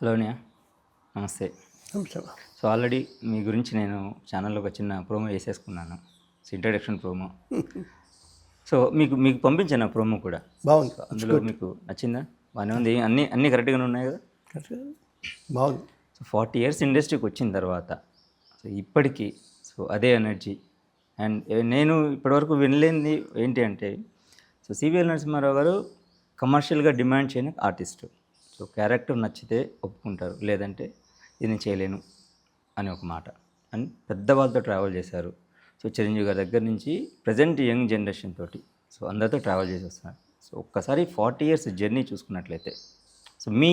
Hello అన్నయ్య, నమస్తే. అంశం. సో ఆల్రెడీ మీ గురించి నేను ఛానల్లో ఒక చిన్న ప్రోమో వేసేసుకున్నాను. Introduction promo. సో మీకు మీకు పంపించాను ఆ ప్రోమో కూడా. బాగుంది. సో అందులో మీకు నచ్చిందా? బాగానే ఉంది. అన్నీ కరెక్ట్గానే ఉన్నాయి కదా? బాగుంది. సో 40 ఇయర్స్ ఇండస్ట్రీకి వచ్చిన తర్వాత సో ఇప్పటికీ సో అదే ఎనర్జీ అండ్ నేను ఇప్పటివరకు వినలేనిది ఏంటి అంటే సో సివిఎల్ నరసింహారావు గారు కమర్షియల్గా డిమాండ్ చేయని ఆర్టిస్టు. సో క్యారెక్టర్ నచ్చితే ఒప్పుకుంటారు, లేదంటే ఇది నేను చేయలేను అని ఒక మాట. అండ్ పెద్దవాళ్ళతో ట్రావెల్ చేశారు. సో చిరంజీవి గారి దగ్గర నుంచి ప్రజెంట్ యంగ్ జనరేషన్ తోటి సో అందరితో ట్రావెల్ చేసి వస్తున్నారు. సో ఒక్కసారి 40 ఇయర్స్ జర్నీ చూసుకున్నట్లయితే సో మీ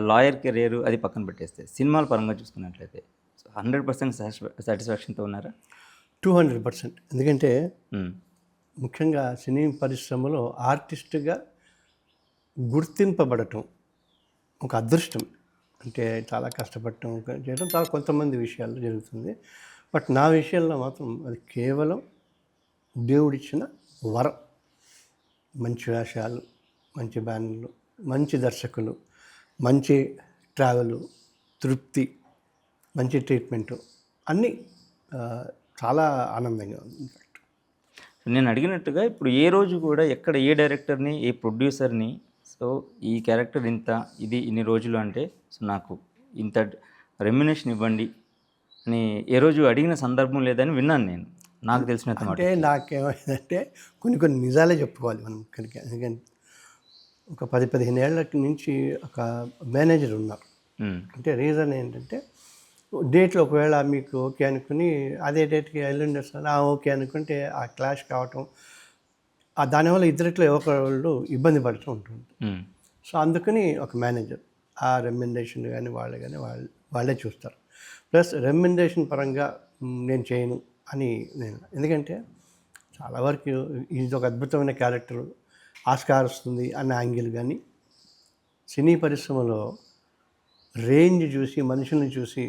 లాయర్ కెరీర్ అది పక్కన పెట్టేస్తే సినిమాల పరంగా చూసుకున్నట్లయితే సో 100% సాటిస్ఫాక్షన్తో ఉన్నారా? 200%. ఎందుకంటే ముఖ్యంగా సినీ పరిశ్రమలో ఆర్టిస్ట్గా గుర్తింపబడటం ఒక అదృష్టం. అంటే చాలా కష్టపడటం చేయడం చాలా కొంతమంది విషయాల్లో జరుగుతుంది. బట్ నా విషయంలో మాత్రం అది కేవలం దేవుడిచ్చిన వరం. మంచి వేషాలు, మంచి బ్యానర్లు, మంచి దర్శకులు, మంచి ట్రావెలు, తృప్తి, మంచి ట్రీట్మెంటు అన్నీ చాలా ఆనందంగా ఉంది. ఇన్ఫ్యాక్ట్ నేను అడిగినట్టుగా ఇప్పుడు ఏ రోజు కూడా ఎక్కడ ఏ డైరెక్టర్ని ఏ ప్రొడ్యూసర్ని సో ఈ క్యారెక్టర్ ఇంత ఇది ఇన్ని రోజులు అంటే సో నాకు ఇంత రెమ్యునేషన్ ఇవ్వండి అని ఏ రోజు అడిగిన సందర్భం లేదని విన్నాను నేను. నాకు తెలిసినంత మాట. అంటే నాకేమైందంటే కొన్ని నిజాలే చెప్పుకోవాలి మనం ఇక్కడికి. ఎందుకంటే ఒక 10-15 ఏళ్ళ నుంచి ఒక మేనేజర్ ఉన్నారు. అంటే రీజన్ ఏంటంటే డేట్లు ఒకవేళ మీకు ఓకే అనుకుని అదే డేట్కి ఎల్లుండి వస్తారు ఓకే అనుకుంటే ఆ క్లాష్ కావటం దానివల్ల ఇద్దరిట్లో ఒకళ్ళు ఇబ్బంది పడుతూ ఉంటుంది. సో అందుకని ఒక మేనేజర్ ఆ రెమ్యునరేషన్ కానీ వాళ్ళే చూస్తారు. ప్లస్ రెమ్యునరేషన్ పరంగా నేను చేయను అని నేను, ఎందుకంటే చాలా వరకు ఇది ఒక అద్భుతమైన క్యారెక్టర్ ఆస్కార్ వస్తుంది అన్న యాంగిల్, కానీ సినీ పరిశ్రమలో రేంజ్ చూసి మనుషుల్ని చూసి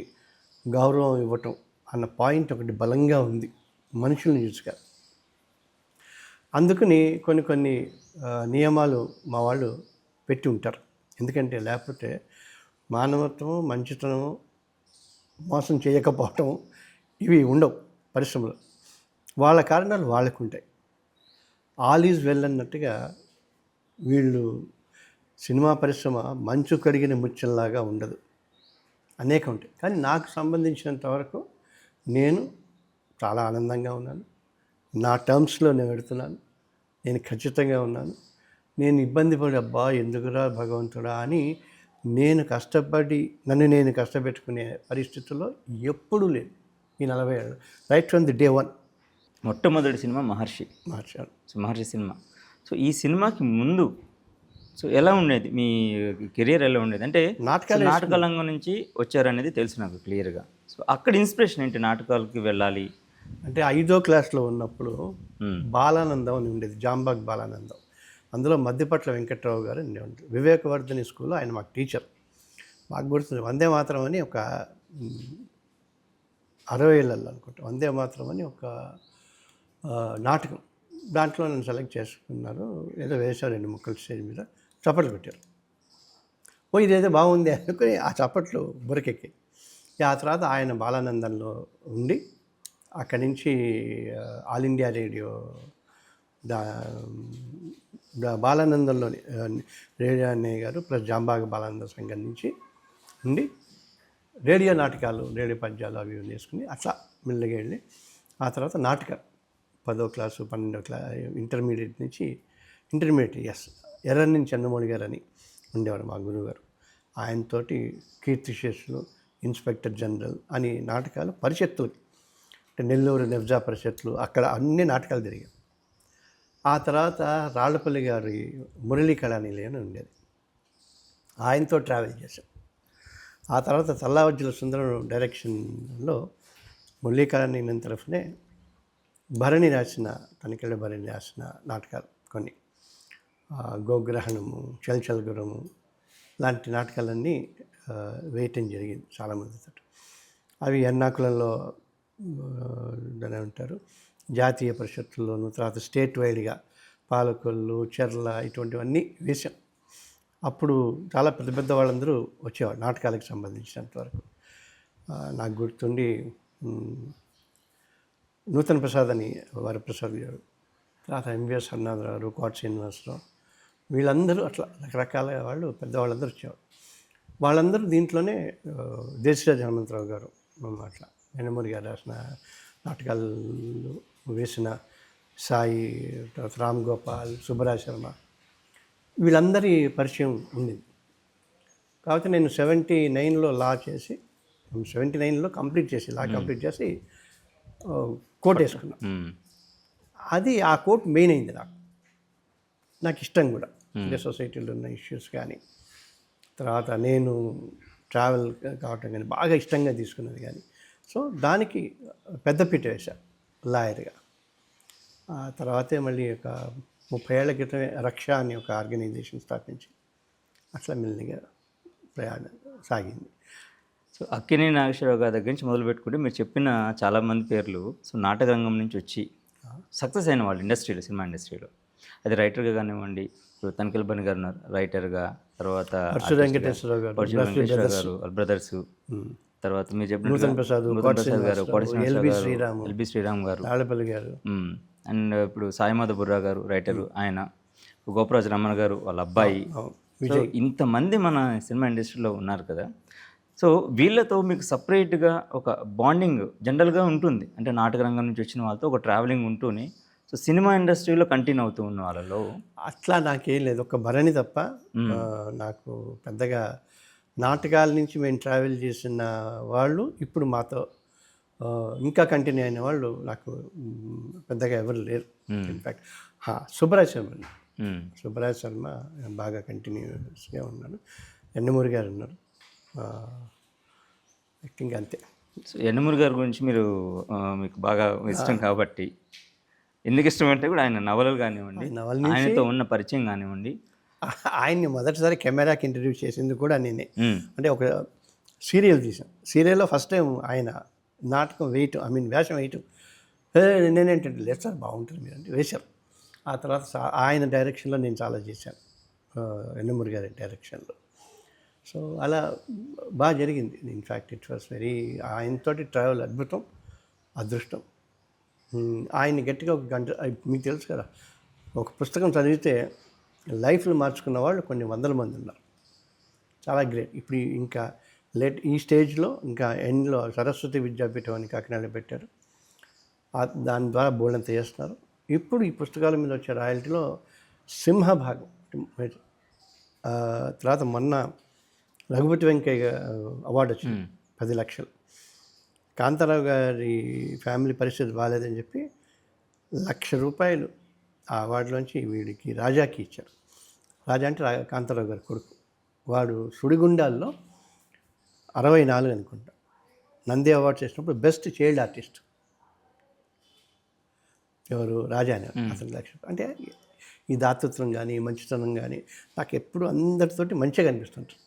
గౌరవం ఇవ్వటం అన్న పాయింట్ ఒకటి బలంగా ఉంది, మనుషుల్ని చూసిగా. అందుకని కొన్ని నియమాలు మా వాళ్ళు పెట్టి ఉంటారు. ఎందుకంటే లేకపోతే మానవత్వం, మంచితనం, మోసం చేయకపోవటం ఇవి ఉండవు పరిశ్రమలో. వాళ్ళ కారణాలు వాళ్ళకు ఉంటాయి. ఆల్ ఈజ్ వెల్ అన్నట్టుగా వీళ్ళు సినిమా పరిశ్రమ మంచు కడిగిన ముత్యంలాగా ఉండదు, అనేక ఉంటాయి. కానీ నాకు సంబంధించినంత వరకు నేను చాలా ఆనందంగా ఉన్నాను. నా టర్మ్స్లో నేను పెడుతున్నాను. నేను ఖచ్చితంగా ఉన్నాను. నేను ఇబ్బంది పడి అబ్బా ఎందుకురా భగవంతుడా అని నేను కష్టపెట్టుకునే పరిస్థితుల్లో ఎప్పుడూ లేదు ఈ 40 ఏళ్ళు. Right from the day 1. మొట్టమొదటి సినిమా మహర్షి. సో మహర్షి సినిమా. సో ఈ సినిమాకి ముందు సో ఎలా ఉండేది మీ కెరియర్? ఎలా ఉండేది అంటే నాటకాలంగం నుంచి వచ్చారనేది తెలుసు నాకు క్లియర్గా. సో అక్కడ ఇన్స్పిరేషన్ ఏంటి నాటకాలకి వెళ్ళాలి అంటే 5వ క్లాస్లో ఉన్నప్పుడు బాలానందం అని ఉండేది, జాంబాగ్ బాలానందం. అందులో మధ్యపట్ల వెంకట్రావు గారు ఉండేవారు. వివేకవర్ధిని స్కూల్లో ఆయన మాకు టీచర్. మాకు గుర్తుంది వందే మాతరం అని ఒక 60 ఏళ్ళల్లో అనుకుంటా వందే మాతరం అని ఒక నాటకం, దాంట్లో నన్ను సెలెక్ట్ చేసుకున్నారు. ఏదో వేశారు 2 ముక్కలు స్టేజ్ మీద, చప్పట్లు పెట్టారు. ఇదేదో బాగుంది అనుకుని ఆ చప్పట్లు బురకెక్కి ఆ తర్వాత ఆయన బాలానందంలో ఉండి అక్కడి నుంచి ఆల్ ఇండియా రేడియో బాలానందంలోని రేడియో అన్నయ్య గారు ప్లస్ జాంబాగ బాలానంద సంఘం నుంచి ఉండి రేడియో నాటకాలు, రేడియో పద్యాలు అవి నేర్చుకుని అట్లా మెల్లగా వెళ్ళి ఆ తర్వాత నాటకాలు 10వ క్లాసు 12వ క్లాస్ ఇంటర్మీడియట్ నుంచి ఎర్రని చంద్రమౌళి గారు అని ఉండేవారు మా గురువుగారు. ఆయనతోటి కీర్తిశేషులు, ఇన్స్పెక్టర్ జనరల్ అని నాటకాలు పరిషత్తులు, అంటే నెల్లూరు నెఫ్జా పరిషత్తులు, అక్కడ అన్ని నాటకాలు తిరిగాయి. ఆ తర్వాత రాళ్లపల్లి గారి మురళీ కళానిలయం అని ఉండేది, ఆయనతో ట్రావెల్ చేశాం. ఆ తర్వాత తల్లావజ్జుల సుందరం డైరెక్షన్లో మురళీ కళానిలయం తరఫునే తనికెళ్ళ భరణి రాసిన నాటకాలు కొన్ని, గోగ్రహణము, చల్చల్గురము లాంటి నాటకాలన్నీ వేయటం జరిగింది చాలామందితో. అవి ఎర్నాకులంలో దాని ఉంటారు జాతీయ పరిషత్తుల్లోనూ, తర్వాత స్టేట్ వైడ్గా పాలకొల్లు, చెర్ల ఇటువంటివన్నీ వేశాం. అప్పుడు చాలా పెద్ద పెద్ద వాళ్ళందరూ వచ్చేవాళ్ళు నాటకాలకు సంబంధించినంత వరకు. నాకు గుర్తుండి నూతన ప్రసాద్ అని వరప్రసాద్ గారు, తర్వాత ఎంవిఎస్ అన్నారావు గారు, కోట శ్రీనివాసరావు, వీళ్ళందరూ అట్లా రకరకాల వాళ్ళు పెద్దవాళ్ళందరూ వచ్చేవాళ్ళు. వాళ్ళందరూ దీంట్లోనే దేశరాజ్ హనుమంతరావు గారు అట్లా యండమూరి గారు రాసిన నాటకాలు వేసిన సాయి, తర్వాత రామ్ గోపాల్, సుబ్బరాజ్ శర్మ, వీళ్ళందరి పరిచయం ఉండింది. కాకపోతే నేను 79లో లా చేసి 79లో కంప్లీట్ చేసి లా కంప్లీట్ చేసి కోట్ వేసుకున్నాను. అది ఆ కోట్ మెయిన్ అయింది నాకు ఇష్టం కూడా. అంటే సొసైటీలో ఉన్న ఇష్యూస్ కానీ, తర్వాత నేను ట్రావెల్ కావటం కానీ బాగా ఇష్టంగా తీసుకున్నది కానీ, సో దానికి పెద్దపీట వేశాను లాయర్గా. ఆ తర్వాతే మళ్ళీ ఒక 30 ఏళ్ల క్రితమే రక్ష అని ఒక ఆర్గనైజేషన్ స్థాపించి అట్లా మెల్లిగా ప్రయాణం సాగింది. సో అక్కినేని నాగేశ్వరరావు గారి దగ్గర నుంచి మొదలు పెట్టుకుంటే మీరు చెప్పిన చాలామంది పేర్లు సో నాటక రంగం నుంచి వచ్చి సక్సెస్ అయిన వాళ్ళు ఇండస్ట్రీలో, సినిమా ఇండస్ట్రీలో, అది రైటర్గా కానివ్వండి, ఇప్పుడు తనిఖీల బని గారు ఉన్నారు రైటర్గా, తర్వాత వెంకటేశ్వరరావు గారు, వాళ్ళ బ్రదర్స్, తర్వాత మీరు చెప్పిన నూతన్ ప్రసాద్ గారు, ఎల్బి శ్రీరామ్ గారు, తాళపల్లి గారు, అండ్ ఇప్పుడు సాయిమాధ బుర్రా గారు రైటరు, ఆయన గోపరాజు రమణ గారు వాళ్ళ అబ్బాయి, సో ఇంతమంది మన సినిమా ఇండస్ట్రీలో ఉన్నారు కదా. సో వీళ్ళతో మీకు సపరేట్గా ఒక బాండింగ్ జనరల్గా ఉంటుంది, అంటే నాటక రంగం నుంచి వచ్చిన వాళ్ళతో ఒక ట్రావెలింగ్ ఉంటూనే సో సినిమా ఇండస్ట్రీలో కంటిన్యూ అవుతూ ఉన్న వాళ్ళలో అట్లా నాకేం లేదు. ఒక భరణి తప్ప నాకు పెద్దగా నాటకాల నుంచి మేము ట్రావెల్ చేసిన వాళ్ళు ఇప్పుడు మాతో ఇంకా కంటిన్యూ అయిన వాళ్ళు నాకు పెద్దగా ఎవరు లేరు. ఇన్ఫ్యాక్ట్ సుబ్బరాజ్ శర్మ బాగా కంటిన్యూస్గా ఉన్నాడు. యండమూరి గారు ఉన్నారు. యాక్టింగ్ అంతే. సో యండమూరి గారి గురించి మీరు మీకు బాగా ఇష్టం కాబట్టి, ఎందుకు ఇష్టం అంటే కూడా ఆయన నవలలు కానివ్వండి, ఆయనతో ఉన్న పరిచయం కానివ్వండి, ఆయన్ని మొదటిసారి కెమెరాకి ఇంట్రడ్యూస్ చేసింది కూడా నేనే. అంటే ఒక సీరియల్ తీసాను. సీరియల్లో ఫస్ట్ టైం ఆయన నాటకం వేయటం, వేషం వేయటం, నేనేంటంటే లేదు సార్ బాగుంటుంది మీరు అంటే వేశారు. ఆ తర్వాత ఆయన డైరెక్షన్లో నేను చాలా చేశాను, యండమూరి గారి డైరెక్షన్లో. సో అలా బాగా జరిగింది. ఇన్ఫ్యాక్ట్ ఇట్ వాస్ వెరీ, ఆయనతోటి ట్రావెల్ అద్భుతం, అదృష్టం. ఆయన్ని గట్టిగా ఒక గంట, మీకు తెలుసు కదా, ఒక పుస్తకం చదివితే లైఫ్లు మార్చుకున్న వాళ్ళు కొన్ని వందల మంది ఉన్నారు. చాలా గ్రేట్. ఇప్పుడు ఇంకా ఈ స్టేజ్లో ఇంకా ఎండ్లో సరస్వతి విద్యాపీఠం అని కాకినాడలో పెట్టారు. దాని ద్వారా బోల్డంత చేస్తున్నారు. ఇప్పుడు ఈ పుస్తకాల మీద వచ్చే రాయల్టీలో సింహభాగం. తర్వాత మొన్న రఘుపతి వెంకయ్య అవార్డు వచ్చింది 10 లక్షలు. కాంతారావు గారి ఫ్యామిలీ పరిస్థితి బాగాలేదని చెప్పి ₹1,00,000 ఆ అవార్డులోంచి వీడికి రాజాకి ఇచ్చారు. రాజా అంటే కాంతారావు గారి కొడుకు. వాడు సుడిగుండాల్లో 64 అనుకుంటా నంది అవార్డ్స్ చేసినప్పుడు బెస్ట్ చైల్డ్ ఆర్టిస్ట్ ఎవరు, రాజా అని. అసలు ₹1,00,000 అంటే ఈ దాతృత్వం కానీ మంచితనం కానీ నాకు ఎప్పుడు అందరితోటి మంచిగా అనిపిస్తుంటుంది.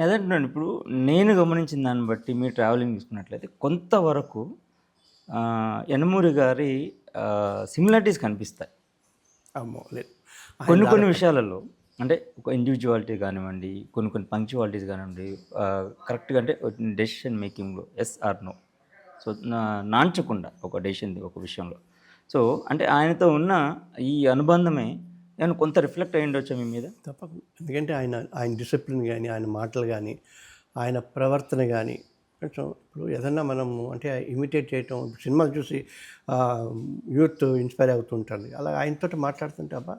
అదంటున్నాను. ఇప్పుడు నేను గమనించిన దాన్ని బట్టి మీరు ట్రావెలింగ్ తీసుకున్నట్లయితే కొంతవరకు యండమూరి గారి సిమిలారిటీస్ కనిపిస్తాయి. అమ్మో లేదు, కొన్ని విషయాలలో, అంటే ఒక ఇండివిజువాలిటీ కానివ్వండి, కొన్ని పంక్చువాలిటీస్ కానివ్వండి, కరెక్ట్గా అంటే డెసిషన్ మేకింగ్లో ఎస్ ఆర్ నో, సో నాంచకుండా ఒక డెసిషన్ ఒక విషయంలో. సో అంటే ఆయనతో ఉన్న ఈ అనుబంధమే ఏమైనా కొంత రిఫ్లెక్ట్ అయ్యి ఉండొచ్చా మీ మీద? తప్పకుండా. ఎందుకంటే ఆయన డిసిప్లిన్ కానీ, ఆయన మాటలు కానీ, ఆయన ప్రవర్తన కానీ కొంచెం ఇప్పుడు ఏదన్నా మనము అంటే ఇమిటేట్ చేయటం, సినిమాలు చూసి యూత్ ఇన్స్పైర్ అవుతుంటుంది. అలా ఆయనతో మాట్లాడుతుంటే అబ్బా,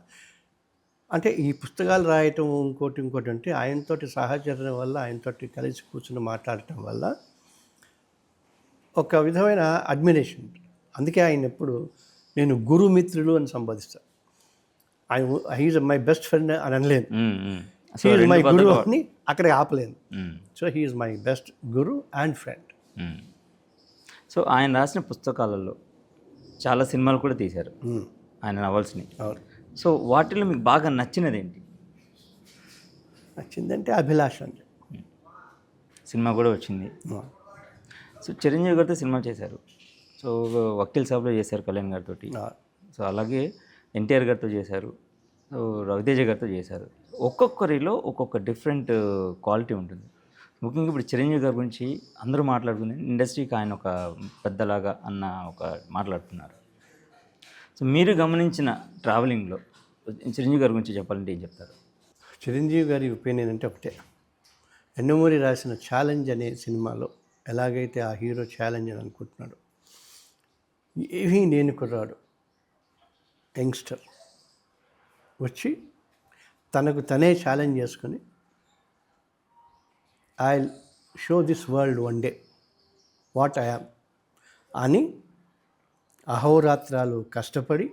అంటే ఈ పుస్తకాలు రాయటం ఇంకోటి అంటే ఆయనతోటి సహచరణ వల్ల, ఆయనతోటి కలిసి కూర్చుని మాట్లాడటం వల్ల ఒక విధమైన అడ్మిరేషన్ ఉంటుంది. అందుకే ఆయన ఎప్పుడు నేను గురుమిత్రులు అని సంబోధిస్తాను. హీఈస్ మై బెస్ట్ ఫ్రెండ్ అని అనలేను, హీఈస్ మై గురు అని అక్కడికి ఆపలేను. So he's my best guru and friend. So ఆయన రాసిన పుస్తకాలలో చాలా సినిమాలు కూడా తీశారు ఆయన నవల్స్ని. సో వాటిలో మీకు బాగా నచ్చినది ఏంటి? నచ్చిందంటే అభిలాష అండి. సినిమా కూడా వచ్చింది. సో చిరంజీవి గారితో సినిమా చేశారు. సో వకీల్ సాబ్లో చేశారు కళ్యాణ్ గారితో. సో అలాగే ఎన్టీఆర్ గారితో చేశారు, సో రవితేజ గారితో చేశారు. ఒక్కొక్కరిలో ఒక్కొక్క డిఫరెంట్ క్వాలిటీ ఉంటుంది. ముఖ్యంగా ఇప్పుడు చిరంజీవి గారి గురించి అందరూ మాట్లాడుకునే ఇండస్ట్రీకి ఆయన ఒక పెద్దలాగా అన్న ఒక మాట్లాడుతున్నారు. సో మీరు గమనించిన ట్రావెలింగ్లో చిరంజీవి గారి గురించి చెప్పాలంటే ఏం చెప్తారు? చిరంజీవి గారి ఒపీనియన్ అంటే ఒకటే, యండమూరి రాసిన ఛాలెంజ్ అనే సినిమాలో ఎలాగైతే ఆ హీరో ఛాలెంజ్ అని అనుకుంటున్నాడు, ఏమీ నేను కుర్రాడు యంగ్స్టర్ వచ్చి తనకు తనే ఛాలెంజ్ చేసుకొని I show this world one day what I am అని అహోరాత్రాలు కష్టపడి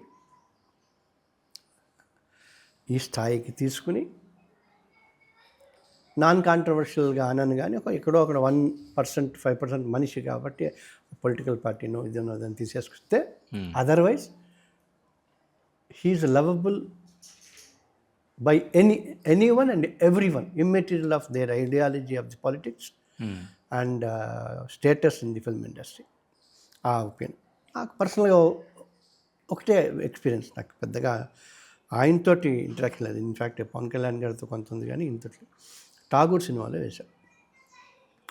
ఈ స్థాయికి తీసుకుని నాన్ కాంట్రవర్షియల్గా అనను కానీ ఎక్కడో అక్కడ 1%, 5% మనిషి కాబట్టి పొలిటికల్ పార్టీనో ఇదేనో దాన్ని తీసేసుకొస్తే otherwise he's lovable by anyone and everyone, immaterial of their ideology of the politics and status in the film industry. ఆ ఒపీనియన్ నాకు పర్సనల్గా ఒకటే ఎక్స్పీరియన్స్. నాకు పెద్దగా ఆయనతోటి ఇంటరాక్షన్ లేదు. ఇన్ఫ్యాక్ట్ పవన్ కళ్యాణ్ గారితో కొంత ఉంది కానీ ఇంతటి ఠాగూర్ సినిమాలో వేశాను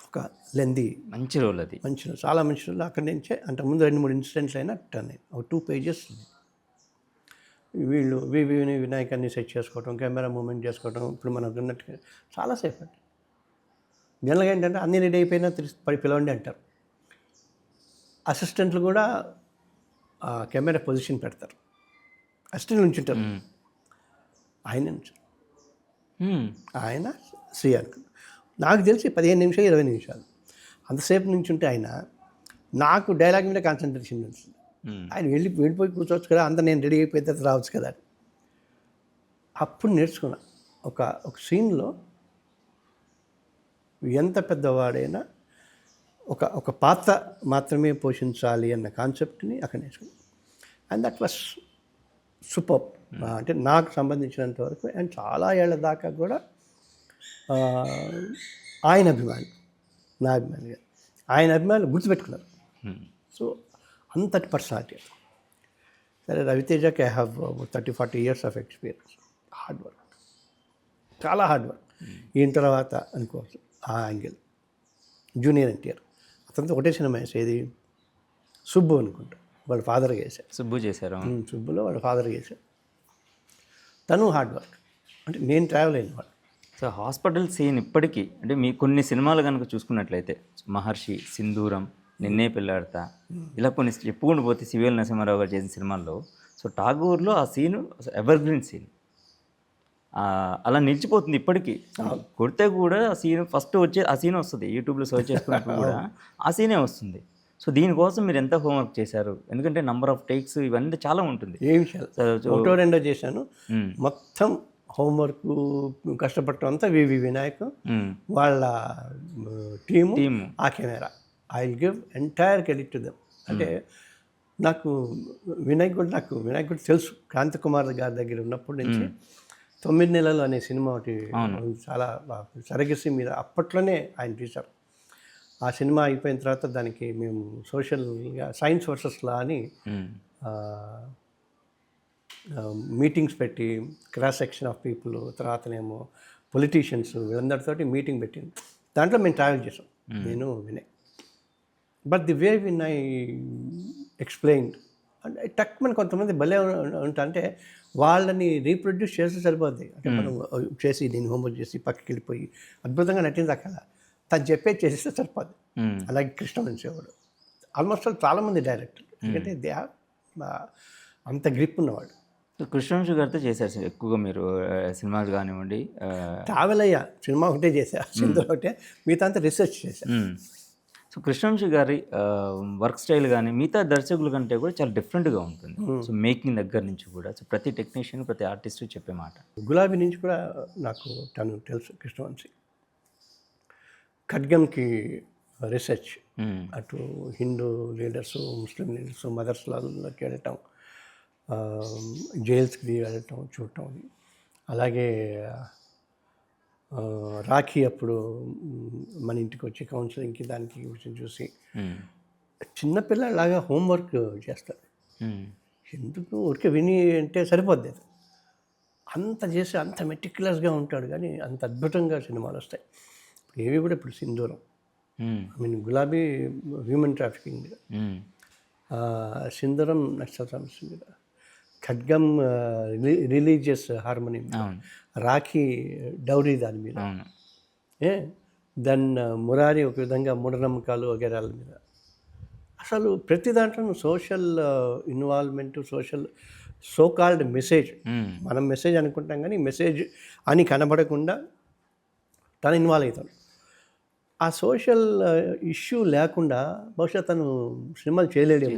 ఒక లెంది మంచి రోల్ అది, మంచి రోల్, చాలా మంచి రోల్. అక్కడి నుంచే అంతకుముందు 2-3 ఇన్సిడెంట్లు అయినా టర్న్ అయింది. ఒక 2 pages వీళ్ళు వినాయకాన్ని సెట్ చేసుకోవటం, కెమెరా మూమెంట్ చేసుకోవటం, ఇప్పుడు మనకు ఉన్నట్టుగా చాలాసేపు అండి. జనరల్గా ఏంటంటే అన్నీ రెడీ అయిపోయినా పిలవండి అంటారు. అసిస్టెంట్లు కూడా కెమెరా పొజిషన్ పెడతారు, అసిస్టెంట్లు ఉంచుంటారు. ఆయన ఆయన శ్రీయానికి నాకు తెలిసి 15 నిమిషాలు 20 నిమిషాలు అంతసేపు నుంచి ఉంటే ఆయన నాకు డైలాగ్ మీద కాన్సన్ట్రేషన్ ఉంటుంది. ఆయన వెళ్ళిపోయి కూర్చోవచ్చు కదా, అంత నేను రెడీ అయిపోయిన తర్వాత రావచ్చు కదా. అప్పుడు నేర్చుకున్నా ఒక సీన్లో ఎంత పెద్దవాడైనా ఒక పాత్ర మాత్రమే పోషించాలి అన్న కాన్సెప్ట్ని అక్కడ నేర్చుకున్నాను. And that was super. అంటే నాకు సంబంధించినంత వరకు అండ్ చాలా ఏళ్ళ దాకా కూడా ఆయన అభిమాని, నా అభిమానిగా ఆయన అభిమానులు గుర్తుపెట్టుకున్నారు. సో అంతటి పర్సనాలిటీ. సరే, రవితేజకి I have 30-40 years of experience. Hard work, చాలా హార్డ్ వర్క్. ఈయన తర్వాత అనుకోవచ్చు ఆ యాంగిల్ జూనియర్ ఎన్టీఆర్, అతనితో ఒకటే సినిమా వేసేది సుబ్బు అనుకుంటా, వాళ్ళ ఫాదర్గా వేశారు. సుబ్బు చేశారు. సుబ్బులో వాళ్ళ ఫాదర్గా వేశారు. తను హార్డ్ వర్క్. అంటే నేను ట్రావెల్ అయిన వాడు. సో హాస్పిటల్ సీన్ ఇప్పటికీ అంటే మీ కొన్ని సినిమాలు కనుక చూసుకున్నట్లయితే మహర్షి, సింధూరం, నిన్నే పెళ్ళాడతా, ఇలా కొన్ని చెప్పుకుంటూ పోతే సివిఎల్ నరసింహారావు గారు చేసిన సినిమాల్లో సో ఠాగూర్లో ఆ సీను ఎవర్ గ్రీన్ సీన్ అలా నిలిచిపోతుంది ఇప్పటికీ. కొడితే కూడా ఆ సీన్ ఫస్ట్ వచ్చే ఆ సీన్ వస్తుంది, యూట్యూబ్లో సర్చ్ చేసుకున్నప్పుడు కూడా ఆ సీనే వస్తుంది. సో దీనికోసం మీరు ఎంత హోంవర్క్ చేశారు? ఎందుకంటే నంబర్ ఆఫ్ టేక్స్ ఇవన్నీ చాలా ఉంటుంది. ఏ విషయాలు ఒకటో రెండో చేశాను, మొత్తం హోంవర్క్ కష్టపడటం అంతా వివి వినాయక్ వాళ్ళ టీము, ఆ camera. I will give entire credit to them. అంటే నాకు వినాయక్ కూడా తెలుసు. క్రాంతి కుమార్ గారి దగ్గర ఉన్నప్పటి నుంచి 9 నెలలు అనే సినిమా ఒకటి చాలా సరగసి మీద అప్పట్లోనే ఆయన తీశారు. ఆ సినిమా అయిపోయిన తర్వాత దానికి మేము సోషల్గా సైన్స్ వర్సెస్ లా అని మీటింగ్స్ పెట్టి క్రాస్ సెక్షన్ ఆఫ్ పీపుల్, తర్వాతనేమో పొలిటీషియన్స్, వీళ్ళందరితోటి మీటింగ్ పెట్టింది. దాంట్లో మేము ట్రావెల్ చేసాం, నేను Vinay. But the way win I explained అంటే టక్ మన కొంతమంది భలే ఉంటా, అంటే వాళ్ళని రీప్రొడ్యూస్ చేస్తే సరిపోద్ది. అంటే మనం చేసి నేను హోంవర్క్ చేసి పక్కకి వెళ్ళిపోయి అద్భుతంగా నటించక్కల తను చెప్పేది చేసేస్తే సరిపోద్ది. అలాగే కృష్ణవంశేవాడు ఆల్మోస్ట్ చాలామంది డైరెక్టర్, ఎందుకంటే దే హ్యావ్ అంత గ్రిప్ ఉన్నవాడు. కృష్ణవంశీ గారితో చేశారు సార్ ఎక్కువగా మీరు సినిమాలు కానివ్వండి. ట్రావెల్ అయ్యా, సినిమా ఒకటే చేశా, సింధు ఒకటే, మిగతా అంతా రీసెర్చ్ చేశా. సో కృష్ణవంశీ గారి వర్క్ స్టైల్ కానీ మిగతా దర్శకుల కంటే కూడా చాలా డిఫరెంట్గా ఉంటుంది. సో మేకింగ్ దగ్గర నుంచి కూడా సో ప్రతి టెక్నీషియన్, ప్రతి ఆర్టిస్ట్ చెప్పే మాట. గులాబీ నుంచి కూడా నాకు తను తెలుసు కృష్ణవంశీ. ఖడ్గంకి రీసెర్చ్, అటు హిందూ లీడర్సు, ముస్లిం లీడర్సు, మదర్స్లకి వెళ్ళటం, జైల్స్కి వెళ్ళటం చూడటం. అలాగే రాఖీ అప్పుడు మన ఇంటికి వచ్చి కౌన్సిలింగ్కి దానికి చూసి చిన్నపిల్లలాగా హోంవర్క్ చేస్తారు. ఎందుకు ఊరికే విని అంటే సరిపోద్ది. అంత చేసి అంత మెటిక్యులస్గా ఉంటాడు, కానీ అంత అద్భుతంగా సినిమాలు వస్తాయి. ఇప్పుడు ఏవి కూడా ఇప్పుడు సింధూరం, ఐ మీన్ గులాబీ హ్యూమన్ ట్రాఫికింగ్ మీద, సింధూరం నక్షత్రం మీద, ఖడ్గం రిలీజియస్ హార్మోనీ మీద, రాఖీ డౌరీ దాని మీద, దెన్ మురారి ఒక విధంగా మూఢనమ్మకాలు వగేరాల మీద. అసలు ప్రతి దాంట్లోనూ social involvement, social called message, మనం మెసేజ్ అనుకుంటాం కానీ మెసేజ్ అని కనబడకుండా తను ఇన్వాల్వ్ అవుతాడు. ఆ సోషల్ ఇష్యూ లేకుండా బహుశా తను సినిమాలు చేయలేడు.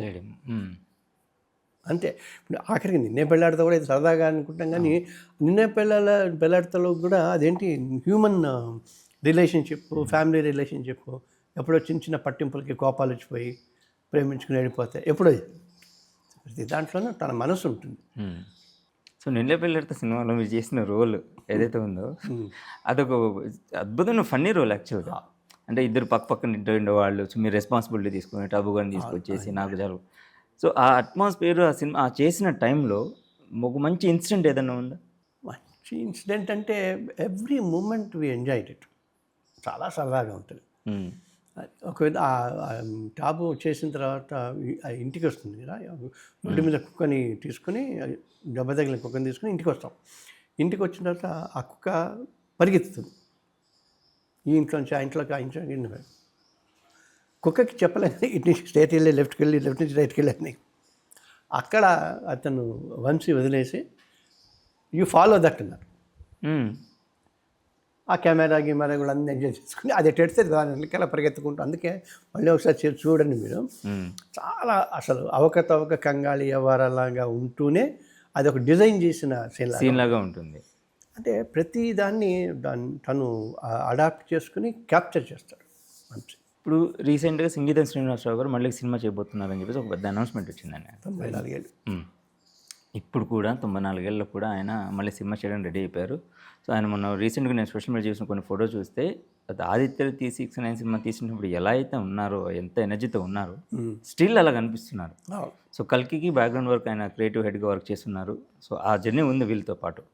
అంతే. ఇప్పుడు ఆఖరికి నిన్నే పెళ్ళాడితో కూడా ఇది సరదాగా అనుకుంటాం, కానీ నిన్నే పెళ్ళాడితో కూడా అదేంటి హ్యూమన్ రిలేషన్షిప్, ఫ్యామిలీ రిలేషన్షిప్, ఎప్పుడో చిన్న చిన్న పట్టింపులకి కోపాలు వచ్చిపోయి ప్రేమించుకుని వెళ్ళిపోతే ఎప్పుడో. ప్రతి దాంట్లోనూ తన మనసు ఉంటుంది. సో నిన్నే పెళ్ళాడితో సినిమాలో మీరు చేసిన రోల్ ఏదైతే ఉందో అదొక అద్భుతమైన ఫన్నీ రోల్ యాక్చువల్గా. అంటే ఇద్దరు పక్కన ఉండేవాళ్ళు, సో మీరు రెస్పాన్సిబిలిటీ తీసుకుని టబు గారిని తీసుకొచ్చేసి నాకు చాలు. సో ఆ అట్మాస్ఫియర్, ఆ సినిమా ఆ చేసిన టైంలో ఒక మంచి ఇన్సిడెంట్ ఏదైనా ఉందా? మంచి ఇన్సిడెంట్ అంటే every moment we enjoyed it. చాలా సరదాగా ఉంటుంది. ఒకవేళ టాపు చేసిన తర్వాత ఇంటికి వస్తుంది కదా, ఒడ్డు మీద కుక్కని తీసుకుని, దెబ్బ తగిలిన కుక్కని తీసుకుని ఇంటికి వస్తాం. ఇంటికి వచ్చిన తర్వాత ఆ కుక్క పరిగెత్తుతుంది ఈ ఇంట్లోంచి ఆ ఇంట్లోకి, ఆ ఇంట్లోకి. కుక్కకి చెప్పలేదు ఇటు నుంచి స్ట్రైట్ వెళ్ళి లెఫ్ట్కి వెళ్ళి, లెఫ్ట్ నుంచి రైట్కి వెళ్ళని. అక్కడ అతను వంశీ వదిలేసి యూ ఫాలో దట్ అన్నారు. ఆ కెమెరా కూడా అన్నీ ఎంజాయ్ చేసుకుని అది ఎట్టెడితే దాని వెనకాల పరిగెత్తుకుంటూ. అందుకే మళ్ళీ ఒకసారి చూడండి మీరు, చాలా అసలు అవకతవక కంగాళి వ్యవహారాలాగా ఉంటూనే అది ఒక డిజైన్ చేసిన సీన్ లాగా ఉంటుంది. అంటే ప్రతి దాన్ని తను అడాప్ట్ చేసుకుని క్యాప్చర్ చేస్తాడు మంచి. ఇప్పుడు రీసెంట్గా సంగీతం శ్రీనివాసరావు గారు మళ్ళీ సినిమా చేయబోతున్నారని చెప్పేసి ఒక పెద్ద అనౌన్స్మెంట్ వచ్చిందండి. 94 ఏళ్ళు. ఇప్పుడు కూడా 94 ఏళ్ళలో కూడా ఆయన మళ్ళీ సినిమా చేయడానికి రెడీ అయిపోయారు. సో ఆయన మొన్న రీసెంట్గా నేను సోషల్ మీడియా చూసిన కొన్ని ఫోటోస్ చూస్తే అది ఆదిత్య 69 సినిమా తీసినప్పుడు ఎలా అయితే ఉన్నారో, ఎంత ఎనర్జీతో ఉన్నారో, స్టిల్ అలా కనిపిస్తున్నారు. సో కల్కికి బ్యాక్గ్రౌండ్ వర్క్ ఆయన క్రియేటివ్ హెడ్గా వర్క్ చేస్తున్నారు. సో ఆ జర్నీ ఉంది వీళ్ళతో పాటు.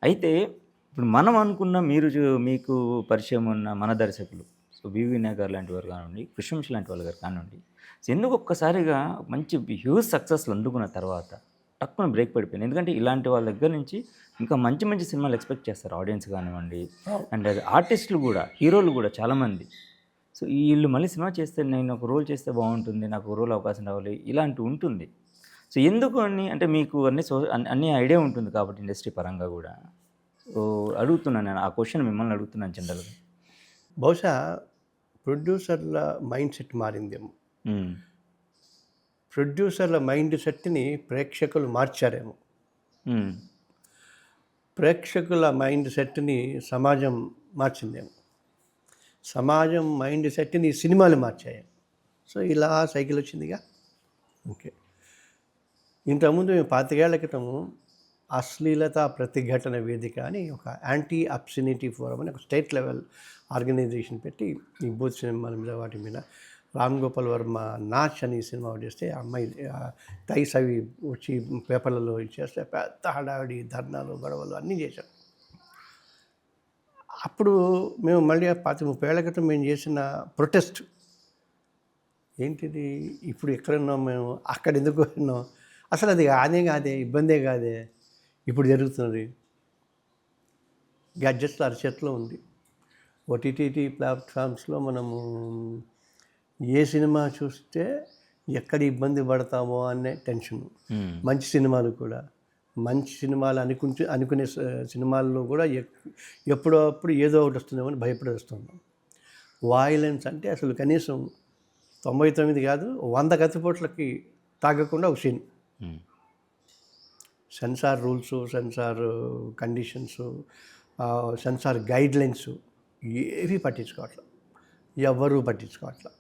అయితే ఇప్పుడు మనం అనుకున్న మీకు పరిచయం ఉన్న మన దర్శకులు, సో వివి వినాయక్ గారు లాంటి వారు కానివ్వండి, కృష్ణవంశీ లాంటి వాళ్ళు గారు కానివ్వండి, సో ఎందుకు ఒక్కసారిగా మంచి హ్యూజ్ సక్సెస్లు అందుకున్న తర్వాత టక్కున బ్రేక్ పడిపోయింది? ఎందుకంటే ఇలాంటి వాళ్ళ దగ్గర నుంచి ఇంకా మంచి మంచి సినిమాలు ఎక్స్పెక్ట్ చేస్తారు ఆడియన్స్ కానివ్వండి, అండ్ ఆర్టిస్టులు కూడా, హీరోలు కూడా చాలామంది. సో వీళ్ళు మళ్ళీ సినిమా చేస్తే నేను ఒక రోల్ చేస్తే బాగుంటుంది, నాకు ఒక రోల్ అవకాశం రావాలి, ఇలాంటి ఉంటుంది. సో ఎందుకు అంటే మీకు అన్ని ఐడియా ఉంటుంది కాబట్టి ఇండస్ట్రీ పరంగా కూడా. సో అడుగుతున్నాను నేను ఆ క్వశ్చన్, మిమ్మల్ని అడుగుతున్నాను జనరల్గా. బహుశా ప్రొడ్యూసర్ల మైండ్ సెట్ మారిందేమో. ప్రొడ్యూసర్ల మైండ్ సెట్ని ప్రేక్షకులు మార్చారేమో. ప్రేక్షకుల మైండ్ సెట్ని సమాజం మార్చిందేమో. సమాజం మైండ్ సెట్ని సినిమాలు మార్చాయి. సో ఇలా సైకిల్ వచ్చిందిగా. ఓకే, ఇంతకుముందు మేము 25 ఏళ్ల క్రితము అశ్లీలత ప్రతిఘటన వేదిక అని ఒక యాంటీ అబ్సినిటీ ఫోరం అని ఒక స్టేట్ లెవెల్ ఆర్గనైజేషన్ పెట్టి ఈ బూత్ సినిమాల మీద వాటి మీద రామ్ గోపాల్ వర్మ నాచ్ అని సినిమా చేస్తే అమ్మాయి టైస్ అవి వచ్చి పేపర్లలో ఇచ్చేస్తే పెద్ద హడావిడి, ధర్నాలు, గొడవలు అన్నీ చేశాం. అప్పుడు మేము మళ్ళీ 30 ఏళ్ల క్రితం మేము చేసిన ప్రొటెస్ట్ ఏంటిది, ఇప్పుడు ఎక్కడున్నాం మేము, అక్కడ ఎందుకు ఉన్నాం, అసలు అది కాదే ఇబ్బందే కాదే, ఇప్పుడు జరుగుతున్నది గ్యాడ్జెట్ల అరచేతిలో ఉంది. ఓటీటీ ప్లాట్ఫామ్స్లో మనము ఏ సినిమా చూస్తే ఎక్కడ ఇబ్బంది పడతామో అనే టెన్షన్. మంచి సినిమాలు కూడా, మంచి సినిమాలు అనుకునే సినిమాల్లో కూడా ఎప్పుడప్పుడు ఏదో ఒకటి వస్తుందేమో అని భయపడి వస్తున్నాం. వాయిలెన్స్ అంటే అసలు కనీసం 99 కాదు 100 కత్తిపోట్లకి తాగకుండా ఒక scene. Censor rules, censor conditions, censor guidelines ఏవి పట్టించుకోవట్లా, ఎవరు పట్టించుకోవట్లా.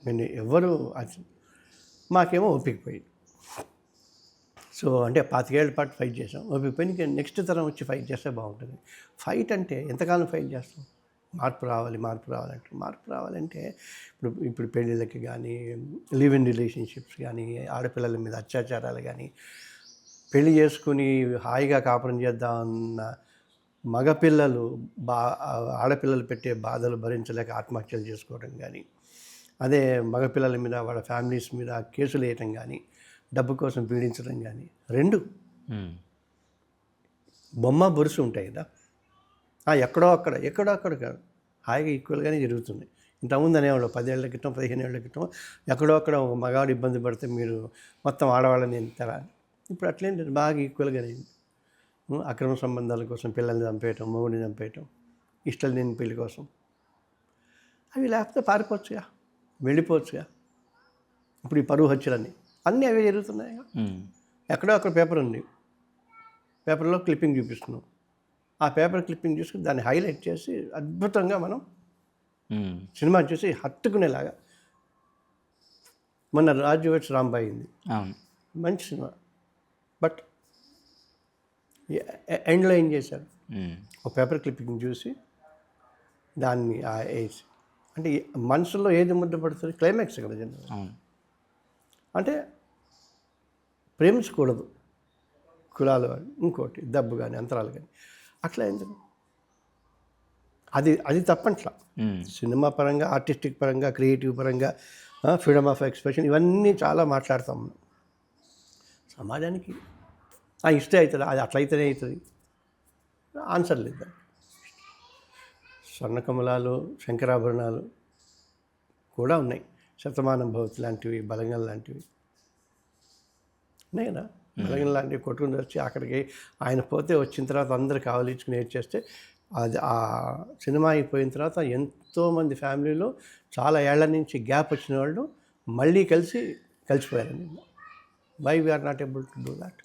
నేను ఎవరు మాకేమో ఓపికపోయింది. సో అంటే 25 ఏళ్ల పాటు ఫైట్ చేసాం, ఓపికపోయింది. ఇంకా నెక్స్ట్ తరం వచ్చి ఫైట్ చేస్తే బాగుంటుంది. ఫైట్ అంటే ఎంతకాలం ఫైట్ చేస్తాం? మార్పు రావాలంటే మార్పు రావాలంటే ఇప్పుడు పెళ్ళిళ్ళకి కానీ, లివ్ ఇన్ రిలేషన్షిప్స్ కానీ, ఆడపిల్లల మీద అత్యాచారాలు కానీ, పెళ్లి చేసుకుని హాయిగా కాపురం చేద్దామన్న మగపిల్లలు ఆడపిల్లలు పెట్టే బాధలు భరించలేక ఆత్మహత్యలు చేసుకోవడం కానీ, అదే మగపిల్లల మీద వాళ్ళ ఫ్యామిలీస్ మీద కేసులు వేయటం కానీ, డబ్బు కోసం పీడించడం కానీ, రెండు బొమ్మ బొరుసు ఉంటాయి కదా, ఎక్కడో అక్కడ కాదు, హాయిగా ఈక్వల్గానే జరుగుతుంది. ఇంతకుముందు అనేవాళ్ళు 10 ఏళ్ల క్రితం 15 ఏళ్ల క్రితం ఎక్కడో అక్కడ ఒక మగాడు ఇబ్బంది పడితే మీరు మొత్తం ఆడవాళ్ళని ఎంతారా. ఇప్పుడు అట్లేం లేదు, బాగా ఈక్వల్గానే. అక్రమ సంబంధాల కోసం పిల్లల్ని చంపేయటం, మొగుడిని చంపేయటం, ఇష్టం లేని పెళ్లి కోసం, అవి లేకపోతే పారిపోవచ్చుగా, వెళ్ళిపోవచ్చుగా. ఇప్పుడు ఈ పరువు హత్యలన్నీ అన్నీ అవే జరుగుతున్నాయి. ఎక్కడో అక్కడ పేపర్ ఉంది, పేపర్లో క్లిప్పింగ్ చూపిస్తున్నాం. ఆ పేపర్ క్లిప్పింగ్ చూసుకుని దాన్ని హైలైట్ చేసి అద్భుతంగా మనం సినిమా చూసి హత్తుకునేలాగా. మొన్న రాజు వెట్స్ రాంబాయి అయింది, మంచి సినిమా. బట్ ఎండ్లో ఏం చేశారు, ఒక పేపర్ క్లిప్పింగ్ చూసి దాన్ని వేసి, అంటే మనసులో ఏది ముద్ద పడుతుంది, క్లైమాక్స్ కదా జనరల్. అంటే ప్రేమించకూడదు కులాలు కానీ, ఇంకోటి డబ్బు కానీ, అంతరాలు కానీ, అట్లా ఎందుకు, అది తప్పట్లా. సినిమా పరంగా, ఆర్టిస్టిక్ పరంగా, క్రియేటివ్ పరంగా, ఫ్రీడమ్ ఆఫ్ ఎక్స్ప్రెషన్, ఇవన్నీ చాలా మాట్లాడతాం. సమాజానికి ఇష్టే అవుతుంది, అది అట్లయితేనే అవుతుంది, ఆన్సర్ లేదు. స్వర్ణకమలాలు, శంకరాభరణాలు కూడా ఉన్నాయి, శతమానం భవతి లాంటివి, బలంగల్ లాంటివి ఉన్నాయి కదా. బలంగల్ లాంటివి కొట్టుకుని వచ్చి అక్కడికి ఆయన పోతే వచ్చిన తర్వాత అందరు కావలించుకుని ఏడ్చేస్తే, అది ఆ సినిమా అయిపోయిన తర్వాత ఎంతోమంది ఫ్యామిలీలో చాలా ఏళ్ల నుంచి గ్యాప్ వచ్చిన వాళ్ళు మళ్ళీ కలిసిపోయారండి. Why we're not able to do that.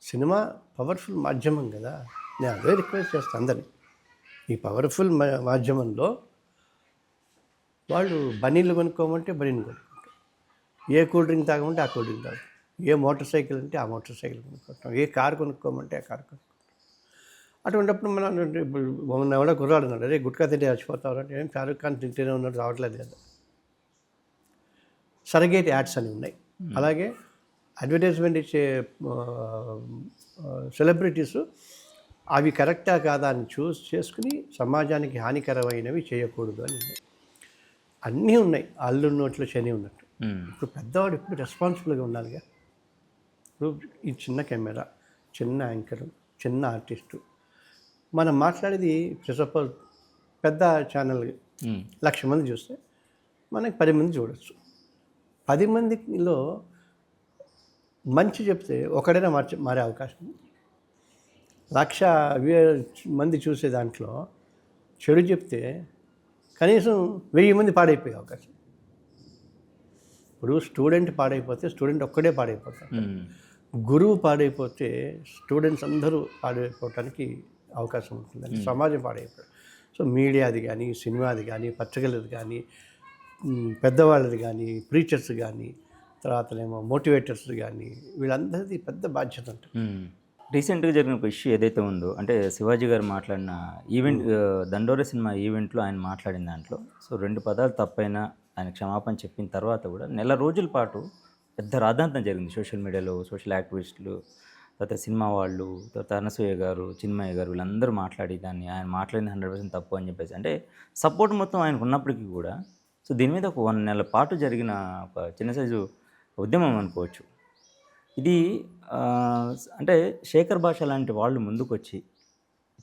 Cinema powerful మాధ్యమం కదా. నేను అదే రిక్వెస్ట్ చేస్తాను అందరినీ, ఈ పవర్ఫుల్ మాధ్యమంలో వాళ్ళు బనీళ్ళు కొనుక్కోమంటే బనీలు కొనుక్కుంటారు, ఏ కూల్ డ్రింక్ తాగమంటే ఆ కూల్ డ్రింక్ తాగుతారు, ఏ మోటార్ సైకిల్ అంటే ఆ మోటార్ సైకిల్ కొనుక్కుంటాం, ఏ కారు కొనుక్కోమంటే ఆ కారు కొనుక్కుంటాం. అటువంటిప్పుడు మనం మొన్న ఎవడో కుర్రాడు ఉన్నాడు, అరే గుట్కా తింటే చచ్చిపోతావు అంటే, ఏం షారుఖ్ ఖాన్ తింటేనే ఉన్నాడు, రావట్లేదు కదా. సరగేట్ యాడ్స్ అని ఉన్నాయి. అలాగే అడ్వర్టైజ్మెంట్ ఇచ్చే సెలబ్రిటీస్ అవి కరెక్టా కాదా అని చేసుకుని సమాజానికి హానికరమైనవి చేయకూడదు అని ఉన్నాయి. అన్నీ ఉన్నాయి, అల్లు నోట్లో శని ఉన్నట్టు. ఇప్పుడు పెద్దవాడు ఇప్పుడు రెస్పాన్సిబుల్గా ఉండాలిగా. ఇప్పుడు ఈ చిన్న కెమెరా, చిన్న యాంకరు, చిన్న ఆర్టిస్టు, మనం మాట్లాడేది సపోజ్ పెద్ద ఛానల్ 1,00,000 మంది చూస్తే మనకి 10 మంది చూడవచ్చు. 10 మందిలో మంచి చెప్తే ఒకడైనా మారే అవకాశం ఉంది. 1,00,000 మంది చూసే దాంట్లో చెడు చెప్తే కనీసం 1000 మంది పాడైపోయే అవకాశం. ఇప్పుడు స్టూడెంట్ పాడైపోతే స్టూడెంట్ ఒక్కడే పాడైపోతాడు, గురువు పాడైపోతే స్టూడెంట్స్ అందరూ పాడైపోవటానికి అవకాశం ఉంటుందని సమాజం పాడైపోయాడు. సో మీడియాది కానీ, సినిమాది కానీ, పత్రికలది కానీ, పెద్దవాళ్ళది కానీ, ప్రీచర్స్ కానీ, తర్వాతనేమో మోటివేటర్స్ కానీ, వీళ్ళందరిది పెద్ద బాధ్యత ఉంటుంది. రీసెంట్గా జరిగిన ఒక ఇష్యూ ఏదైతే ఉందో, అంటే శివాజీ గారు మాట్లాడిన ఈవెంట్, దండోర సినిమా ఈవెంట్లో ఆయన మాట్లాడిన దాంట్లో, సో 2 పదాలు తప్పైనా ఆయన క్షమాపణ చెప్పిన తర్వాత కూడా నెల రోజుల పాటు పెద్ద రాద్ధాంతం జరిగింది సోషల్ మీడియాలో. సోషల్ యాక్టివిస్టులు, తర్వాత సినిమా వాళ్ళు, తర్వాత అనసూయ గారు, చిన్మయ్య గారు, వీళ్ళందరూ మాట్లాడి దాన్ని ఆయన మాట్లాడింది 100% తప్పు అని చెప్పేసి, అంటే సపోర్ట్ మొత్తం ఆయనకు ఉన్నప్పటికీ కూడా, సో దీని మీద ఒక 1 నెల పాటు జరిగిన ఒక చిన్న సైజు ఉద్యమం అనుకోవచ్చు ఇది. అంటే శేఖర్ భాష లాంటి వాళ్ళు ముందుకొచ్చి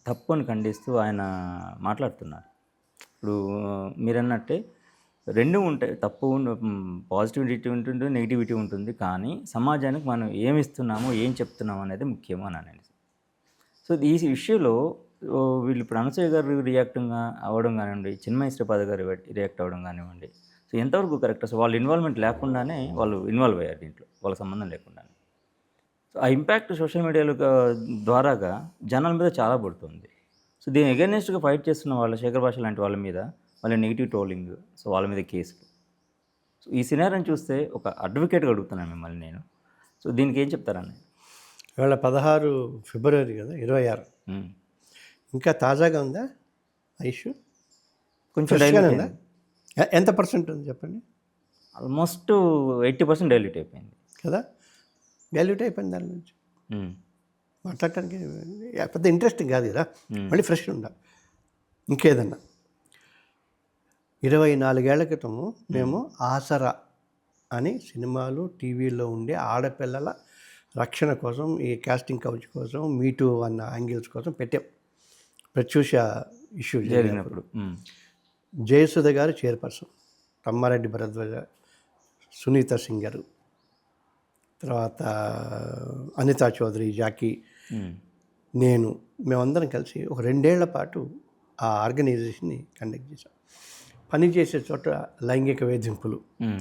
తప్పుని ఖండిస్తూ ఆయన మాట్లాడుతున్నారు. ఇప్పుడు మీరన్నట్టే 2 ఉంటాయి, తప్పు పాజిటివిటీ ఉంటుంది, నెగిటివిటీ ఉంటుంది, కానీ సమాజానికి మనం ఏమి ఇస్తున్నామో ఏం చెప్తున్నామో అనేది ముఖ్యమో అని అనేది. సో ఈ ఇష్యూలో వీళ్ళు ఇప్పుడు అనసూయ గారు రియాక్టింగ్ అవ్వడం కానివ్వండి, చిన్మయ శ్రీపాద గారు రియాక్ట్ అవ్వడం కానివ్వండి, సో ఎంతవరకు కరెక్ట్? సో వాళ్ళ ఇన్వాల్వ్మెంట్ లేకుండానే వాళ్ళు ఇన్వాల్వ్ అయ్యారు దీంట్లో, వాళ్ళ సంబంధం లేకుండానే. సో ఆ ఇంపాక్ట్ సోషల్ మీడియాలో ద్వారాగా జనాల మీద చాలా పడుతుంది. సో దీని అగైనెస్ట్గా ఫైట్ చేస్తున్న వాళ్ళ శేఖర్ భాష లాంటి వాళ్ళ మీద వాళ్ళ నెగిటివ్ ట్రోలింగ్, సో వాళ్ళ మీద కేసులు. సో ఈ సినారియోని చూస్తే ఒక అడ్వకేట్గా అడుగుతున్నాను మిమ్మల్ని నేను, సో దీనికి ఏం చెప్తారని? ఇవాళ 16 ఫిబ్రవరి కదా, 26 ఇంకా తాజాగా ఉందా ఆ ఇష్యూ? కొంచెం డైల్యూట్ ఉందా? ఎంత పర్సెంట్ ఉంది చెప్పండి? ఆల్మోస్ట్ 80% డైల్యూట్ అయిపోయింది కదా. డైల్యూట్ అయిపోయింది దాని నుంచి. మాట్లాడటానికి పెద్ద ఇంట్రెస్టింగ్ కాదు కదా, మళ్ళీ ఫ్రెష్ ఉండాలి. ఇంకేదన్నా 24 ఏళ్ల క్రితము మేము ఆసరా అని సినిమాలు టీవీల్లో ఉండే ఆడపిల్లల రక్షణ కోసం, ఈ కాస్టింగ్ కౌచ్ కోసం, మీటూ అన్న యాంగిల్స్ కోసం పెట్టాం. ప్రత్యూష ఇష్యూ జరిగినప్పుడు జయసుధ గారు చైర్పర్సన్, తమ్మారెడ్డి భరద్వాజ, సునీత సింగ్ గారు, తర్వాత అనితా చౌదరి, జాకీ, నేను, మేమందరం కలిసి ఒక 2 ఏళ్ల పాటు ఆ ఆర్గనైజేషన్ని కండక్ట్ చేశాం. పనిచేసే చోట లైంగిక వేధింపులు,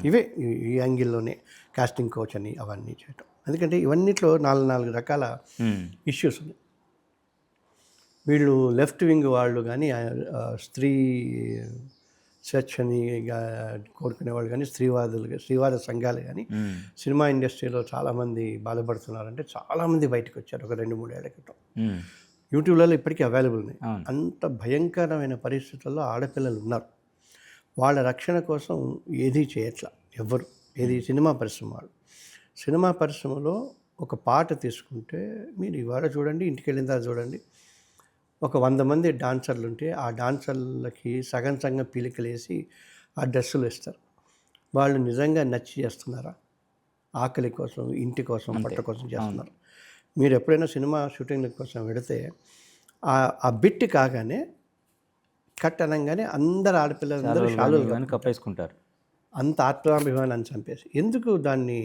ఇవే ఈ యాంగిల్లోనే కాస్టింగ్ కోచ్ అని అవన్నీ చేయటం. ఎందుకంటే ఇవన్నిట్లో 4 రకాల ఇష్యూస్ ఉన్నాయి. వీళ్ళు లెఫ్ట్ వింగ్ వాళ్ళు కానీ, స్త్రీ స్వేచ్ఛని కోరుకునే వాళ్ళు కానీ, స్త్రీవాద సంఘాలు కానీ సినిమా ఇండస్ట్రీలో చాలామంది బాధపడుతున్నారంటే చాలామంది బయటకు వచ్చారు ఒక 2-3 ఏళ్ల క్రితం. యూట్యూబ్లలో ఇప్పటికీ అవైలబుల్ ఉన్నాయి. అంత భయంకరమైన పరిస్థితుల్లో ఆడపిల్లలు ఉన్నారు. వాళ్ళ రక్షణ కోసం ఏదీ చేయట్లా ఎవ్వరు. ఏది సినిమా పరిశ్రమ వాళ్ళు. సినిమా పరిశ్రమలో ఒక పాట తీసుకుంటే మీరు ఇవాళ చూడండి, ఇంటికి వెళ్ళిన తర్వాత చూడండి, ఒక 100 మంది డాన్సర్లు ఉంటే ఆ డాన్సర్లకి సగం పీలికలేసి ఆ డ్రెస్సులు ఇస్తారు. వాళ్ళు నిజంగా నచ్చి చేస్తున్నారా? ఆకలి కోసం, ఇంటి కోసం, పట్ట కోసం చేస్తున్నారు. మీరు ఎప్పుడైనా సినిమా షూటింగ్ల కోసం వెడితే ఆ బిట్ కాగానే కట్ అనగానే అందరు ఆడపిల్లలందరూ షాలులు కప్పేసుకుంటారు. అంత ఆత్మాభిమానాన్ని చంపేసి ఎందుకు దాన్ని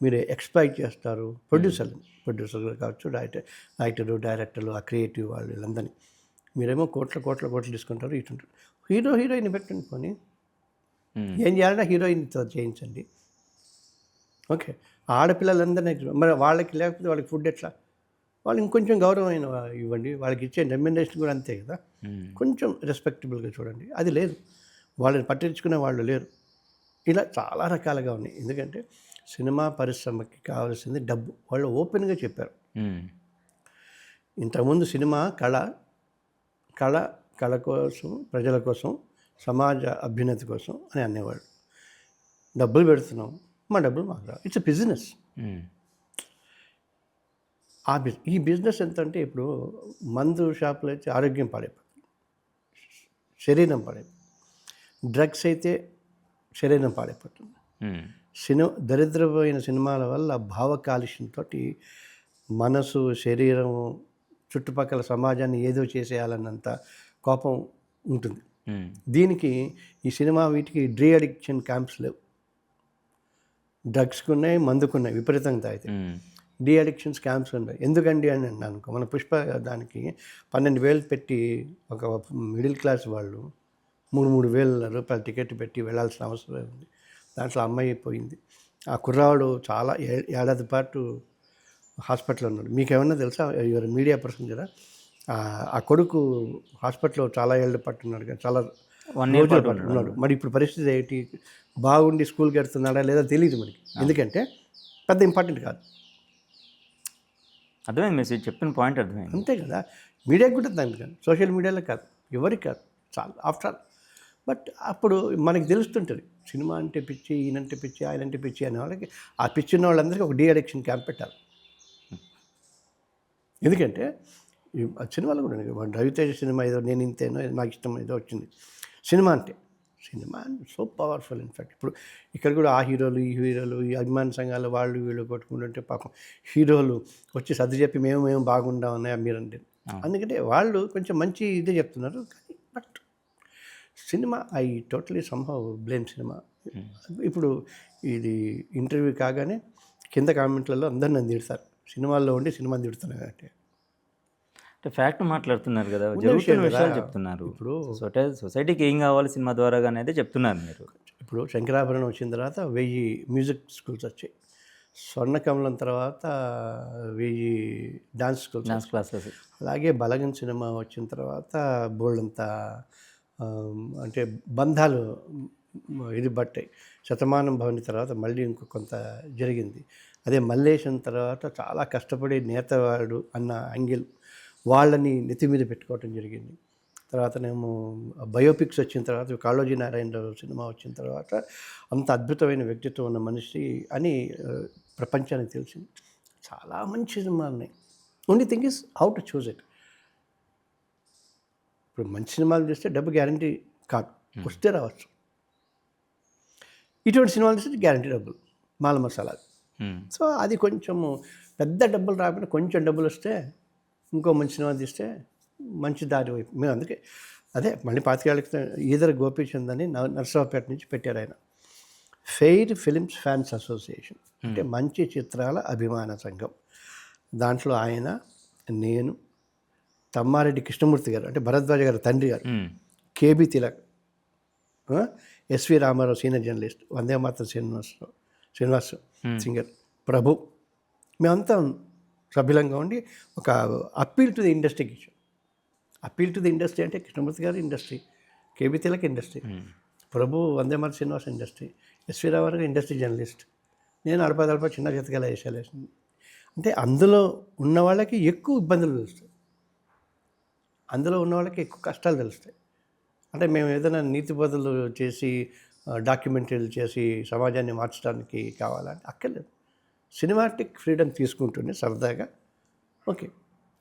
మీరు ఎక్స్ప్లాయిట్ చేస్తారు? ప్రొడ్యూసర్లు కావచ్చు, రైటరు, డైరెక్టర్లు, ఆ క్రియేటివ్ వాళ్ళు వీళ్ళందరినీ మీరేమో కోట్లు తీసుకుంటారు. ఇటుంటారు. హీరోయిన్ పెట్టండి, పోనీ ఏం చేయాలంటే హీరోయిన్తో చేయించండి. ఓకే, ఆడపిల్లలందరినీ మరి వాళ్ళకి లేకపోతే వాళ్ళకి ఫుడ్ ఎట్లా? వాళ్ళు ఇంకొంచెం గౌరవమైన ఇవ్వండి. వాళ్ళకి ఇచ్చే రెమ్యునరేషన్ కూడా అంతే కదా, కొంచెం రెస్పెక్టబుల్గా చూడండి. అది లేదు, వాళ్ళని పట్టించుకునే వాళ్ళు లేరు. ఇలా చాలా రకాలుగా ఉన్నాయి. ఎందుకంటే సినిమా పరిశ్రమకి కావాల్సింది డబ్బు. వాళ్ళు ఓపెన్గా చెప్పారు. ఇంతకుముందు సినిమా కళ కోసం, ప్రజల కోసం, సమాజ అభ్యున్నతి కోసం అని అనేవాళ్ళు. డబ్బులు పెడుతున్నాం, మా డబ్బులు మాకు రావు. It's a business. ఈ బిజినెస్ ఎంత అంటే ఇప్పుడు మందు షాపులో అయితే ఆరోగ్యం పాడైపోతుంది, శరీరం పాడైపోతుంది. డ్రగ్స్ అయితే శరీరం పాడైపోతుంది. దరిద్రమైన సినిమాల వల్ల భావ కాలుష్యంతో మనసు, శరీరం, చుట్టుపక్కల సమాజాన్ని ఏదో చేసేయాలన్నంత కోపం ఉంటుంది. దీనికి ఈ సినిమా వీటికి డ్రీ అడిక్షన్ క్యాంప్స్ లేవు. డ్రగ్స్కి ఉన్నాయి, మందుకున్నాయి, విపరీతంగా తాగితే. డీ అడిక్షన్స్ క్యాంప్స్ ఉన్నాయి. ఎందుకండి అని అనుకో, మన పుష్ప దానికి 12,000 పెట్టి ఒక మిడిల్ క్లాస్ వాళ్ళు 3,000 రూపాయలు టికెట్ పెట్టి వెళ్ళాల్సిన అవసరం ఉంది. దాంట్లో అమ్మాయి పోయింది. ఆ కుర్రాడు చాలా ఏడాది పాటు హాస్పిటల్లో ఉన్నాడు. మీకు ఏమన్నా తెలుసా? ఎవరు మీడియా పర్సన్ కదా, ఆ కొడుకు హాస్పిటల్లో చాలా ఏళ్ళు పట్టున్నాడు కానీ చాలా రోజులు పట్టున్నాడు. మరి ఇప్పుడు పరిస్థితి ఏంటి? బాగుండి స్కూల్కి వెళ్తున్నాడా లేదా తెలియదు మనకి. ఎందుకంటే పెద్ద ఇంపార్టెంట్ కాదు. అర్థమైంది, మెసేజ్ చెప్పిన పాయింట్ అర్థమైంది. అంతే కదా, మీడియాకి కూడా దానికి కాదు, సోషల్ మీడియాలో కాదు, ఎవరికి కాదు, చాలా ఆఫ్టర్ ఆల్. బట్ అప్పుడు మనకి తెలుస్తుంటుంది సినిమా అంటే పిచ్చి, ఈయనంటే పిచ్చి, ఆయనంటే పిచ్చి అనే వాళ్ళకి, ఆ పిచ్చి ఉన్న వాళ్ళందరికీ ఒక డీ అడిక్షన్ క్యాంప్ పెట్టాలి. ఎందుకంటే సినిమాలో కూడా రవితేజ సినిమా ఏదో నేను ఇంతేనో నాకు ఇష్టం ఏదో వచ్చింది. Cinema so powerful. ఇన్ఫ్యాక్ట్ ఇప్పుడు ఇక్కడ కూడా ఆ హీరోలు, ఈ హీరోలు, ఈ అభిమాన సంఘాలు వాళ్ళు వీళ్ళు కొట్టుకుంటుంటే పాపం హీరోలు వచ్చి సర్ది చెప్పి మేము బాగుండామన్నాయి మీరంటే. అందుకంటే వాళ్ళు కొంచెం మంచి ఇదే చెప్తున్నారు. కానీ but cinema I totally somehow blame cinema. ఇప్పుడు ఇది ఇంటర్వ్యూ కాగానే కింద కామెంట్లలో అందరు నన్ను తిడతారు, సినిమాల్లో ఉండి సినిమా తిడుతున్నారు అంటే ఫ్యాక్ట్ మాట్లాడుతున్నారు కదా, జరుగుతున్న విషయాలు చెప్తున్నారు. ఇప్పుడు సొసైటీకి ఏం కావాలి సినిమా ద్వారా అనేది చెప్తున్నారు మీరు. ఇప్పుడు శంకరాభరణం వచ్చిన తర్వాత 1000 మ్యూజిక్ స్కూల్స్ వచ్చాయి. స్వర్ణకమలం తర్వాత 1000 డాన్స్ క్లాసెస్. అలాగే బలగన్ సినిమా వచ్చిన తర్వాత బోల్డంత అంటే బంధాలు ఇది బట్టాయి. శతమానం భవని తర్వాత మళ్ళీ ఇంకో కొంత జరిగింది. అదే మల్లేశం తర్వాత చాలా కష్టపడి నేతవాడు అన్న యాంగిల్ వాళ్ళని నెత్తి మీద పెట్టుకోవటం జరిగింది. తర్వాతనేమో బయోపిక్స్ వచ్చిన తర్వాత కాళోజీ నారాయణరావు సినిమా వచ్చిన తర్వాత అంత అద్భుతమైన వ్యక్తిత్వం ఉన్న మనిషి అని ప్రపంచానికి తెలిసింది. చాలా మంచి సినిమాలు ఉన్నాయి. Only thing is how to choose it. ఇప్పుడు మంచి సినిమాలు చూస్తే డబ్బు గ్యారంటీ కాదు, వస్తే రావచ్చు. ఇటువంటి సినిమాలు చూస్తే గ్యారంటీ డబ్బులు, మాల మసాలాలు. సో అది కొంచెము పెద్ద డబ్బులు రాకపోయినా కొంచెం డబ్బులు వస్తే ఇంకో మంచి సినిమా తీస్తే మంచి దారి వైపు మేము అందుకే అదే మళ్ళీ 25 ఏళ్ళ క్రితం ఈదర్ గోపీచంద్ అని నర్సరావుపేట నుంచి పెట్టారు ఆయన. ఫెయిర్ ఫిలిమ్స్ ఫ్యాన్స్ అసోసియేషన్ అంటే మంచి చిత్రాల అభిమాన సంఘం. దాంట్లో ఆయన, నేను, తమ్మారెడ్డి కృష్ణమూర్తి గారు అంటే భరద్వాజ గారు తండ్రి గారు, K B Tilak, S V Ramarao senior journalist, Vande Mataram Srinivas singer, Prabhu, మేమంతా సభ్యులంగా ఉండి ఒక అప్పీల్ టు ది ఇండస్ట్రీకి ఇచ్చాం. అప్పీల్ టు ది ఇండస్ట్రీ అంటే కృష్ణమూర్తి గారు ఇండస్ట్రీ, కేబి తిలక్ ఇండస్ట్రీ, ప్రభు వందే మాతరం శ్రీనివాస్ ఇండస్ట్రీ, ఎస్వి రామారావు గారు ఇండస్ట్రీ జర్నలిస్ట్, నేను అడప చిన్న చేతకాల వేసాలు వేసింది. అంటే అందులో ఉన్న వాళ్ళకి ఎక్కువ ఇబ్బందులు తెలుస్తాయి, అందులో ఉన్న వాళ్ళకి ఎక్కువ కష్టాలు తెలుస్తాయి. అంటే మేము ఏదైనా నీతి బదులు చేసి డాక్యుమెంటరీలు చేసి సమాజాన్ని మార్చడానికి కావాలంటే అక్కర్లేదు. సినిమాటిక్ ఫ్రీడమ్ తీసుకుంటుంది సరదాగా. ఓకే,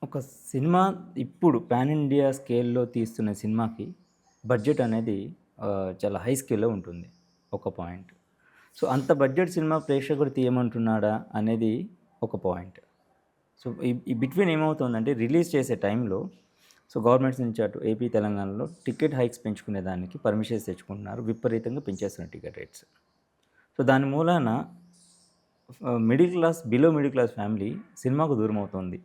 ఒక సినిమా ఇప్పుడు పాన్ ఇండియా స్కేల్లో తీస్తున్న సినిమాకి బడ్జెట్ అనేది చాలా హై స్కేల్లో ఉంటుంది ఒక పాయింట్. సో అంత బడ్జెట్ సినిమా ప్రేక్షకుడు తీయమంటున్నాడా అనేది ఒక పాయింట్. సో ఈ బిట్వీన్ ఏమవుతుందంటే రిలీజ్ చేసే టైంలో సో గవర్నమెంట్స్ నుంచి అటు ఏపీ తెలంగాణలో టికెట్ హైక్స్ పెంచుకునే దానికి పర్మిషన్స్ తెచ్చుకుంటున్నారు, విపరీతంగా పెంచేస్తున్నారు టికెట్ రేట్స్. సో దాని మూలాన middle class, below middle class family సినిమాకు దూరం అవుతుంది.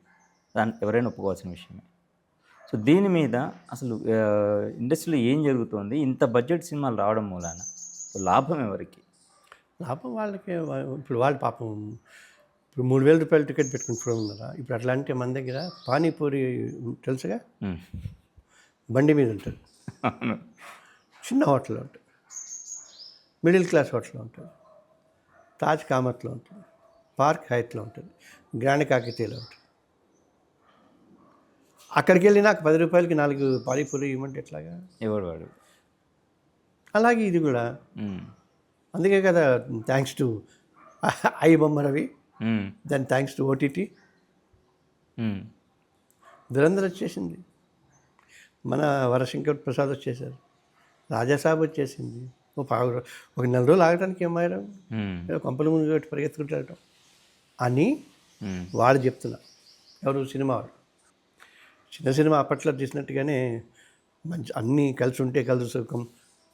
దాన్ని ఎవరైనా ఒప్పుకోవాల్సిన విషయమే. సో దీని మీద అసలు ఇండస్ట్రీలో ఏం జరుగుతుంది, ఇంత బడ్జెట్ సినిమాలు రావడం మూలాన సో లాభం ఎవరికి? లాభం వాళ్ళకి. ఇప్పుడు వాళ్ళు పాపం ఇప్పుడు 3,000 రూపాయలు టికెట్ పెట్టుకుని చూడ ఉన్నారా. ఇప్పుడు అట్లా అంటే మన దగ్గర పానీపూరి తెలుసుగా, బండి మీద ఉంటుంది, చిన్న హోటల్లో ఉంటుంది, మిడిల్ క్లాస్ హోటల్లో ఉంటుంది, తాజ్ కామత్లో ఉంటుంది, పార్క్ హైట్లో ఉంటుంది, గ్రాండ్ కాకతీయలో ఉంటుంది. అక్కడికి వెళ్ళి నాకు 10 రూపాయలకి 4 పానీపూరి ఇవ్వమంటే ఎట్లాగా? ఎవడు వాడు. అలాగే ఇది కూడా. అందుకే కదా thanks to I Bomma Ravi, then thanks to OTT Dhurandhar వచ్చేసింది, మన వరశంకర్ ప్రసాద్ వచ్చేసారు, రాజాసాబ్ వచ్చేసింది. ఒక నెల రోజులు ఆగడానికి ఏమయ్యారు, కొంపల ముందు పెట్టి పరిగెత్తుకుంటారట అని వాళ్ళు చెప్తున్నారు. ఎవరు? సినిమా వాళ్ళు. చిన్న సినిమా అప్పట్లో తీసినట్టుగానే మంచి అన్నీ కలిసి ఉంటే కలిసి సుఖం,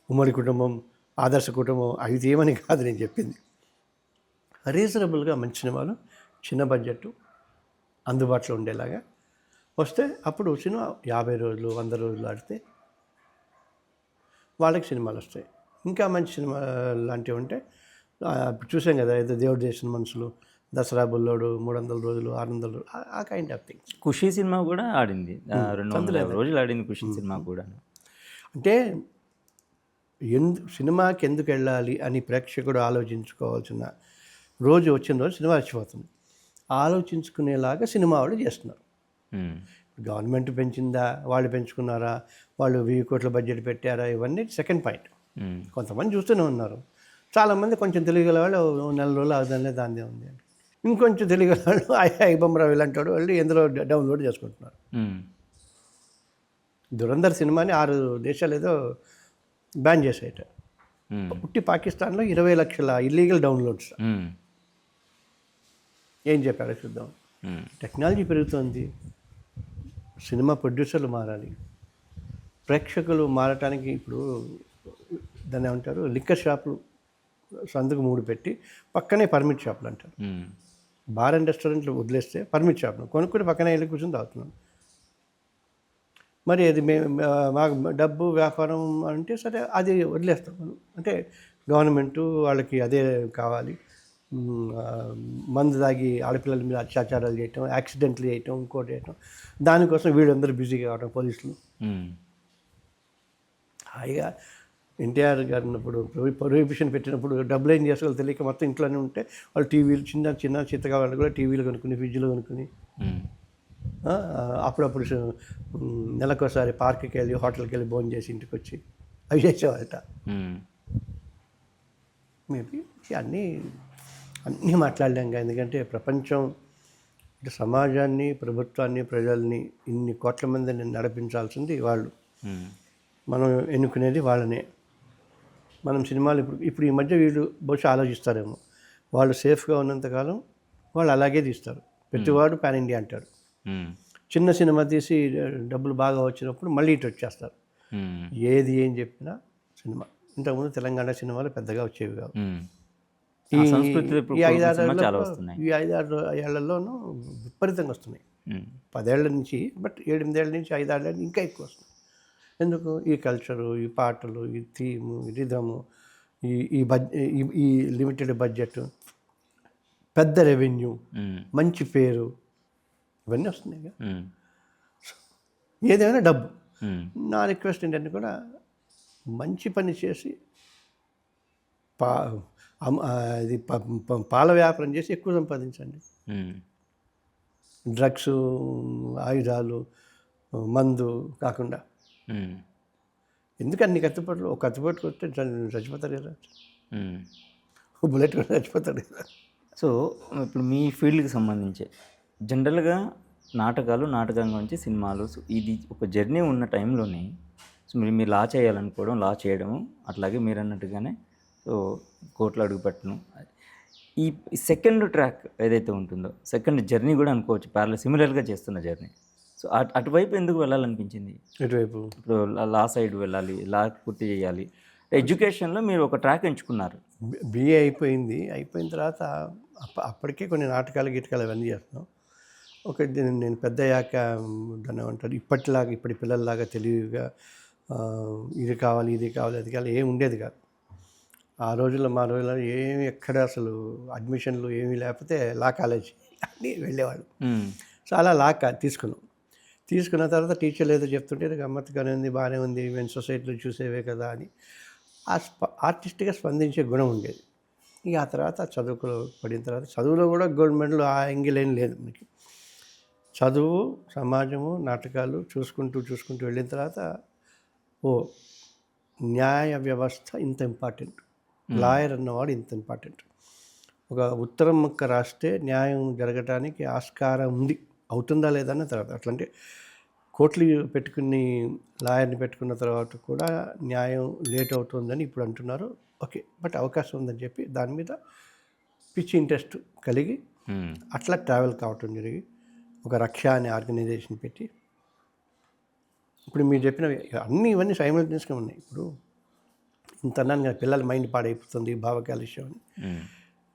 ఉమ్మడి కుటుంబం, ఆదర్శ కుటుంబం అవి తీయమని కాదు నేను చెప్పింది. రీజనబుల్గా మంచి సినిమాలు చిన్న బడ్జెట్ అందుబాటులో ఉండేలాగా వస్తే అప్పుడు సినిమా 50 రోజులు 100 రోజులు ఆడితే వాళ్ళకి సినిమాలు వస్తాయి. ఇంకా మంచి సినిమా లాంటివి ఉంటే ఇప్పుడు చూసాం కదా, ఏదో దేవుడు చేసిన మనుషులు, దసరా బుల్లోడు, 300 రోజులు 600 రోజులు, ఆ kind of things. Kushi cinema కూడా ఆడింది, 250 రోజులు ఆడింది ఖుషీ సినిమా కూడా. అంటే సినిమాకి ఎందుకు వెళ్ళాలి అని ప్రేక్షకుడు ఆలోచించుకోవాల్సిన రోజు వచ్చిన రోజు సినిమా వచ్చిపోతుంది. ఆలోచించుకునేలాగా సినిమా వాళ్ళు చేస్తున్నారు. గవర్నమెంట్ పెంచిందా, వాళ్ళు పెంచుకున్నారా, వాళ్ళు 1000 కోట్ల బడ్జెట్ పెట్టారా, ఇవన్నీ సెకండ్ పాయింట్. కొంతమంది చూస్తూనే ఉన్నారు. చాలామంది కొంచెం తెలియగల వాళ్ళు నెల రోజులు అవుతుందే దాందే ఉంది అని, ఇంకొంచెం తెలియగల వాళ్ళు ఐ బొమ్మరావు ఇలాంటి వాడు వాళ్ళు ఎందులో డౌన్లోడ్ చేసుకుంటున్నారు. దురంధర్ సినిమాని 6 దేశాలు ఏదో బ్యాన్ చేసేట. పుట్టి పాకిస్తాన్లో 20 లక్షల ఇల్లీగల్ డౌన్లోడ్స్. ఏం చెప్పాడో చూద్దాం. టెక్నాలజీ పెరుగుతుంది, సినిమా ప్రొడ్యూసర్లు మారాలి, ప్రేక్షకులు మారటానికి. ఇప్పుడు దాన్ని ఏమంటారు, లిక్కర్ షాపులు సందుకు 3 పెట్టి పక్కనే పర్మిట్ షాపులు అంటారు. బార్ అండ్ రెస్టారెంట్లు వదిలేస్తే పర్మిట్ షాపులు కొనుక్కొని పక్కనే వెళ్ళి కూర్చొని తాగుతున్నాను. మరి అది మాకు డబ్బు వ్యాపారం అంటే సరే అది వదిలేస్తాం. అంటే గవర్నమెంటు వాళ్ళకి అదే కావాలి, మందు తాగి ఆడపిల్లల మీద అత్యాచారాలు చేయటం, యాక్సిడెంట్లు చేయటం, ఇంకోటి చేయటం, దానికోసం వీళ్ళందరూ బిజీగా కావడం. పోలీసులు హాయిగా ఎన్టీఆర్ గారు ఉన్నప్పుడు ప్రొహిబిషన్ పెట్టినప్పుడు డబ్బులు ఏం చేసుకోవాలో తెలియక మొత్తం ఇంట్లోనే ఉంటే వాళ్ళు టీవీలు చిన్న చిన్న చిత్తగా వాళ్ళు కూడా టీవీలు కొనుక్కుని, ఫ్రిడ్జ్లు కొనుక్కుని, అప్పుడప్పుడు నెలకోసారి పార్క్కి వెళ్ళి హోటల్కి వెళ్ళి భోజనం చేసి ఇంటికి వచ్చి అవి చేసేవాళ్ళట. మేబీ అన్నీ మాట్లాడలేం. ఎందుకంటే ప్రపంచం అంటే సమాజాన్ని, ప్రభుత్వాన్ని, ప్రజల్ని ఇన్ని కోట్ల మందిని నడిపించాల్సింది వాళ్ళు. మనం ఎన్నుకునేది వాళ్ళనే. మనం సినిమాలు ఇప్పుడు ఈ మధ్య వీళ్ళు బహుశా ఆలోచిస్తారేమో, వాళ్ళు సేఫ్గా ఉన్నంతకాలం వాళ్ళు అలాగే తీస్తారు. ప్రతివాడు పాన్ ఇండియా అంటాడు. చిన్న సినిమా తీసి డబ్బులు బాగా వచ్చినప్పుడు మళ్ళీ ఇటు వచ్చేస్తారు. ఏది ఏం చెప్పినా సినిమా. ఇంతకుముందు తెలంగాణ సినిమాలు పెద్దగా వచ్చేవి కావు. ఈ 5-6 ఏళ్లలోనూ విపరీతంగా వస్తున్నాయి. 10 ఏళ్ల నుంచి, బట్ 7-8 ఏళ్ళ నుంచి 5-6 ఏళ్ళ ఇంకా ఎక్కువ వస్తున్నాయి. ఎందుకు? ఈ కల్చరు, ఈ పాటలు, ఈ థీము, ఈ రిధము, ఈ లిమిటెడ్ బడ్జెట్, పెద్ద రెవెన్యూ, మంచి పేరు, ఇవన్నీ వస్తున్నాయి. ఏదైనా డబ్బు. నా రిక్వెస్ట్ ఏంటంటే కూడా మంచి పని చేసి పాల వ్యాపారం చేసి ఎక్కువ సంపాదించండి. డ్రగ్స్, ఆయుధాలు, మందు కాకుండా. ఎందుకు అన్ని కత్తిపోట్లు? ఒక కత్తిపోటు కొట్టి చచ్చిపోతారు కదా, బుల్లెట్ కూడా చచ్చిపోతాడు కదా. సో ఇప్పుడు మీ ఫీల్డ్కి సంబంధించి జనరల్గా నాటకాలు, నాటకంగా నుంచి సినిమాలు, సో ఇది ఒక జర్నీ ఉన్న టైంలోనే సో మీరు లా చేయాలనుకోవడం, లా చేయడము, అట్లాగే మీరు అన్నట్టుగానే సో కోట్లు అడుగుపెట్టడం, ఈ సెకండ్ ట్రాక్ ఏదైతే ఉంటుందో సెకండ్ జర్నీ కూడా అనుకోవచ్చు, సిమిలర్గా చేస్తున్న జర్నీ. సో అటువైపు ఎందుకు వెళ్ళాలనిపించింది? ఎటువైపు? ఇప్పుడు లా సైడ్ వెళ్ళాలి, లా పూర్తి చేయాలి. ఎడ్యుకేషన్లో మీరు ఒక ట్రాక్ ఎంచుకున్నారు. బిఏ అయిపోయిన తర్వాత అప్పటికే కొన్ని నాటకాలు, గీటకాలు అవన్నీ చేస్తున్నాం. నేను పెద్ద అయ్యాక దాన్ని ఏమంటారు, ఇప్పటి పిల్లల్లాగా తెలివిగా ఇది కావాలి, ఇది కావాలి, అది కావాలి ఏమి ఉండేది కాదు. ఆ రోజుల్లో, మా రోజుల్లో ఏమి ఎక్కడ అసలు అడ్మిషన్లు ఏమీ లేకపోతే లా కాలేజీ అన్నీ వెళ్ళేవాళ్ళు. సో అలా తీసుకున్న తర్వాత టీచర్లు ఏదో చెప్తుంటే గమ్మత్తుగానే ఉంది, బాగానే ఉంది, మేము సొసైటీలో చూసేవే కదా అని ఆర్టిస్ట్గా స్పందించే గుణం ఉండేది. ఇక ఆ తర్వాత చదువులో పడిన తర్వాత చదువులో కూడా గవర్నమెంట్లో ఆ ఎంగిల్ ఏం లేదు మనకి. చదువు, సమాజము, నాటకాలు చూసుకుంటూ వెళ్ళిన తర్వాత న్యాయ వ్యవస్థ ఇంత ఇంపార్టెంట్, లాయర్ అన్నవాడు ఇంత ఇంపార్టెంట్. ఒక ఉత్తరం ముక్క రాస్తే న్యాయం జరగటానికి ఆస్కారం ఉంది, అవుతుందా లేదా అన్న తర్వాత. అట్లంటే కోర్టులు పెట్టుకుని లాయర్ని పెట్టుకున్న తర్వాత కూడా న్యాయం లేట్ అవుతుందని ఇప్పుడు అంటున్నారు. ఓకే, బట్ అవకాశం ఉందని చెప్పి దాని మీద పిచ్చి ఇంట్రెస్ట్ కలిగి అట్లా ట్రావెల్ కావటం జరిగి ఒక రక్ష అనే ఆర్గనైజేషన్ పెట్టి ఇప్పుడు మీరు చెప్పినవి ఇవన్నీ సైమల్టేనియస్గా ఉన్నాయి. ఇప్పుడు ఇంత అన్నాను కదా, పిల్లల మైండ్ పాడైపోతుంది, భావ కాలుష్యం అని.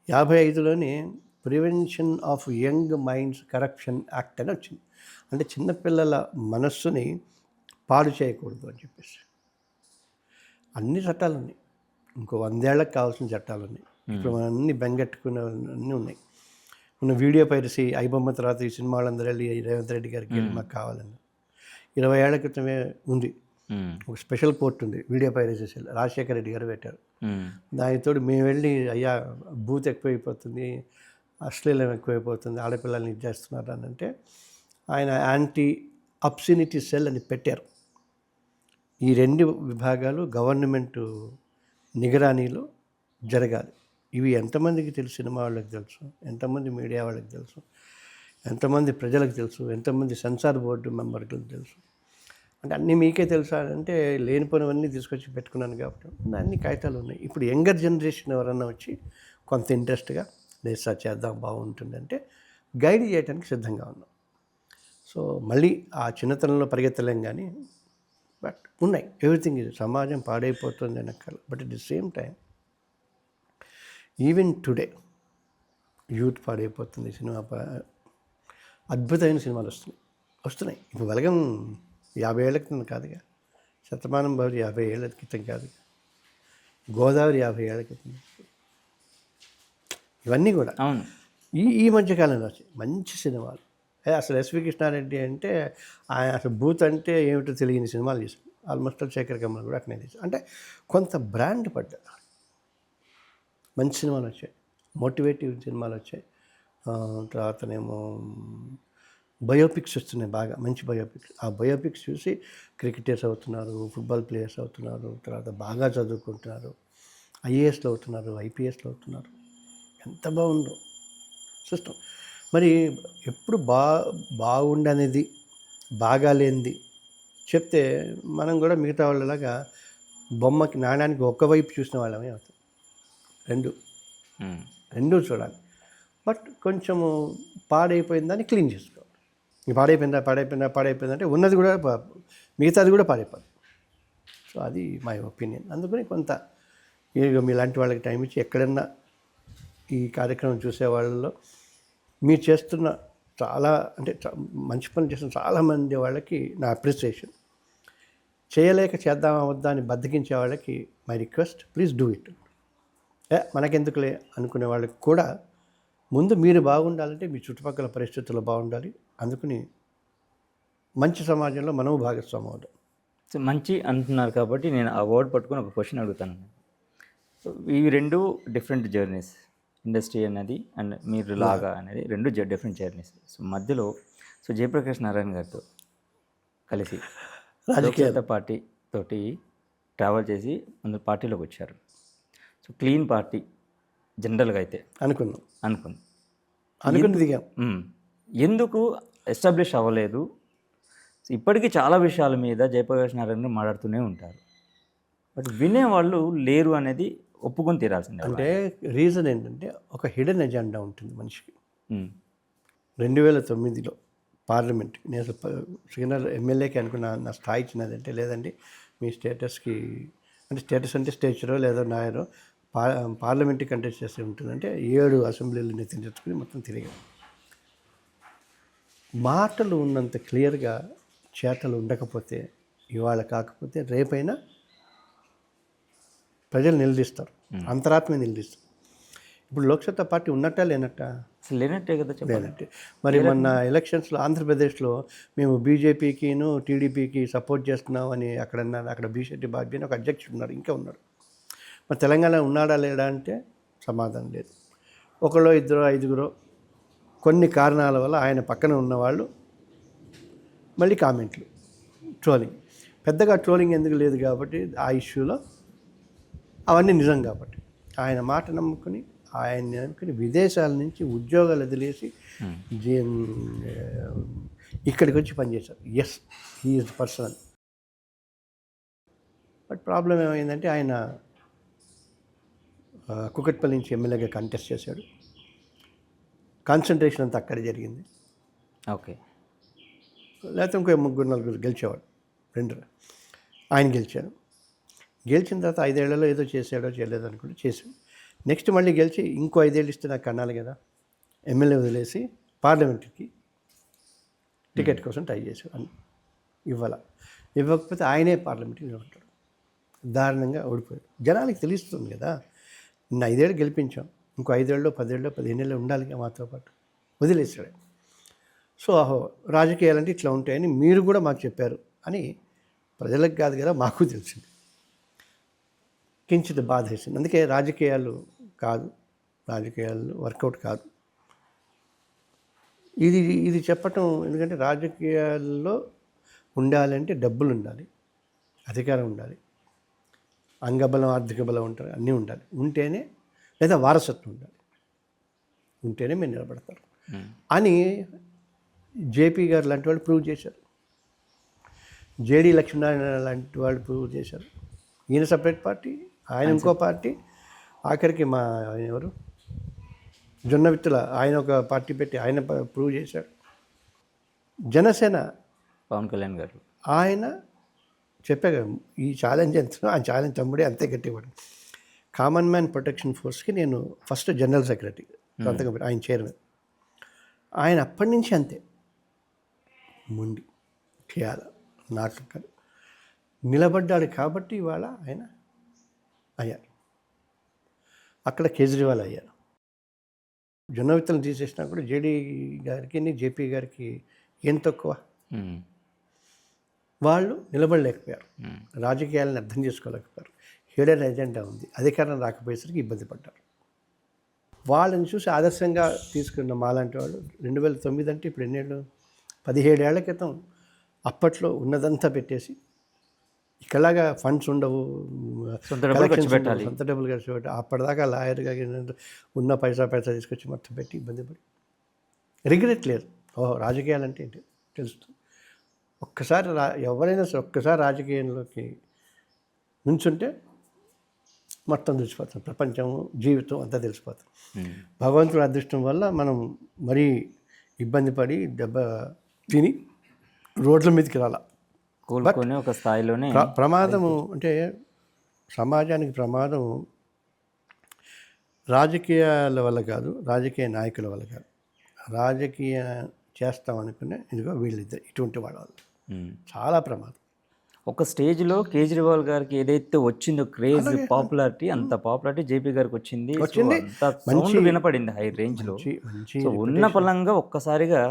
55లోనే prevention of young minds corruption act అని వచ్చింది. అంటే చిన్నపిల్లల మనస్సుని పాడు చేయకూడదు అని చెప్పేసి అన్ని చట్టాలు ఉన్నాయి. ఇంకో 100 ఏళ్ళకి కావాల్సిన చట్టాలు ఉన్నాయి. ఇప్పుడు మనం అన్ని బెంగెట్టుకునే అన్నీ ఉన్నాయి. మన వీడియో పైరసీ ఐబొమ్మ తర్వాత ఈ సినిమా వాళ్ళందరూ వెళ్ళి రేవంత్ రెడ్డి గారికి వెళ్ళి మాకు కావాలని 20 ఏళ్ల క్రితమే ఉంది. ఒక స్పెషల్ కోర్టు ఉంది video piracy cell, Rajasekhara Reddy గారు పెట్టారు. దానితో మేము వెళ్ళి అయ్యా బూత్ ఎక్కువైపోతుంది, అశ్లీలం ఎక్కువైపోతుంది, ఆడపిల్లల్ని ఇది చేస్తున్నారు అని అంటే ఆయన యాంటీ అబ్సినిటీ సెల్ అని పెట్టారు. ఈ 2 విభాగాలు గవర్నమెంట్ నిగరానీలో జరగాలి. ఇవి ఎంతమందికి తెలుసు? సినిమా వాళ్ళకి తెలుసు, ఎంతమంది మీడియా వాళ్ళకి తెలుసు, ఎంతమంది ప్రజలకు తెలుసు, ఎంతమంది సెన్సార్ బోర్డు మెంబర్లకు తెలుసు. అంటే అన్నీ మీకే తెలుసా అంటే లేనిపోయినవన్నీ తీసుకొచ్చి పెట్టుకున్నాను కాబట్టి అన్ని కాగితాలు ఉన్నాయి. ఇప్పుడు యంగర్ జనరేషన్ ఎవరన్నా వచ్చి కొంత ఇంట్రెస్ట్గా లేదు సార్ చేద్దాం బాగుంటుంది అంటే గైడ్ చేయడానికి సిద్ధంగా ఉన్నాం. సో మళ్ళీ ఆ చిన్నతనంలో పరిగెత్తలేం కానీ, బట్ ఉన్నాయి. ఎవ్రీథింగ్ ఇది సమాజం పాడైపోతుంది అనక్కర్లేదు. But at the same time even today youth పాడైపోతుంది. సినిమా అద్భుతమైన సినిమాలు వస్తున్నాయి. ఇప్పుడు వెలగం 50 ఏళ్ల క్రితం కాదుగా, శతమానం భవతి 50 ఏళ్ల క్రితం కాదుగా, గోదావరి 50 ఏళ్ల క్రితం. ఇవన్నీ కూడా ఈ మధ్యకాలంలో వచ్చాయి మంచి సినిమాలు. అసలు ఎస్వి కృష్ణారెడ్డి అంటే ఆయన అసలు బూత్ అంటే ఏమిటో తెలియని సినిమాలు చేశారు. ఆల్మోస్ట్ శేఖర్ కమల్ కూడా అట్నే చేశారు. అంటే కొంత బ్రాండ్ పడ్డా మంచి సినిమాలు వచ్చాయి, మోటివేటివ్ సినిమాలు వచ్చాయి. తర్వాతనేమో బయోపిక్స్ వస్తున్నాయి, బాగా మంచి బయోపిక్స్. ఆ బయోపిక్స్ చూసి క్రికెటర్స్ అవుతున్నారు, ఫుట్బాల్ ప్లేయర్స్ అవుతున్నారు, తర్వాత బాగా చదువుకుంటున్నారు, ఐఏఎస్లు అవుతున్నారు, ఐపీఎస్లు అవుతున్నారు. ఎంత బాగుందో సిస్టమ్. మరి ఎప్పుడు బాగుండనేది బాగాలేనిది చెప్తే మనం కూడా మిగతా వాళ్ళలాగా బొమ్మకి నాణ్యానికి ఒక్కవైపు చూసిన వాళ్ళమే అవుతాం. రెండు చూడాలి. బట్ కొంచెము పాడైపోయిందని క్లీన్ చేసుకోవాలి. ఈ పాడైపోయిందంటే ఉన్నది కూడా మిగతాది కూడా పాడైపోతుంది. సో అది మై ఒపీనియన్. అందుకని కొంత మీలాంటి వాళ్ళకి టైం ఇచ్చి ఎక్కడన్నా ఈ కార్యక్రమం చూసే వాళ్ళలో మీరు చేస్తున్న చాలా అంటే మంచి పని చేస్తున్న చాలామంది వాళ్ళకి నా అప్రిసియేషన్. చేయలేక చేద్దామా వద్దా అని బద్దకించే వాళ్ళకి my request, please do it. మనకెందుకులే అనుకునే వాళ్ళకి కూడా ముందు మీరు బాగుండాలంటే మీ చుట్టుపక్కల పరిస్థితులు బాగుండాలి. అందుకని మంచి సమాజంలో మనము భాగస్వామ్యం అవుతాం. సో మంచి అంటున్నారు కాబట్టి నేను ఆ వర్డ్ పట్టుకొని ఒక క్వశ్చన్ అడుగుతాను. సో ఇవి రెండు డిఫరెంట్ జర్నీస్, ఇండస్ట్రీ అనేది అండ్ మీరు లాగా అనేది రెండు డిఫరెంట్ జర్నీస్. సో మధ్యలో జయప్రకాష్ నారాయణ గారితో కలిసి రాజకీయ పార్టీ తోటి ట్రావెల్ చేసి అందరు పార్టీలోకి వచ్చారు. సో క్లీన్ పార్టీ జనరల్గా అయితే అనుకుంది దిగాం. ఎందుకు ఎస్టాబ్లిష్ అవ్వలేదు? ఇప్పటికీ చాలా విషయాల మీద జయప్రకాష్ నారాయణ మాట్లాడుతూనే ఉంటారు, బట్ వినేవాళ్ళు లేరు అనేది ఒప్పుకొని తీరాల్సిందే. అంటే రీజన్ ఏంటంటే ఒక హిడెన్ ఎజెండా ఉంటుంది మనిషికి. 2009లో పార్లమెంట్కి నేను శ్రీనగర్ ఎమ్మెల్యేకి అనుకున్న నా స్థాయి ఇచ్చినదంటే, లేదండి మీ స్టేటస్కి అంటే స్టేటస్ అంటే స్టేచరో లేదో నాయరో పార్లమెంట్కి కంటెస్ట్ చేస్తే ఉంటుందంటే 7 అసెంబ్లీలు నెత్తిన తెచ్చుకుని మొత్తం తిరిగాను. మాటలు ఉన్నంత క్లియర్గా చేతలు ఉండకపోతే ఇవాళ కాకపోతే రేపైనా ప్రజలు నిలదీస్తారు, అంతరాత్మే నిలదీస్తారు. ఇప్పుడు లోక్సత్తా పార్టీ ఉన్నట్ట లేనట్ట? లేనట్టే కదా. లేనట్టే. మరి మొన్న ఎలక్షన్స్లో ఆంధ్రప్రదేశ్లో మేము బీజేపీకిను టీడీపీకి సపోర్ట్ చేస్తున్నామని అక్కడ బీజేపీ బాబీ అని ఒక అధ్యక్షుడు ఉన్నారు, ఇంకా ఉన్నారు. మరి తెలంగాణ ఉన్నాడా లేడా అంటే సమాధానం లేదు. ఒకళ్ళో ఇద్దరు ఐదుగురో కొన్ని కారణాల వల్ల ఆయన పక్కన ఉన్నవాళ్ళు మళ్ళీ కామెంట్లు, ట్రోలింగ్. పెద్దగా ట్రోలింగ్ ఎందుకు లేదు కాబట్టి ఆ ఇష్యూలో అవన్నీ నిజం కాబట్టి ఆయన మాట నమ్ముకుని విదేశాల నుంచి ఉద్యోగాలు వదిలేసి ఇక్కడికి వచ్చి పనిచేశారు. Yes, he is personal. But problem ఏమైందంటే ఆయన కుకట్పల్లి నుంచి ఎమ్మెల్యేగా కంటెస్ట్ చేశాడు. కాన్సన్ట్రేషన్ అంతా అక్కడే జరిగింది. ఓకే. లేకపోతే ఇంకో 3-4 గెలిచేవాడు. ఆయన గెలిచారు. గెలిచిన తర్వాత 5 ఏళ్లలో ఏదో చేశాడో చేయలేదో అనుకుంటే చేశాడు. నెక్స్ట్ మళ్ళీ గెలిచి ఇంకో 5 ఏళ్ళు ఇస్తే నాకు అన్నాలి కదా. ఎమ్మెల్యే వదిలేసి పార్లమెంట్కి టికెట్ కోసం ట్రై చేశాడు. ఇవ్వకపోతే ఆయనే పార్లమెంట్కి నిలబడ్డాడు. దారుణంగా ఓడిపోయాడు. జనాలకి తెలుస్తుంది కదా, 5 ఏళ్ళు గెలిపించాం, ఇంకో 5 ఏళ్ళు 10 ఏళ్ళు 15 ఏళ్ళు ఉండాలి మాతో పాటు, వదిలేశాడు. సో రాజకీయాలంటే ఇట్లా ఉంటాయని మీరు కూడా మాకు చెప్పారు అని ప్రజలకు కాదు కదా మాకు తెలిసింది. కించిత బాధ వేసింది. అందుకే రాజకీయాలు వర్కౌట్ కాదు ఇది చెప్పటం. ఎందుకంటే రాజకీయాల్లో ఉండాలంటే డబ్బులు ఉండాలి, అధికారం ఉండాలి, అంగబలం ఆర్థిక బలం ఉంటారు, అన్నీ ఉండాలి. ఉంటేనే, లేదా వారసత్వం ఉండాలి, ఉంటేనే మీరు నిలబడతారు అని జేపీ గారు లాంటి వాళ్ళు ప్రూవ్ చేశారు. జేడీ లక్ష్మీనారాయణ లాంటి వాళ్ళు ప్రూవ్ చేశారు. ఈయన సపరేట్ పార్టీ, ఆయన ఇంకో పార్టీ, ఆఖరికి ఎవరు జొన్నవిత్తుల ఆయన ఒక పార్టీ పెట్టి ఆయన ప్రూవ్ చేశాడు. జనసేన పవన్ కళ్యాణ్ గారు ఆయన చెప్పారు ఈ ఛాలెంజ్ ఎంత, ఆ ఛాలెంజ్ తమ్ముడే అంతే గట్టివాడు. కామన్ మ్యాన్ ప్రొటెక్షన్ ఫోర్స్కి నేను ఫస్ట్ జనరల్ సెక్రటరీ, ఆయన చైర్మన్. ఆయన అప్పటి నుంచి అంతే మొండి చేయాల నాటకాలు నిలబడ్డాడు కాబట్టి ఇవాళ ఆయన అయ్యారు. అక్కడ కేజ్రీవాల్ అయ్యారు. జొన్నవిత్తలను తీసేసినా కూడా జేడీ గారికి జేపీ గారికి ఏం తక్కువ? వాళ్ళు నిలబడలేకపోయారు, రాజకీయాలను అర్థం చేసుకోలేకపోయారు. హిడెన్ ఎజెండా ఉంది, అధికారం రాకపోయేసరికి ఇబ్బంది పడ్డారు. వాళ్ళని చూసి ఆదర్శంగా తీసుకున్న మాలాంటి వాళ్ళు 2009 అంటే ఇప్పుడు ఎన్నేళ్ళు, 17 ఏళ్ల క్రితం అప్పట్లో ఉన్నదంతా పెట్టేసి ఇక్కడలాగా ఫండ్స్ ఉండవు, సొంత డబ్బులు ఖర్చు పెట్టి అప్పటిదాకా లాయర్గా ఉన్న పైసా తీసుకొచ్చి మొత్తం పెట్టి ఇబ్బంది పడి రిగ్రెట్ లేదు. ఓహో, రాజకీయాలు అంటే ఏంటి తెలుస్తుంది. ఒక్కసారి ఎవరైనా సరే ఒక్కసారి రాజకీయంలోకి నుంచుంటే మొత్తం తెలిసిపోతుంది. ప్రపంచం, జీవితం అంతా తెలిసిపోతుంది. భగవంతుడి అదృష్టం వల్ల మనం మరీ ఇబ్బంది పడి దెబ్బ తిని రోడ్ల మీదకి రాల. కోలుకొని ఒక స్థాయిలోనే ప్రమాదము అంటే సమాజానికి ప్రమాదం రాజకీయాల వల్ల కాదు, రాజకీయ నాయకుల వల్ల కాదు, రాజకీయ చేస్తామనుకునే ఇదిగో వీళ్ళిద్దరు ఇటువంటి వాళ్ళ వల్ల చాలా ప్రమాదం. ఒక స్టేజ్లో కేజ్రీవాల్ గారికి ఏదైతే వచ్చిందో క్రేజ్, పాపులారిటీ, అంత పాపులారిటీ జేపీ గారికి వచ్చింది. మంచి వినపడింది హై రేంజ్లో. సో ఉన్న పలంగా ఒక్కసారిగా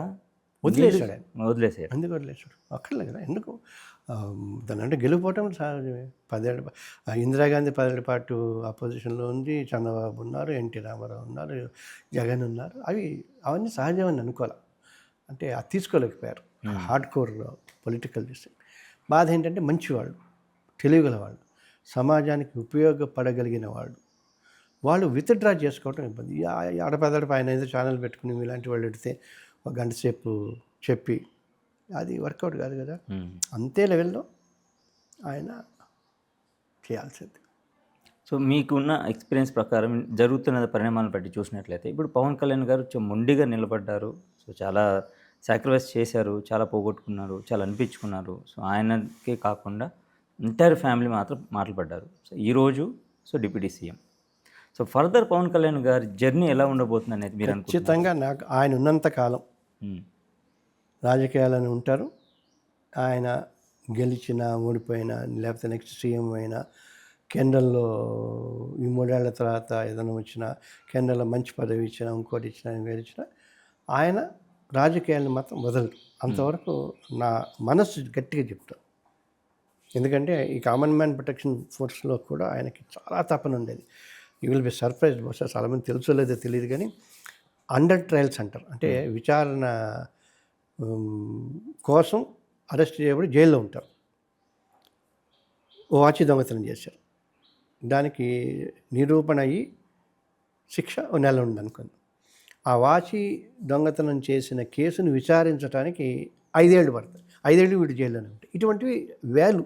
వదిలేశాడు. వదిలేసారు. ఎందుకు వదిలేశాడు? అక్కర్లేదు కదా. ఎందుకు దాని అంటే గెలిపోవటం సహజమే. 10 ఏళ్ళ ఇందిరాగాంధీ 10 ఏళ్ళ పాటు అపోజిషన్లో ఉంది, చంద్రబాబు ఉన్నారు, ఎన్టీ రామారావు ఉన్నారు, జగన్ ఉన్నారు. అవన్నీ సహజమని అనుకోవాలి. అంటే అది తీసుకోలేకపోయారు. Hard core political decision. బాధ ఏంటంటే మంచివాళ్ళు, తెలివిగల వాళ్ళు, సమాజానికి ఉపయోగపడగలిగిన వాళ్ళు విత్డ్రా చేసుకోవటం ఇబ్బంది. ఆడపదడప ఆయన ఏదో ఛానల్ పెట్టుకుని ఇలాంటి వాళ్ళు పెడితే ఒక గంట సేపు చెప్పి అది వర్కౌట్ కాదు కదా. అంతే లెవెల్లో ఆయన చేయాల్సింది. సో మీకున్న ఎక్స్పీరియన్స్ ప్రకారం జరుగుతున్న పరిణామాలను బట్టి చూసినట్లయితే ఇప్పుడు పవన్ కళ్యాణ్ గారు మొండిగా నిలబడ్డారు. సో చాలా సాక్రిఫైస్ చేశారు, చాలా పోగొట్టుకున్నారు, చాలా అనిపించుకున్నారు. సో ఆయనకే కాకుండా ఎంటైర్ ఫ్యామిలీ మాత్రం మాటలు పడ్డారు. సో ఈరోజు deputy CM. So further Pawan Kalyan గారి జర్నీ ఎలా ఉండబోతుంది అనేది మీరు ఖచ్చితంగా నాకు ఆయన ఉన్నంత కాలం రాజకీయాలను ఉంటారు. ఆయన గెలిచినా ఓడిపోయినా లేకపోతే నెక్స్ట్ సీఎం అయినా కేంద్రంలో ఈ 3 ఏళ్ల తర్వాత ఏదైనా వచ్చినా కేంద్రంలో మంచి పదవి ఇచ్చినా ఇంకోటి ఇచ్చినా గెలిచినా ఆయన రాజకీయాలను మాత్రం వదలరు. అంతవరకు నా మనస్సు గట్టిగా చెప్తాను. ఎందుకంటే ఈ కామన్ మ్యాన్ ప్రొటెక్షన్ ఫోర్స్లో కూడా ఆయనకి చాలా తపన ఉండేది. You will be surprise. బహుశా చాలామంది తెలుసో లేదో తెలియదు కానీ అండర్ ట్రయల్స్ అంటారు. అంటే విచారణ కోసం అరెస్ట్ చేయబడి జైల్లో ఉంటారు. ఓ వాచి దొంగతనం చేశారు. దానికి నిరూపణ అయ్యి శిక్ష 1 నెల ఉంది అనుకుంది. ఆ వాచి దొంగతనం చేసిన కేసును విచారించడానికి 5 ఏళ్ళు పడతాయి. 5 ఏళ్ళు వీడు జైల్లోనే ఉంటాయి. ఇటువంటివి వేలు.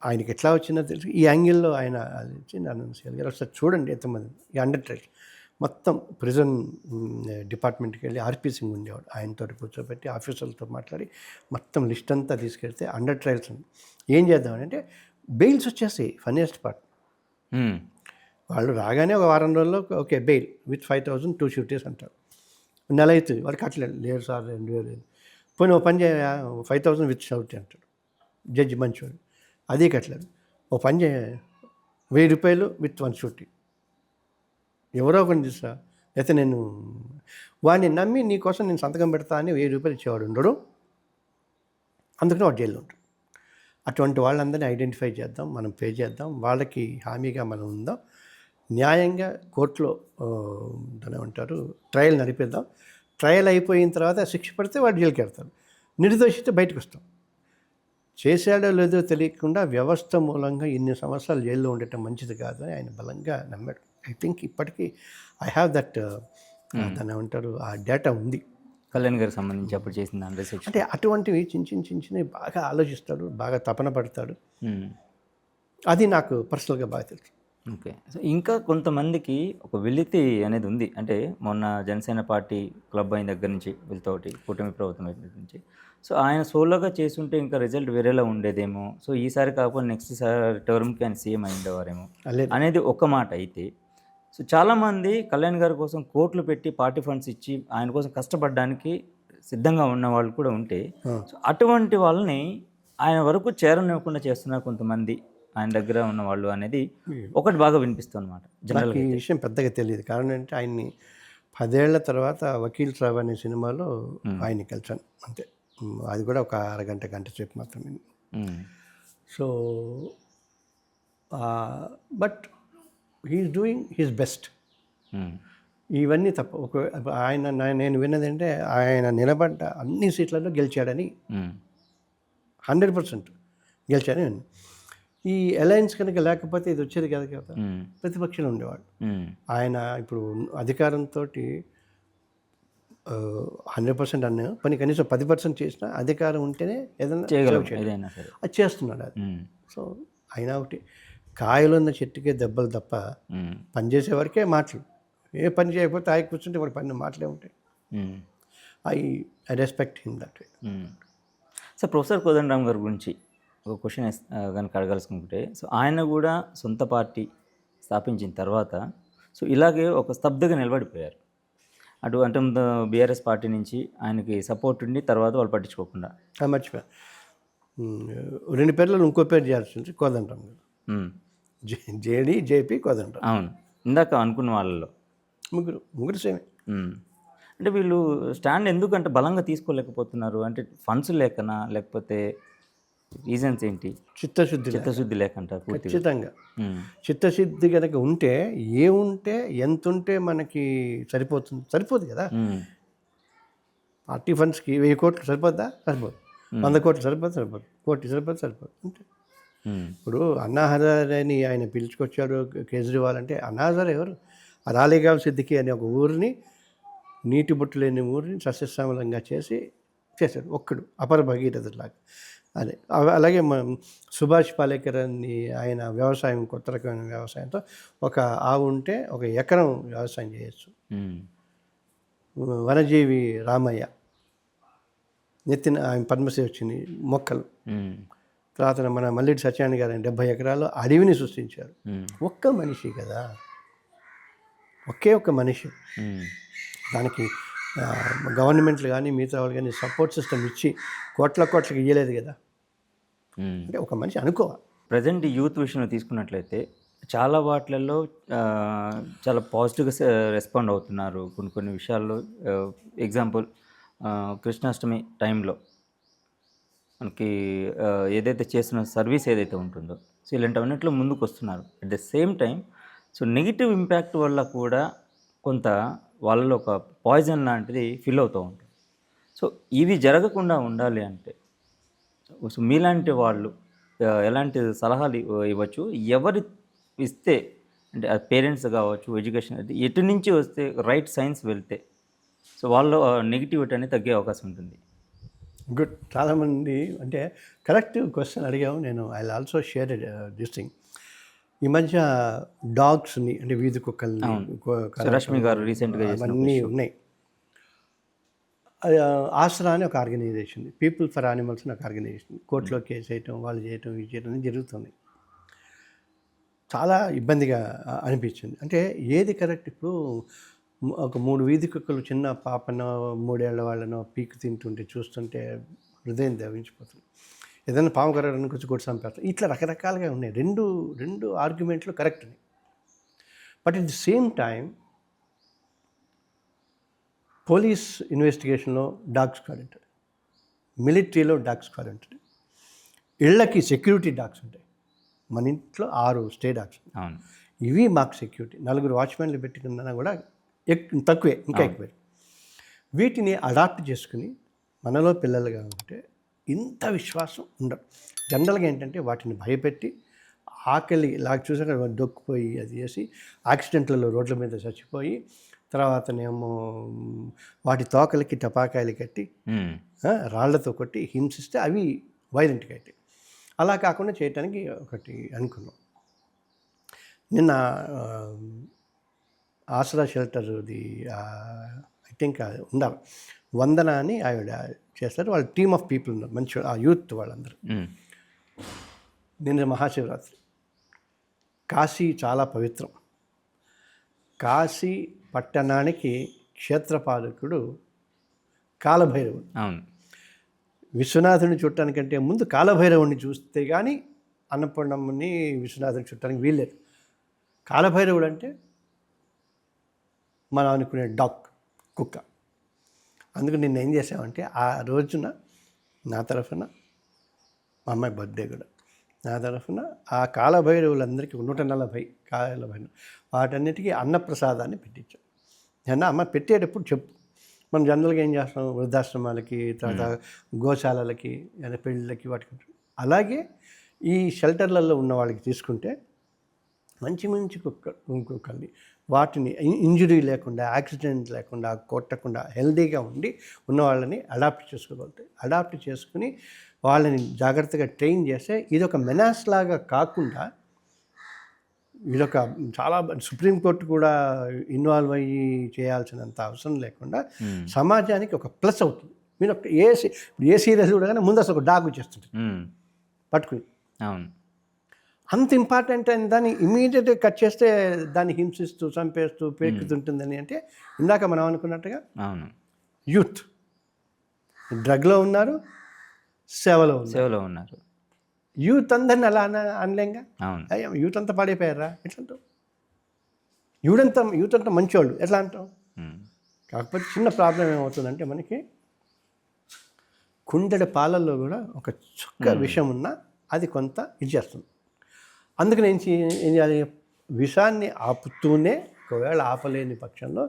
ఆయనకి ఎట్లా వచ్చిందో తెలుసు. ఈ యాంగిల్లో ఆయన అనంతశీల్ గారు ఒకసారి చూడండి ఎంతమంది ఈ అండర్ ట్రయల్స్ మొత్తం ప్రిజన్ డిపార్ట్మెంట్కి వెళ్ళి ఆర్పీ సింగ్ ఉండేవాడు. ఆయనతో కూర్చోబెట్టి ఆఫీసర్లతో మాట్లాడి మొత్తం లిస్ట్ అంతా తీసుకెళ్తే అండర్ ట్రయల్స్ ఉంది. ఏం చేద్దామని బెయిల్స్ వచ్చేస్తాయి. ఫన్నీయెస్ట్ పార్ట్ వాళ్ళు రాగానే ఒక వారం రోజుల్లో ఓకే బెయిల్ విత్ 5,000 2 షూటీస్ అంటారు. నెల అవుతుంది వాడు కట్టలేదు. లేదు సార్ 2,000 పోనీ ఓ పని చేయ 5,000 విత్ షూటీ అంటాడు జడ్జి మంచివాడు. అదే కట్టలేదు. ఓ పని చేయ 1,000 రూపాయలు విత్ 1 షూటీ. ఎవరో ఒకటి తీసా అయితే నేను వాడిని నమ్మి నీకోసం నేను సంతకం పెడతా అని 1,000 రూపాయలు ఇచ్చేవాడు ఉండడు. అందుకని వాడు జైల్లో ఉంటాడు. అటువంటి వాళ్ళందరినీ ఐడెంటిఫై చేద్దాం, మనం పే చేద్దాం, వాళ్ళకి హామీగా మనం ఉందాం, న్యాయంగా కోర్టులో దాని ఏమంటారు ట్రయల్ నడిపిద్దాం. ట్రయల్ అయిపోయిన తర్వాత శిక్ష పడితే వాడు జైలుకి వెళ్తాడు. నిర్దోషితే బయటకు వస్తాం. చేశాడో లేదో తెలియకుండా వ్యవస్థ మూలంగా ఇన్ని సంవత్సరాలు జైల్లో ఉండటం మంచిది కాదు అని ఆయన బలంగా నమ్మాడు. ఐ థింక్ ఇప్పటికీ ఐ హ్యావ్ దట్ దాన్ని ఏమంటారు ఆ డేటా ఉంది. కళ్యాణ్ గారికి సంబంధించి అప్పుడు చేసిన అంటే అటువంటివి చిన్నవి బాగా ఆలోచిస్తాడు, బాగా తపన పడతాడు. అది నాకు పర్సనల్గా బాగా తెలుసు. ఓకే. సో ఇంకా కొంతమందికి ఒక వెలితి అనేది ఉంది. అంటే మొన్న జనసేన పార్టీ క్లబ్ అయిన దగ్గర నుంచి వీళ్ళతోటి కూటమి ప్రభుత్వం దగ్గర నుంచి సో ఆయన సోలోగా చేస్తుంటే ఇంకా రిజల్ట్ వేరేలా ఉండేదేమో. సో ఈసారి కాకపోతే నెక్స్ట్ టర్మ్కి ఆయన సీఎం అయి ఉండేవారేమో అనేది ఒక మాట అయితే, సో చాలామంది కళ్యాణ్ గారి కోసం కోట్లు పెట్టి పార్టీ ఫండ్స్ ఇచ్చి ఆయన కోసం కష్టపడడానికి సిద్ధంగా ఉన్న వాళ్ళు కూడా ఉంటే సో అటువంటి వాళ్ళని ఆయన వరకు చేరనివ్వకుండా చేస్తున్నారు కొంతమంది ఆయన దగ్గర ఉన్న వాళ్ళు అనేది ఒకటి బాగా వినిపిస్తుంది అనమాట. జనరల్గా ఈ విషయం పెద్దగా తెలియదు. కారణం ఏంటంటే ఆయన్ని 10 ఏళ్ల తర్వాత వకీల్ సాబ్ అనే సినిమాలో ఆయన్ని కలిసాను అంతే. అది కూడా ఒక గంట సేపు మాత్రమే. So but he is doing his best. ఇవన్నీ తప్ప ఒక ఆయన నేను విన్నది అంటే ఆయన నిలబడ్డ అన్ని సీట్లలో గెలిచాడని 100% గెలిచాడని. ఈ అలయన్స్ కనుక లేకపోతే ఇది వచ్చేది కదా కదా, ప్రతిపక్షంలో ఉండేవాడు. ఆయన ఇప్పుడు అధికారంతో 100% అన్నా పని కనీసం 10% చేసినా అధికారం ఉంటేనే ఏదైనా చేయగలం సేవ చేయడం. ఏదైనా సరే. అది చేస్తున్నాడు అది. ఉమ్, సో అయినా ఒకటి కాయలున్న చెట్టుకే దెబ్బలు తప్ప ఉమ్, పని చేసేవారికే మాటలు. ఏ పని చేయకపోతే ఆగి కూర్చుంటే వాడి పని మాటలే ఉంటాయి. Um, I respect him that way. Um. So professor Kodandaram garu గురించి ఒక క్వశ్చన్ కనుక అడగాల్సుకుంటే, సో ఆయన కూడా సొంత పార్టీ స్థాపించిన తర్వాత సో ఇలాగే ఒక స్తబ్దుగా నిలబడిపోయారు. అటు అంటే బీఆర్ఎస్ పార్టీ నుంచి ఆయనకి సపోర్ట్ ఉండి తర్వాత వాళ్ళు పట్టించుకోకుండా. మర్చిపోయా. 2 పేర్లలో ఇంకో పేరు చేయాల్సి ఉంది, కోదండరామ్ గారు. ఉమ్, జేడి జేపీ కోదండరామ్ అవును, ఇందాక అనుకున్న వాళ్ళలో. ముగ్గురు సేమే. ఉమ్. అంటే వీళ్ళు స్టాండ్ ఎందుకంటే బలంగా తీసుకోలేకపోతున్నారు? అంటే ఫండ్స్ లేకనా, లేకపోతే రీజన్స్ ఏంటి? చిత్తశుద్ధి లేకంటారు పూర్తిగా. ఖచ్చితంగా ఉమ్, చిత్తశుద్ధి కనుక ఉంటే ఏముంటే ఎంత ఉంటే మనకి సరిపోదు కదా. ఉమ్, పార్టీ ఫండ్స్కి 1000 కోట్లు సరిపోద్దా? సరిపోదు. 100 కోట్లు సరిపోదు. కోటి సరిపోదు అంతే. ఉమ్, ఇప్పుడు అన్నా హజారేని ఆయన పిలుచుకొచ్చాడు కేజ్రీవాల్ అంటే, అన్నా హజారే ఎవరు? ఆ రాలేగావ్ సిద్దికి అనే ఒక ఊరిని, నీటి బొట్టు లేని ఊరిని సస్యశ్యామలంగా చేశాడు ఒక్కడు, అపర భగీరథులాగా. అదే అలాగే సుభాష్ పాలేకర్ అని ఆయన వ్యవసాయం, కొత్త రకమైన వ్యవసాయంతో ఒక ఆవు ఉంటే 1 ఎకరం వ్యవసాయం చేయొచ్చు. ఉమ్, వనజీవి రామయ్య నెత్తిన ఆయన పద్మశ్రీ వచ్చింది మొక్కలు. ఉమ్, తర్వాత మన మల్లిడి సత్యాన్ని గారు 70 ఎకరాలు అడవిని సృష్టించారు. ఉమ్, ఒక్క మనిషి కదా, ఒకే ఒక్క మనిషి. ఉమ్, దానికి గవర్నమెంట్లు కానీ మిగతా వాళ్ళు కానీ సపోర్ట్ సిస్టమ్ ఇచ్చి కోట్లకి ఇయ్యలేదు కదా. ఉమ్. అంటే ఒక మనిషి అనుకోవాలి. ప్రజెంట్ యూత్ విషయంలో తీసుకున్నట్లయితే చాలా వాటిలలో చాలా పాజిటివ్గా రెస్పాండ్ అవుతున్నారు కొన్ని విషయాల్లో. ఎగ్జాంపుల్ కృష్ణాష్టమి టైంలో మనకి ఏదైతే చేస్తున్న సర్వీస్ ఏదైతే ఉంటుందో, సో ఇలాంటివన్నింటిలో ముందుకు వస్తున్నారు. At the same time so negative impact వల్ల కూడా కొంత వాళ్ళలో ఒక పాయిజన్ లాంటిది ఫీల్ అవుతూ ఉంటుంది. సో ఇవి జరగకుండా ఉండాలి అంటే సో మీలాంటి వాళ్ళు ఎలాంటి సలహాలు ఇవ్వచ్చు? ఎవరు ఇస్తే, అంటే పేరెంట్స్ కావచ్చు, ఎడ్యుకేషన్ ఎటు నుంచి వస్తే రైట్ సైన్స్ వెళ్తే సో వాళ్ళు నెగిటివిటీ అనేది తగ్గే అవకాశం ఉంటుంది? గుడ్. చాలామంది అంటే కరెక్ట్ క్వశ్చన్ అడిగాము. నేను I also share this thing. ఈ మధ్య డాగ్స్ని అంటే వీధి కుక్కల్ని, రష్మి గారు రీసెంట్గా అవన్నీ ఉన్నాయి. ఆసరా అని ఒక ఆర్గనైజేషన్, పీపుల్ ఫర్ యానిమల్స్ అని ఒక ఆర్గనైజేషన్. కోర్టులో కేసు చేయటం, వాళ్ళు చేయటం, ఇది చేయటం జరుగుతుంది. చాలా ఇబ్బందిగా అనిపించింది. అంటే ఏది కరెక్ట్? ఇప్పుడు ఒక 3 వీధి కుక్కలు చిన్న పాపనో 3 ఏళ్ల వాళ్ళనో పీకు తింటుంటే చూస్తుంటే హృదయం దవించిపోతుంది. ఏదైనా పాము కరడానికి వచ్చి కొట్టి చంపేస్తాం. ఇట్లా రకరకాలుగా ఉన్నాయి. రెండు ఆర్గ్యుమెంట్లు కరెక్ట్ ఉన్నాయి. But at the same time police ఇన్వెస్టిగేషన్లో డాగ్ స్క్వాడ్ ఉంటుంది, మిలిటరీలో డాగ్ స్క్వాడ్ ఉంటుంది, ఇళ్ళకి సెక్యూరిటీ డాగ్స్ ఉంటాయి. మన ఇంట్లో 6 స్టే డాగ్స్. ఇవి మాకు సెక్యూరిటీ. 4 వాచ్మెన్లు పెట్టుకున్నా కూడా తక్కువే, ఇంకా ఎక్కువే. వీటిని అడాప్ట్ చేసుకుని మనలో పిల్లలుగా ఉంటే ఇంత విశ్వాసం ఉండదు. జనరల్గా ఏంటంటే వాటిని భయపెట్టి ఆకలి లాగా చూసాక దొక్కుపోయి అది చేసి యాక్సిడెంట్లలో రోడ్ల మీద చచ్చిపోయి తర్వాతనేమో వాటి తోకలకి టపాకాయలు కట్టి రాళ్లతో కొట్టి హింసిస్తే అవి వైలెంట్గా అయితే. అలా కాకుండా చేయటానికి ఒకటి అనుకున్నాం. నిన్న ఆసరా షెల్టర్ది ఐ థింక్ ఉండాలి, వందన అని ఆవిడ చేస్తారు. వాళ్ళ టీమ్ ఆఫ్ పీపుల్ ఉన్నారు, మంచి ఆ యూత్ వాళ్ళందరూ. నిన్న మహాశివరాత్రి. కాశీ చాలా పవిత్రం. కాశీ పట్టణానికి క్షేత్రపాలకుడు కాలభైరవుడు. విశ్వనాథుని చూడటానికంటే ముందు కాలభైరవుడిని చూస్తే కానీ అన్నపూర్ణమ్మని విశ్వనాథుని చూడటానికి వీల్లేదు. కాలభైరవుడు అంటే మనం అనుకునే డాగ్, కుక్క. అందుకు నిన్న ఏం చేసామంటే ఆ రోజున నా తరఫున, మా అమ్మాయి బర్త్డే కూడా, నా తరఫున ఆ కాలభైరవులందరికీ 140 కాలభైరవులు వాటన్నిటికీ అన్నప్రసాదాన్ని పెట్టించాం. అన్న అమ్మ పెట్టేటప్పుడు చెప్పు. మనం జనరల్గా ఏం చేస్తాం, వృద్ధాశ్రమాలకి, తర్వాత గోశాలలకి, పెళ్ళిళ్ళకి, వాటికి. అలాగే ఈ షెల్టర్లలో ఉన్న వాళ్ళకి తీసుకుంటే మంచి మంచి కుక్కల్ని వాటిని ఇంజురీ లేకుండా యాక్సిడెంట్ లేకుండా కొట్టకుండా హెల్దీగా ఉండి ఉన్న వాళ్ళని అడాప్ట్ చేసుకోగలుగుతాయి. అడాప్ట్ చేసుకుని వాళ్ళని జాగ్రత్తగా ట్రైన్ చేస్తే ఇదొక మెనాస్ లాగా కాకుండా ఇదొక చాలా సుప్రీంకోర్టు కూడా ఇన్వాల్వ్ అయ్యి చేయాల్సినంత అవసరం లేకుండా సమాజానికి ఒక ప్లస్ అవుతుంది. మీరు ఒక ఏ సీరియస్ చూడగానే ముందు అసలు ఒక డాగ్ వచ్చేస్తుంది పట్టుకుని. అవును, అంత ఇంపార్టెంట్ అయిన దాన్ని ఇమీడియట్గా కట్ చేస్తే దాన్ని హింసిస్తూ చంపేస్తూ పేకుతుంటుందని అంటే ఇందాక మనం అనుకున్నట్టుగా అవును, యూత్ డ్రగ్లో ఉన్నారు, సేవలో ఉన్నారు. యూత్ అందరిని అలా అనలేంగా. అవును, అయ్యా యూత్ అంతా పాడైపోయారా ఎట్లా అంటావు? యూత్ అంతా మంచివాళ్ళు ఎట్లా అంటావు? కాకపోతే చిన్న ప్రాబ్లం ఏమవుతుందంటే మనకి కుండెడ పాలల్లో కూడా ఒక చుక్క విషం ఉన్నా అది కొంత ఇది చేస్తుంది. అందుకని ఏం చేయాలి? విషాన్ని ఆపుతూనే ఒకవేళ ఆపలేని పక్షంలో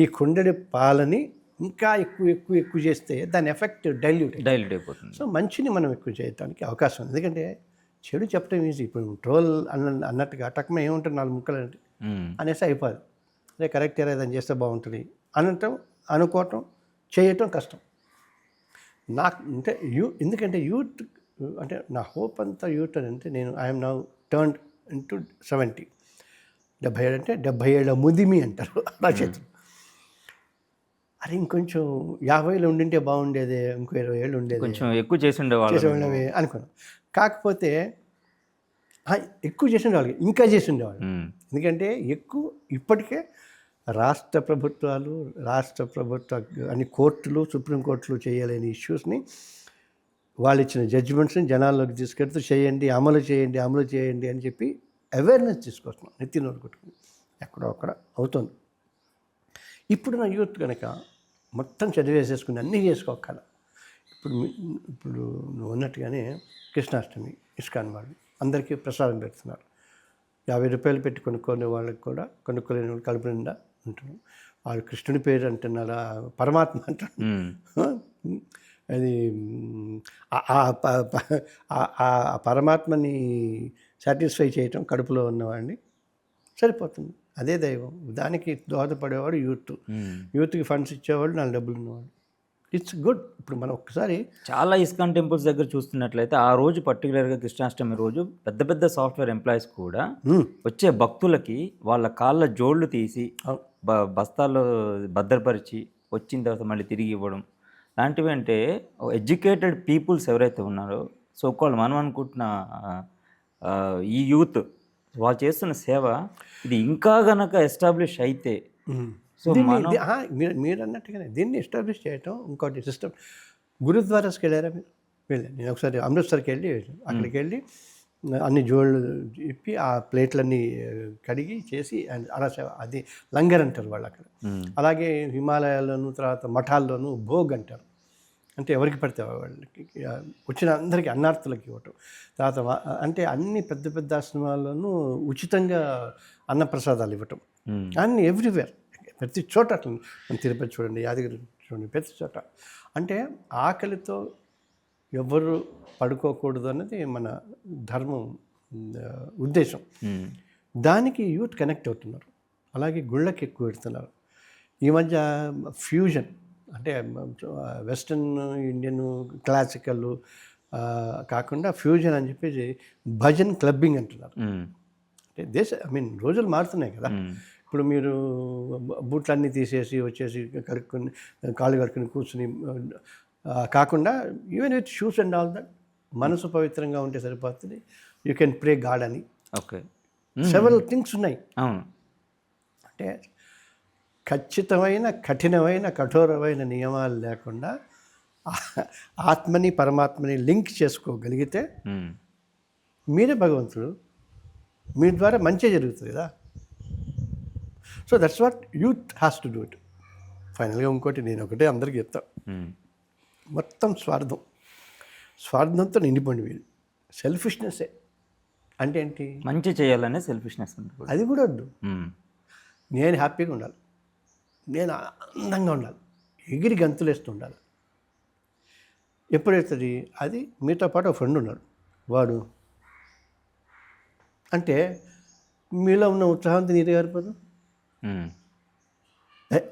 ఈ కుండెడి పాలని ఇంకా ఎక్కువ చేస్తే దాని ఎఫెక్ట్ డైల్యూట్ అయిపోతుంది. సో మంచిని మనం ఎక్కువ చేయడానికి అవకాశం ఉంది. ఎందుకంటే చెడు చెప్పడం ఈజీ. ఇప్పుడు ట్రోల్ అన్నట్టుగా టక్మ ఏముంటుంది 4 ముక్కలు అంటే అనేసి అయిపోదు. అదే కరెక్ట్ ఏదైనా చేస్తే బాగుంటుంది అనటం అనుకోవటం చేయటం కష్టం. నాకు అంటే ఎందుకంటే యూత్ అంటే నా హోప్ అంతా యూత్ అని అంటే నేను ఐఎమ్ నౌ టర్న్డ్ ఇంటూ 70. 77 అంటే 77 ముదిమి అంటారు నా చేతులు. అరే ఇంకొంచెం 50లో ఉండింటే బాగుండేది, ఇంకో 20 ఏళ్ళు ఉండేది, కొంచెం ఎక్కువ చేసి ఉండేవాళ్ళవి అనుకున్నాను. కాకపోతే ఎక్కువ చేసి ఉండేవాళ్ళు, ఇంకా చేసి ఉండేవాళ్ళు. ఎందుకంటే ఎక్కువ ఇప్పటికే రాష్ట్ర ప్రభుత్వాలు అన్ని కోర్టులు సుప్రీంకోర్టులు చేయలేని ఇష్యూస్ని వాళ్ళు ఇచ్చిన జడ్జిమెంట్స్ని జనాల్లోకి తీసుకెళ్తూ చేయండి అమలు చేయండి అని చెప్పి అవేర్నెస్ తీసుకొస్తున్నాం. నెత్తినోరు కొట్టుకుని ఎక్కడో అక్కడ అవుతుంది. ఇప్పుడు నా యూత్ కనుక మొత్తం చదివేసేసుకుని అన్నీ చేసుకోగల. ఇప్పుడు నువ్వు ఉన్నట్టుగానే కృష్ణాష్టమి ఇస్కాన్ వాళ్ళు అందరికీ ప్రసాదం పెడుతున్నారు. 50 రూపాయలు పెట్టి కొనుక్కునే వాళ్ళకి కూడా కొనుక్కోలేని వాళ్ళు కడుపు నిండా ఉంటున్నారు. వాళ్ళు కృష్ణుడి పేరు అంటున్నారా, పరమాత్మ అంటారు. అది ఆ పరమాత్మని సాటిస్ఫై చేయటం కడుపులో ఉన్నవాడిని సరిపోతుంది. అదే దైవం. దానికి దోహదపడేవాడు యూత్కి ఫండ్స్ ఇచ్చేవాడు, 4 డబ్బులు ఉన్నవాడు. It's good. ఇప్పుడు మనం ఒక్కసారి చాలా ఇస్కాన్ టెంపుల్స్ దగ్గర చూస్తున్నట్లయితే ఆ రోజు పర్టికులర్గా కృష్ణాష్టమి రోజు పెద్ద సాఫ్ట్వేర్ ఎంప్లాయీస్ కూడా వచ్చే భక్తులకి వాళ్ళ కాళ్ళ జోళ్ళు తీసి బస్తాల్లో భద్రపరిచి వచ్చిన తర్వాత మళ్ళీ తిరిగి ఇవ్వడం లాంటివి. అంటే ఎడ్యుకేటెడ్ పీపుల్స్ ఎవరైతే ఉన్నారో సోకాల్ మనం అనుకుంటున్న ఈ యూత్ వాళ్ళు చేస్తున్న సేవ ఇది ఇంకా గనక ఎస్టాబ్లిష్ అయితే సో మీరు అన్నట్టుగానే దీన్ని ఎస్టాబ్లిష్ చేయటం ఇంకోటి సిస్టమ్. గురుద్వారాస్కి వెళ్ళారా మీరు? వెళ్ళాను నేను ఒకసారి అమృత్సర్కి వెళ్ళి అక్కడికి వెళ్ళి అన్ని జోళ్ళు ఇప్పి ఆ ప్లేట్లన్నీ కడిగి చేసి అలా అది లంగర్ అంటారు వాళ్ళు అక్కడ. అలాగే హిమాలయాల్లోనూ తర్వాత మఠాల్లోనూ భోగ్ అంటారు. అంటే ఎవరికి పడితే వాళ్ళకి వచ్చిన అందరికీ అన్నార్థులకి ఇవ్వటం. తర్వాత అంటే అన్ని పెద్ద ఆశ్రమాల్లోనూ ఉచితంగా అన్నప్రసాదాలు ఇవ్వటం. అన్ని ఎవ్రీవేర్ ప్రతి చోట అట్లా. తిరుపతి చూడండి, యాదగిరి చూడండి, ప్రతి చోట. అంటే ఆకలితో ఎవరు పడుకోకూడదు అన్నది మన ధర్మం ఉద్దేశం. దానికి యూత్ కనెక్ట్ అవుతున్నారు. అలాగే గుళ్ళకి ఎక్కువ పెడుతున్నారు. ఈ మధ్య ఫ్యూజన్ అంటే వెస్టర్న్ ఇండియన్ క్లాసికల్ కాకుండా ఫ్యూజన్ అని చెప్పేసి భజన్ క్లబ్బింగ్ అంటున్నారు. అంటే రోజులు మారుతున్నాయి కదా. ఇప్పుడు మీరు బూట్లన్నీ తీసేసి వచ్చేసి కాళ్ళు కడుక్కుని కూర్చుని కాకుండా even with shoes and all that మనసు పవిత్రంగా ఉంటే సరిపోతుంది. యూ కెన్ ప్రే గాడ్ అని. ఓకే, సెవెరల్ థింగ్స్ ఉన్నాయి. అవును. అంటే ఖచ్చితమైన కఠినమైన కఠోరమైన నియమాలు లేకుండా ఆత్మని పరమాత్మని లింక్ చేసుకోగలిగితే మీరే భగవంతుడు, మీ ద్వారా మంచి జరుగుతుంది కదా. So that's what youth has to do it. ఫైనల్గా ఇంకోటి నేను ఒకటే అందరికీ చెప్తాను, మొత్తం స్వార్థంతో నిండిపోండి మీరు. సెల్ఫిష్నెస్సే అంటే ఏంటి? మంచి చేయాలనే సెల్ఫిష్నెస్. అది కూడా వద్దు. నేను హ్యాపీగా ఉండాలి, నేను ఆనందంగా ఉండాలి, ఎగిరి గంతులేస్తూ ఉండాలి. ఎప్పుడైతుంది అది? మీతో పాటు ఒక ఫ్రెండ్ ఉన్నాడు, వాడు అంటే మీలో ఉన్న ఉత్సాహంతో నీరు గారిపోదు.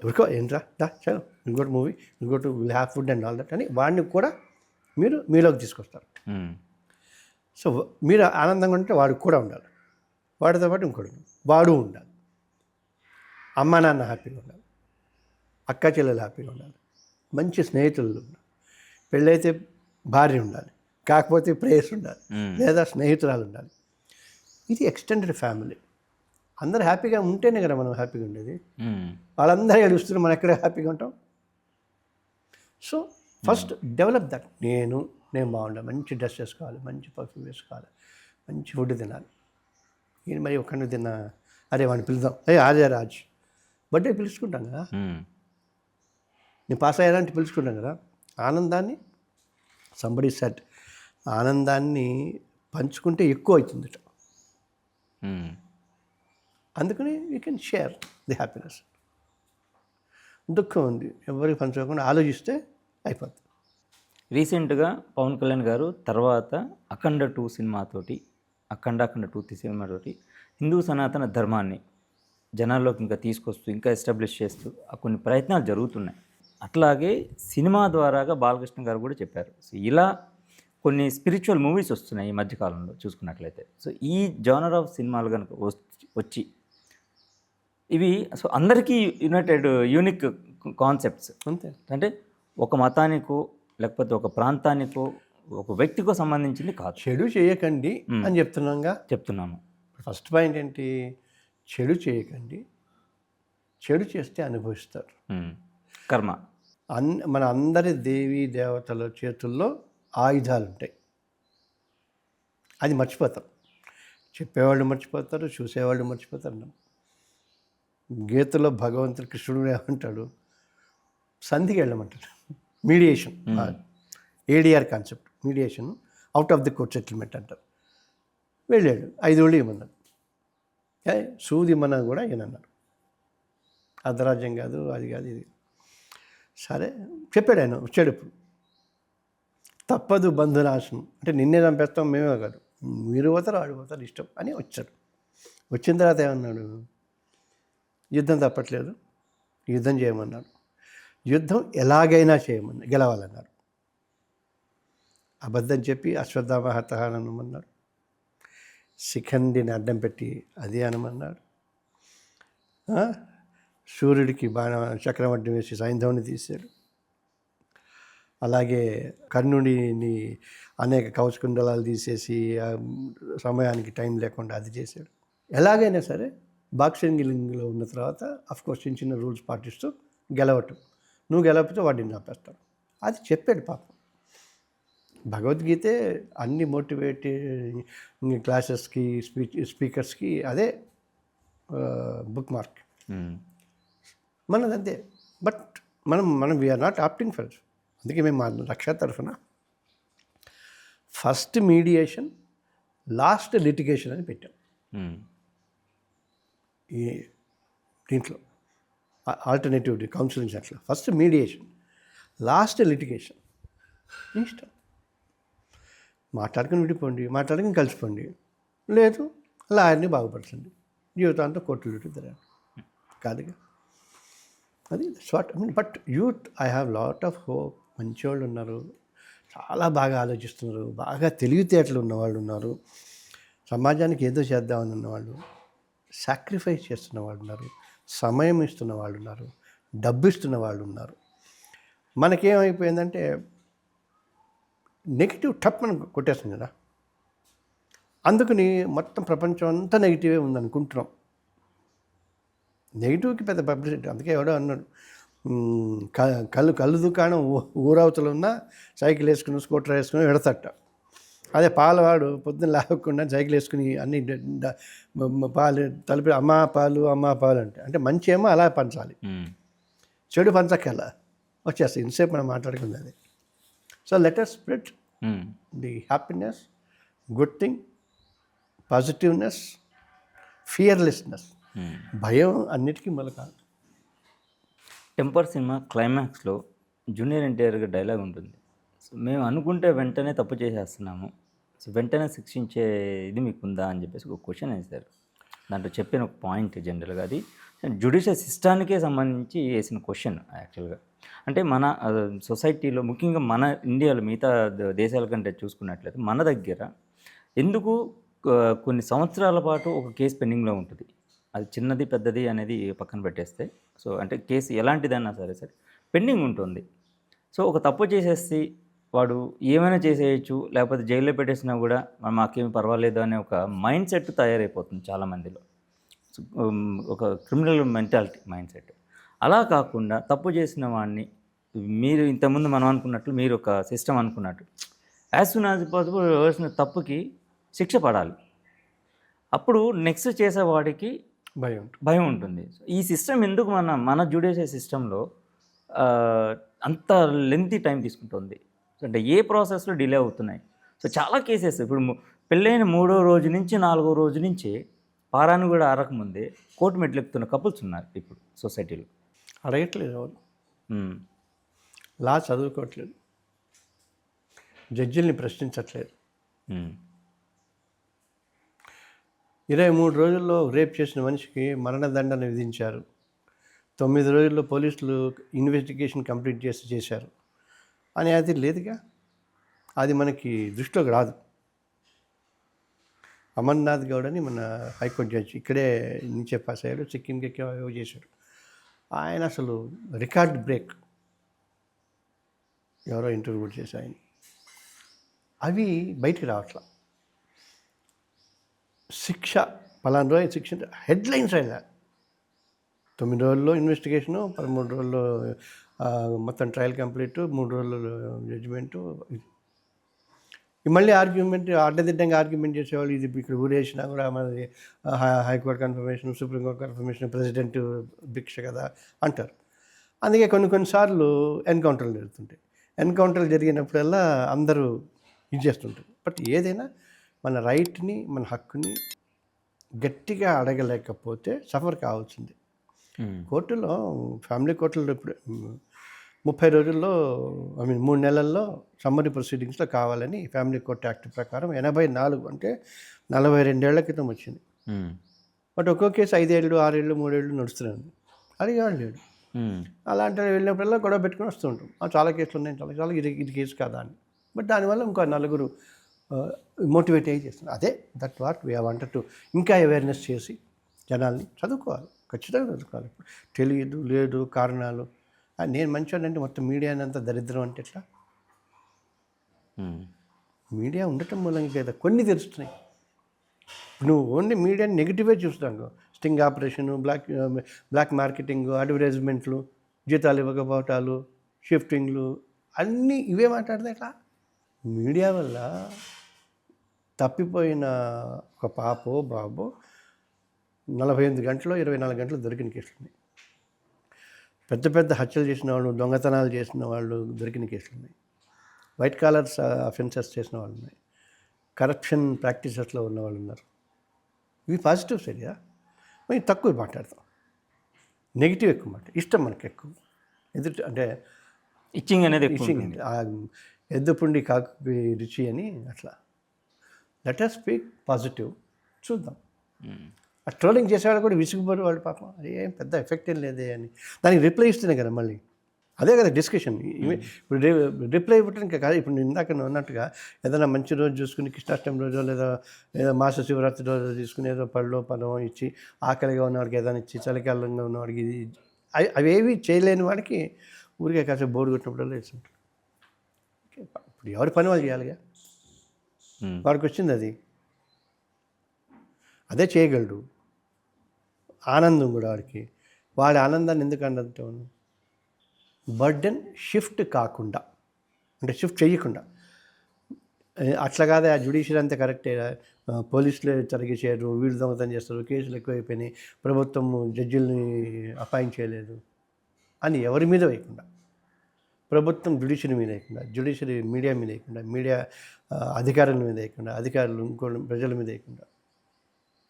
ఉరుకో ఏంట్రా దా చలో ఇంకోటి మూవీ ఇంకోటి will have food and all that అని వాడిని కూడా మీరు మీలోకి తీసుకొస్తారు. సో మీరు ఆనందంగా ఉంటే వాడికి కూడా ఉండాలి, వాడితో పాటు ఇంకోటి వాడు ఉండాలి, అమ్మ నాన్న హ్యాపీగా ఉండాలి, అక్క చెల్లెలు హ్యాపీగా ఉండాలి, మంచి స్నేహితులు ఉండాలి, పెళ్ళైతే భార్య ఉండాలి, కాకపోతే ప్రేయస్ ఉండాలి, లేదా స్నేహితురాలు ఉండాలి. ఇది ఎక్స్టెండెడ్ ఫ్యామిలీ. అందరూ హ్యాపీగా ఉంటేనే కదా మనం హ్యాపీగా ఉండేది. వాళ్ళందరూ ఏడుస్తున్నారు, మనం ఎక్కడ హ్యాపీగా ఉంటాం. So first develop that. నేను బాగుండాలి, మంచి డ్రెస్ వేసుకోవాలి, మంచి పర్ఫ్యూమ్ వేసుకోవాలి, మంచి ఫుడ్ తినాలి. నేను మరి ఒక్కడిని తిన్నా, అరే వాడిని పిలుద్దాం, ఆర్య రాజ్ బర్త్డే పిలుచుకుంటాం కదా, నేను పాస్ అయ్యానంటే పిలుచుకుంటాం కదా. ఆనందాన్ని సంబడి సెట్, ఆనందాన్ని పంచుకుంటే ఎక్కువ అవుతుందట. అందుకని you can share the happiness. దుఃఖం ఉంది ఎవరికి పంచుకోకుండా ఆలోచిస్తే అయిపోతుంది. రీసెంట్గా పవన్ కళ్యాణ్ గారు తర్వాత అఖండ 2 సినిమాతోటి, అఖండ 2 సినిమాతోటి హిందూ సనాతన ధర్మాన్ని జనాల్లోకి ఇంకా తీసుకొస్తూ ఇంకా ఎస్టాబ్లిష్ చేస్తూ కొన్ని ప్రయత్నాలు జరుగుతున్నాయి. అట్లాగే సినిమా ద్వారాగా బాలకృష్ణ గారు కూడా చెప్పారు. సో ఇలా కొన్ని స్పిరిచువల్ మూవీస్ వస్తున్నాయి ఈ మధ్యకాలంలో చూసుకున్నట్లయితే. సో ఈ జానర్ ఆఫ్ సినిమాలు కనుక వచ్చి ఇవి సో అందరికీ యూనిక్ కాన్సెప్ట్స్. అంతే. అంటే ఒక మతానికో లేకపోతే ఒక ప్రాంతానికో ఒక వ్యక్తికో సంబంధించింది కాదు. చెడు చేయకండి అని చెప్తున్నాను. ఫస్ట్ పాయింట్ ఏంటి? చెడు చేయకండి, చెడు చేస్తే అనుభవిస్తారు. కర్మ. మన అందరి దేవీ దేవతల చేతుల్లో ఆయుధాలు ఉంటాయి, అది మర్చిపోతారు. చెప్పేవాళ్ళు మర్చిపోతారు, చూసేవాళ్ళు మర్చిపోతారు. గీతలో భగవంతుడు కృష్ణుడు ఏమంటాడు? సంధికి వెళ్ళమంటాడు. Mediation, A D R concept, mediation, out of the court settlement అంటారు. వెళ్ళాడు, 5 ఏళ్ళు ఇవ్వమన్నాడు. సూది ఇమ్మన్నా కూడా ఈయనన్నాడు, అర్ధరాజ్యం కాదు, అది కాదు, ఇది. సరే చెప్పాడు ఆయన. వచ్చాడు ఇప్పుడు, తప్పదు బంధునాశనం అంటే నిన్నే చంపేస్తాం మేమే కాదు, మీరు పోతారు ఆడు పోతారు ఇష్టం అని వచ్చాడు. వచ్చిన తర్వాత ఏమన్నాడు? యుద్ధం తప్పట్లేదు, యుద్ధం చేయమన్నాడు. యుద్ధం ఎలాగైనా చేయమన్నాడు, గెలవాలన్నాడు. అబద్ధం చెప్పి అశ్వత్థామ హతః అనమన్నాడు. శిఖండిని అడ్డం పెట్టి అది అనమన్నాడు. సూర్యుడికి చక్రం అడ్డం వేసి సైంధవుని తీశాడు. అలాగే కర్ణుడిని అనేక కవచకుండలాలు తీసేసి సమయానికి టైం లేకుండా అది చేశాడు. ఎలాగైనా సరే బాక్సింగ్ లింగ్లో ఉన్న తర్వాత అఫ్కోర్స్ చిన్న చిన్న రూల్స్ పాటిస్తూ గెలవటం. నువ్వు గెలవకపోతే వాడిని ఆపేస్తాడు. అది చెప్పాడు పాపం. భగవద్గీతే అన్ని మోటివేటెడ్ క్లాసెస్కి స్పీకర్స్కి అదే బుక్ మార్క్. మనదంతే. బట్ మనం వీఆర్ నాట్ ఆప్టింగ్ ఫర్. అందుకే మేము మా రక్ష తరఫున ఫస్ట్ మీడియేషన్, లాస్ట్ లిటిగేషన్ అని పెట్టాం. ఈ దీంట్లో ఆల్టర్నేటివ్ కౌన్సిలింగ్ అట్లా ఫస్ట్ మీడియేషన్, లాస్ట్ లిటిగేషన్. ఇష్టం, మాట్లాడుకుని విడిపోండి, మాట్లాడుకుని కలిసిపోండి, లేదు లాయర్ని బాగుపరచండి, జీవితాంతం కోర్టులు తిరగండి. కాదుగా అది swat. But youth, I have lot of hope. మంచి వాళ్ళు ఉన్నారు, చాలా బాగా ఆలోచిస్తున్నారు, బాగా తెలివితేటలు ఉన్నవాళ్ళు ఉన్నారు, సమాజానికి ఏదో చేద్దామని ఉన్నవాళ్ళు, సాక్రిఫైస్ చేస్తున్న వాళ్ళు ఉన్నారు, సమయం ఇస్తున్న వాళ్ళు ఉన్నారు, డబ్బు ఇస్తున్న వాళ్ళు ఉన్నారు. మనకేమైపోయిందంటే నెగిటివ్ టప్ మనం కొట్టేస్తుంది కదా, అందుకని మొత్తం ప్రపంచం అంతా నెగిటివే ఉందనుకుంటున్నాం. నెగిటివ్కి పెద్ద పబ్లిసిటీ. అందుకే ఎవడో అన్నాడు, కళ్ళు దుకాణం ఊరవతలు ఉన్న సైకిల్ వేసుకుని స్కూటర్ వేసుకుని ఎడతట్ట. అదే పాలవాడు పొద్దున్న లేకుండా సైకిల్ వేసుకుని అన్ని పాలు తలిపి అమ్మా పాలు అంటే మంచి ఏమో అలా పంచాలి, చెడు పంచకెలా వచ్చేస్తాయి. ఇంతసేపు మనం మాట్లాడుకుంది అది. So let us spread the happiness, good thing, positiveness, fearlessness. భయం అన్నిటికీ మొలకాలి. టెంపర్ సినిమా క్లైమాక్స్లో జూనియర్ ఎన్టీఆర్గా డైలాగ్ ఉంటుంది. సో మేము అనుకుంటే వెంటనే తప్పు చేసేస్తున్నాము, సో వెంటనే శిక్షించే ఇది మీకుందా అని చెప్పేసి ఒక క్వశ్చన్ వేశారు. దాంట్లో చెప్పిన ఒక పాయింట్ జనరల్గా అది జ్యుడిషియల్ సిస్టానికే సంబంధించి వేసిన క్వశ్చన్ యాక్చువల్గా. అంటే మన సొసైటీలో ముఖ్యంగా మన ఇండియాలో మిగతా దేశాల కంటే చూసుకున్నట్లయితే మన దగ్గర ఎందుకు కొన్ని సంవత్సరాల పాటు ఒక కేసు పెండింగ్లో ఉంటుంది. అది చిన్నది పెద్దది అనేది పక్కన పెట్టేస్తే, సో అంటే కేసు ఎలాంటిదన్నా సరే పెండింగ్ ఉంటుంది. సో ఒక తప్పు చేసేసి వాడు ఏమైనా చేసేయచ్చు, లేకపోతే జైల్లో పెట్టేసినా కూడా మాకేమి పర్వాలేదు అనే ఒక మైండ్ సెట్ తయారైపోతుంది చాలామందిలో. ఒక క్రిమినల్ మెంటాలిటీ మైండ్ సెట్. అలా కాకుండా తప్పు చేసిన వాడిని మీరు ఇంతకుముందు మనం అనుకున్నట్లు, మీరు ఒక సిస్టమ్ అనుకున్నట్టు యాజ్ సూన్ యాజ్ పాసిబుల్ వేసిన తప్పుకి శిక్ష పడాలి. అప్పుడు నెక్స్ట్ చేసేవాడికి భయం ఉంటుంది. ఈ సిస్టమ్ ఎందుకు మన జ్యుడిషియల్ సిస్టంలో అంత లెంతీ టైం తీసుకుంటుంది అంటే ఏ ప్రాసెస్లో డిలే అవుతున్నాయి. సో చాలా కేసెస్ ఇప్పుడు పెళ్ళైన 3వ రోజు నుంచి 4వ రోజు నుంచి పారాన్ని కూడా ఆరకముందే కోర్టు మెట్లు ఎక్కుతున్న కపుల్స్ ఉన్నారు ఇప్పుడు సొసైటీలో. అడగట్లేదు ఎవరు, లా చదువుకోవట్లేదు, జడ్జిల్ని ప్రశ్నించట్లేదు. 23 రోజుల్లో రేప్ చేసిన మనిషికి మరణదండన విధించారు. 9 రోజుల్లో పోలీసులు ఇన్వెస్టిగేషన్ కంప్లీట్ చేశారు అని అది లేదుగా. అది మనకి దృష్టిలోకి రాదు. అమర్నాథ్ గౌడ్ అని మన హైకోర్టు జడ్జి ఇక్కడే నుంచే పాస్ అయ్యాడు, సిక్కింకి చేశాడు. ఆయన అసలు రికార్డ్ బ్రేక్. ఎవరో ఇంటర్వ్యూ కూడా చేశారు ఆయన. అవి బయటికి రావట్లా. శిక్ష పలానా రోజు శిక్ష హెడ్లైన్స్ అయినా 9 రోజుల్లో ఇన్వెస్టిగేషను, 13 రోజుల్లో మొత్తం ట్రయల్ కంప్లీట్, 3 రోజుల్లో జడ్జిమెంటు. మళ్ళీ ఆర్గ్యుమెంట్ అడ్డదిడ్డంగా ఆర్గ్యుమెంట్ చేసేవాళ్ళు. ఇది ఇక్కడ ఊరేసినా కూడా మనది high court confirmation, supreme court confirmation, president భిక్ష కదా అంటారు. అందుకే కొన్నిసార్లు ఎన్కౌంటర్లు జరుగుతుంటాయి. ఎన్కౌంటర్లు జరిగినప్పుడల్లా అందరూ ఇది చేస్తుంటారు. బట్ ఏదైనా మన రైట్ని, మన హక్కుని గట్టిగా అడగలేకపోతే సఫర్ కావాల్సింది. కోర్టులో ఫ్యామిలీ కోర్టులో ఇప్పుడు 30 రోజుల్లో 3 నెలల్లో సమ్మరీ ప్రొసీడింగ్స్లో కావాలని ఫ్యామిలీ కోర్ట్ యాక్ట్ ప్రకారం 84 అంటే 42 ఏళ్ల క్రితం వచ్చింది. బట్ ఒక్కో కేసు 5 ఏళ్ళు, 6 ఏళ్ళు, 3 ఏళ్ళు నడుస్తున్నాను. అడిగేవాడు లేడు. అలాంటి వెళ్ళినప్పుడల్లా గొడవ పెట్టుకుని వస్తూ ఉంటాం. చాలా కేసులు ఉన్నాయి, చాలా ఇది కేసు కాదా అని. బట్ దానివల్ల ఇంకో 4 మోటివేట్ అయ్యి చేస్తున్నారు. అదే that what we wanted to ఇంకా అవేర్నెస్ చేసి జనాల్ని చదువుకోవాలి, ఖచ్చితంగా చదువుకోవాలి. తెలియదు లేదు కారణాలు. నేను మంచివాడంటే మొత్తం మీడియాని అంతా దరిద్రం అంటే ఎట్లా? మీడియా ఉండటం మూలంగా కదా కొన్ని తెలుస్తున్నాయి. నువ్వు ఓన్లీ మీడియాని నెగిటివే చూస్తాను. స్టింగ్ ఆపరేషను, బ్లాక్ మార్కెటింగ్, అడ్వర్టైజ్మెంట్లు, జీతాలు ఇవ్వకపోవటాలు, షిఫ్టింగ్లు అన్నీ ఇవే మాట్లాడితే ఎట్లా? మీడియా వల్ల తప్పిపోయిన ఒక పాపో బాబో 48 గంటలు 24 గంటలు దొరికిన కేసులు ఉన్నాయి. పెద్ద పెద్ద హత్యలు చేసిన వాళ్ళు, దొంగతనాలు చేసిన వాళ్ళు దొరికిన కేసులు ఉన్నాయి. వైట్ కాలర్స్ అఫెన్సెస్ చేసిన వాళ్ళు ఉన్నాయి. కరప్షన్ ప్రాక్టీసెస్లో ఉన్న వాళ్ళు ఉన్నారు. ఇవి పాజిటివ్ సైడ్గా మేము తక్కువ మాట్లాడతాం, నెగిటివ్ ఎక్కువ ఇష్టం మనకి ఎక్కువ. ఎదుటి అంటే ఇచ్చింగ్ అనేది ఎద్దుపుండి కాకు రుచి అని అట్లా. Let us speak positive. చూద్దాం. ఆ ట్రోలింగ్ చేసేవాళ్ళు కూడా విసిగిపోరు వాళ్ళు పాపం. అది ఏం పెద్ద ఎఫెక్ట్ ఏం లేదే అని దానికి రిప్లై ఇస్తేనే కదా మళ్ళీ అదే కదా డిస్కషన్. ఇప్పుడు రిప్లై ఇవ్వడానికి కాదు. ఇప్పుడు నేను ఇందాక ఉన్నట్టుగా ఏదైనా మంచి రోజు చూసుకుని కృష్ణాష్టమి రోజు లేదా మాస శివరాత్రి రోజు తీసుకుని ఏదో పళ్ళో పదమో ఇచ్చి, ఆకలిగా ఉన్నవాడికి ఏదైనా ఇచ్చి, చలికాలంగా ఉన్నవాడికి ఇది అవేవి చేయలేని వాడికి ఊరికే కాసేపు బోర్డు కొట్టినప్పుడు వేస్తుంటారు. ఇప్పుడు ఎవరి పని వాళ్ళు చేయాలిగా. వాడికి వచ్చింది అది, అదే చేయగలడు. ఆనందం కూడా వాడి ఆనందాన్ని ఎందుకు అంటాను? బర్డెన్ షిఫ్ట్ కాకుండా, అంటే షిఫ్ట్ చేయకుండా. అట్లా కాదు, ఆ జ్యుడిషియల్ అంతా కరెక్టే, పోలీసులే తరిగేసారు, వీళ్ళు దొంగతనం చేస్తారు, కేసులు ఎక్కువైపోయినాయి, ప్రభుత్వం జడ్జిల్ని అపాయింట్ చేయలేదు అని ఎవరి మీద వేయకుండా, ప్రభుత్వం జ్యుడిషియరీ మీద వేయకుండా, జ్యుడిషియరీ మీడియా మీద వేయకుండా, మీడియా అధికారుల మీద వేయకుండా, అధికారులు ఇంకో ప్రజల మీద వేయకుండా,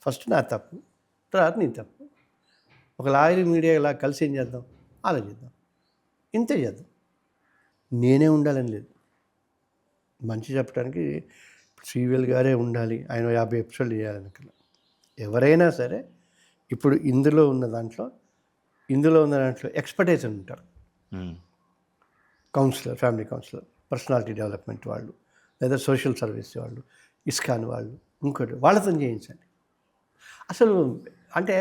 ఫస్ట్ నా తప్పు, తర్వాత నీ తప్పు. ఒక లాయర్ మీడియా ఇలా కలిసి ఏం చేద్దాం, ఆలోచిద్దాం, ఇంతే చేద్దాం. నేనే ఉండాలని లేదు. మంచి చెప్పడానికి సివిఎల్ గారే ఉండాలి, ఆయన 50 ఎపిసోడ్లు చేయాలనుకున్నా. ఎవరైనా సరే ఇప్పుడు ఇందులో ఉన్న దాంట్లో ఎక్స్పర్టైజ్ అని ఉంటారు. Counsellor, family counsellor, personality development వాళ్ళు, లేదా సోషల్ సర్వీస్ వాళ్ళు, ఇస్కాన్ వాళ్ళు, ఇంకోటి వాళ్ళతో చేయించండి. అసలు అంటే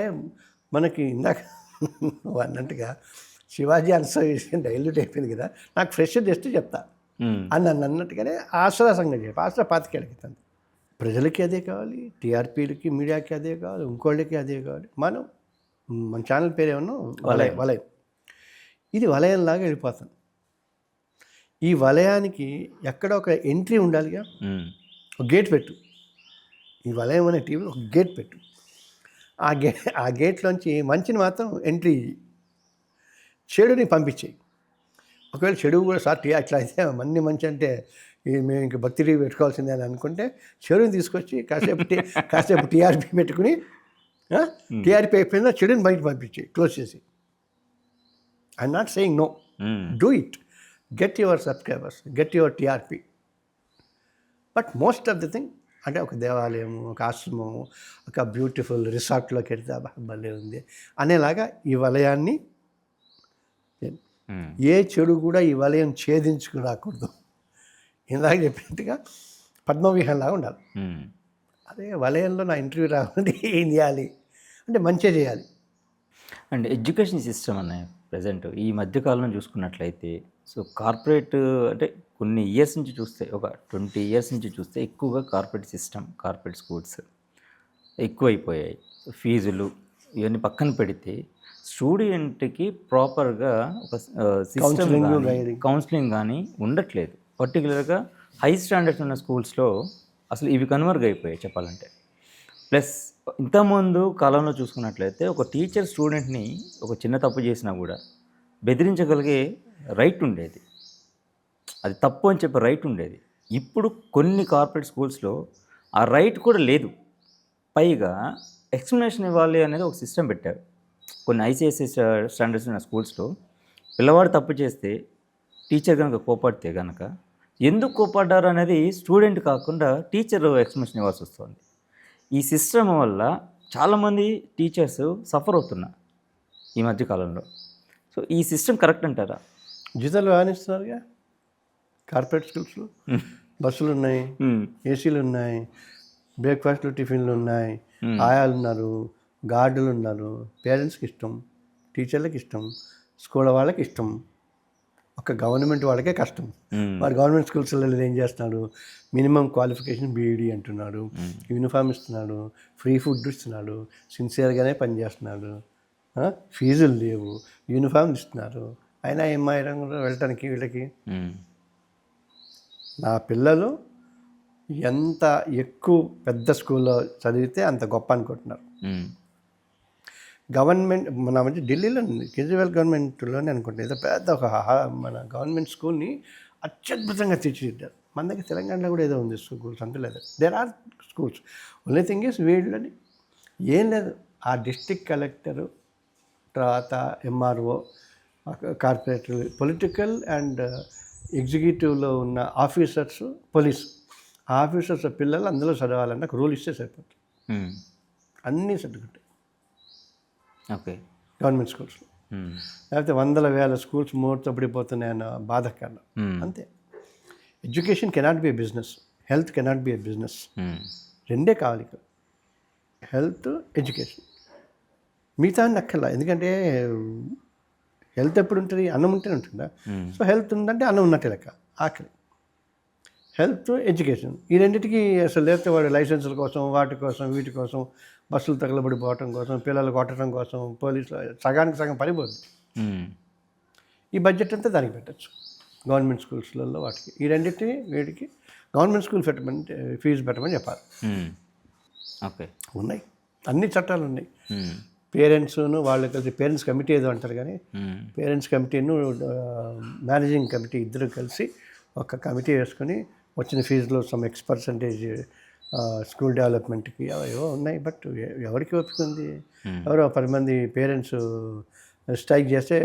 మనకి ఇందాక అన్నట్టుగా శివాజీ అన్సర్వేషన్ డైల్యూట్ అయిపోయింది కదా, నాకు ఫ్రెష్ జస్ట్ చెప్తా అని నన్ను అన్నట్టుగానే ఆశ్వాసంగా చెప్పి ఆశ్ర పాతికేళ్ళకి ప్రజలకి అదే కావాలి, టీఆర్పీలకి మీడియాకి అదే కావాలి, ఇంకోళ్ళకి అదే కావాలి. మన ఛానల్ పేరు ఏమన్నా వలయం. ఇది వలయంలాగా వెళ్ళిపోతాను. ఈ వలయానికి ఎక్కడ ఒక ఎంట్రీ ఉండాలిగా, ఒక గేట్ పెట్టు. ఈ వలయం అనే టీవీలో ఒక గేట్ పెట్టు. ఆ గేట్లోంచి మంచిని మాత్రం ఎంట్రీ, చెడుని పంపించేయి. ఒకవేళ చెడు కూడా సార్ అట్లా అయితే అన్ని మంచి అంటే మేము ఇంక భక్తి టీవీ పెట్టుకోవాల్సిందే అని అనుకుంటే చెడుని తీసుకొచ్చి కాసేపు టీఆర్పీ పెట్టుకుని టీఆర్పీ అయిపోయిందా చెడుని బయట పంపించి క్లోజ్ చేసి. I'm not saying no, do it, get your subscribers, get your TRP. But most of the thing అంటే ఒక దేవాలయము, ఒక ఆశ్రమము, ఒక బ్యూటిఫుల్ రిసార్ట్లోకి వెళ్తే భలే ఉంది అనేలాగా ఈ వలయాన్ని, ఏ చెడు కూడా ఈ వలయం ఛేదించుకుని రాకూడదు. ఇందాక చెప్పినట్టుగా పద్మవ్యూహంలాగా ఉండాలి. అదే వలయంలో నా ఇంటర్వ్యూ రావాలంటే ఏం చేయాలి అంటే మంచిగా చేయాలి. అండ్ ఎడ్యుకేషన్ సిస్టమ్ అన్న ప్రజెంట్ ఈ మధ్యకాలంలో చూసుకున్నట్లయితే, సో కార్పొరేట్ అంటే కొన్ని ఇయర్స్ నుంచి చూస్తే, ఒక 20 years నుంచి చూస్తే ఎక్కువగా కార్పొరేట్ సిస్టమ్, కార్పొరేట్ స్కూల్స్ ఎక్కువైపోయాయి. ఫీజులు ఇవన్నీ పక్కన పెడితే స్టూడెంట్కి ప్రాపర్గా ఒక సిస్టమ్, కౌన్సిలింగ్ కానీ ఉండట్లేదు. పర్టికులర్గా హై స్టాండర్డ్స్ ఉన్న స్కూల్స్లో అసలు ఇవి కనుమరుగైపోయాయి చెప్పాలంటే. ప్లస్ ఇంతకుముందు కాలంలో చూసుకున్నట్లయితే ఒక టీచర్ స్టూడెంట్ని ఒక చిన్న తప్పు చేసినా కూడా బెదిరించగలిగే రైట్ ఉండేది, అది తప్పు అని చెప్పే రైట్ ఉండేది. ఇప్పుడు కొన్ని కార్పొరేట్ స్కూల్స్లో ఆ రైట్ కూడా లేదు. పైగా ఎక్స్ప్లెనేషన్ ఇవ్వాలి అనేది ఒక సిస్టమ్ పెట్టారు. కొన్ని ఐసిఐసి స్టాండర్డ్స్ ఉన్న స్కూల్స్లో పిల్లవాడు తప్పు చేస్తే టీచర్ కనుక కోపడితే కనుక ఎందుకు కోపడ్డారు అనేది స్టూడెంట్ కాకుండా టీచర్ ఎక్స్ప్లెనేషన్ ఇవ్వాల్సి వస్తుంది. ఈ సిస్టమ్ వల్ల చాలామంది టీచర్స్ సఫర్ అవుతున్నారు ఈ మధ్యకాలంలో. సో ఈ సిస్టమ్ కరెక్ట్ అంటారా? జీతాలు ఆనిస్తున్నారుగా కార్పొరేట్ స్కూల్స్లో. బస్సులు ఉన్నాయి, ఏసీలు ఉన్నాయి, బ్రేక్ఫాస్ట్లు, టిఫిన్లు ఉన్నాయి, ఆయాలు ఉన్నారు, గార్డులు ఉన్నారు. పేరెంట్స్కి ఇష్టం, టీచర్లకి ఇష్టం, స్కూల్ వాళ్ళకి ఇష్టం. ఒక గవర్నమెంట్ వాళ్ళకే కష్టం. వాడు గవర్నమెంట్ స్కూల్స్లో ఏం చేస్తున్నాడు, మినిమం క్వాలిఫికేషన్ బీఈడీ అంటున్నాడు, యూనిఫామ్ ఇస్తున్నాడు, ఫ్రీ ఫుడ్ ఇస్తున్నాడు, సిన్సియర్గానే పనిచేస్తున్నాడు, ఫీజులు లేవు, యూనిఫామ్ ఇస్తున్నారు. అయినా ఎంఐ రంగంలో వెళ్ళటానికి వీళ్ళకి. నా పిల్లలు ఎంత ఎక్కువ పెద్ద స్కూల్లో చదివితే అంత గొప్ప అనుకుంటున్నారు. గవర్నమెంట్ మన మధ్య ఢిల్లీలో కేజ్రీవాల్ గవర్నమెంట్లోనే అనుకుంటే ఏదో పెద్ద ఒక మన గవర్నమెంట్ స్కూల్ని అత్యద్భుతంగా తీర్చిదిద్దారు. మన దగ్గర తెలంగాణలో కూడా ఏదో ఉంది స్కూల్స్ అంటే లేదు, there are schools. Only thing is వీళ్ళని ఏం లేదు, ఆ డిస్ట్రిక్ట్ కలెక్టరు, తర్వాత ఎంఆర్ఓ, కార్పొరేటర్, పొలిటికల్ అండ్ ఎగ్జిక్యూటివ్లో ఉన్న ఆఫీసర్స్, పోలీసు ఆఫీసర్స్ పిల్లలు అందులో చదవాలన్న ఒక రూల్ ఇస్తే సరిపోతుంది. అన్నీ సర్దుకుంటాయి ఓకే గవర్నమెంట్ స్కూల్స్లో. లేకపోతే వందల వేల స్కూల్స్ మూర్తపడిపోతున్నాయన్న బాధకరం. అంతే. Education cannot be A business, health cannot be A business. రెండే కావాలి ఇక్కడ, హెల్త్, ఎడ్యుకేషన్. మిగతా నక్కల. ఎందుకంటే హెల్త్ ఎప్పుడు ఉంటుంది, అన్నం ఉంటేనే ఉంటుందా. సో హెల్త్ ఉందంటే అన్నం ఉన్నట్టే లెక్క. ఆఖరి హెల్త్, ఎడ్యుకేషన్, ఈ రెండింటికి అసలు లేకపోతే వాడు లైసెన్సుల కోసం, వాటి కోసం, వీటి కోసం, బస్సులు తగలబడిపోవటం కోసం, పిల్లలు కొట్టడం కోసం, పోలీసులు సగానికి సగం పడిపోతుంది. ఈ బడ్జెట్ అంతా దానికి పెట్టచ్చు గవర్నమెంట్ స్కూల్స్లలో వాటికి. ఈ రెండింటిని వీటికి గవర్నమెంట్ స్కూల్ పెట్టమని, ఫీజు పెట్టమని చెప్పాలి. ఓకే, ఉన్నాయి, అన్ని చట్టాలు ఉన్నాయి. పేరెంట్స్ను వాళ్ళు కలిసి పేరెంట్స్ కమిటీ ఏదో అంటారు, కానీ పేరెంట్స్ కమిటీను మేనేజింగ్ కమిటీ ఇద్దరు కలిసి ఒక కమిటీ వేసుకొని వచ్చిన ఫీజులో సమ్ X% స్కూల్ డెవలప్మెంట్కి ఏవో ఉన్నాయి. బట్ ఎవరికి ఒప్పుకుంది? ఎవరో 10 మంది పేరెంట్స్ స్ట్రైక్ చేస్తే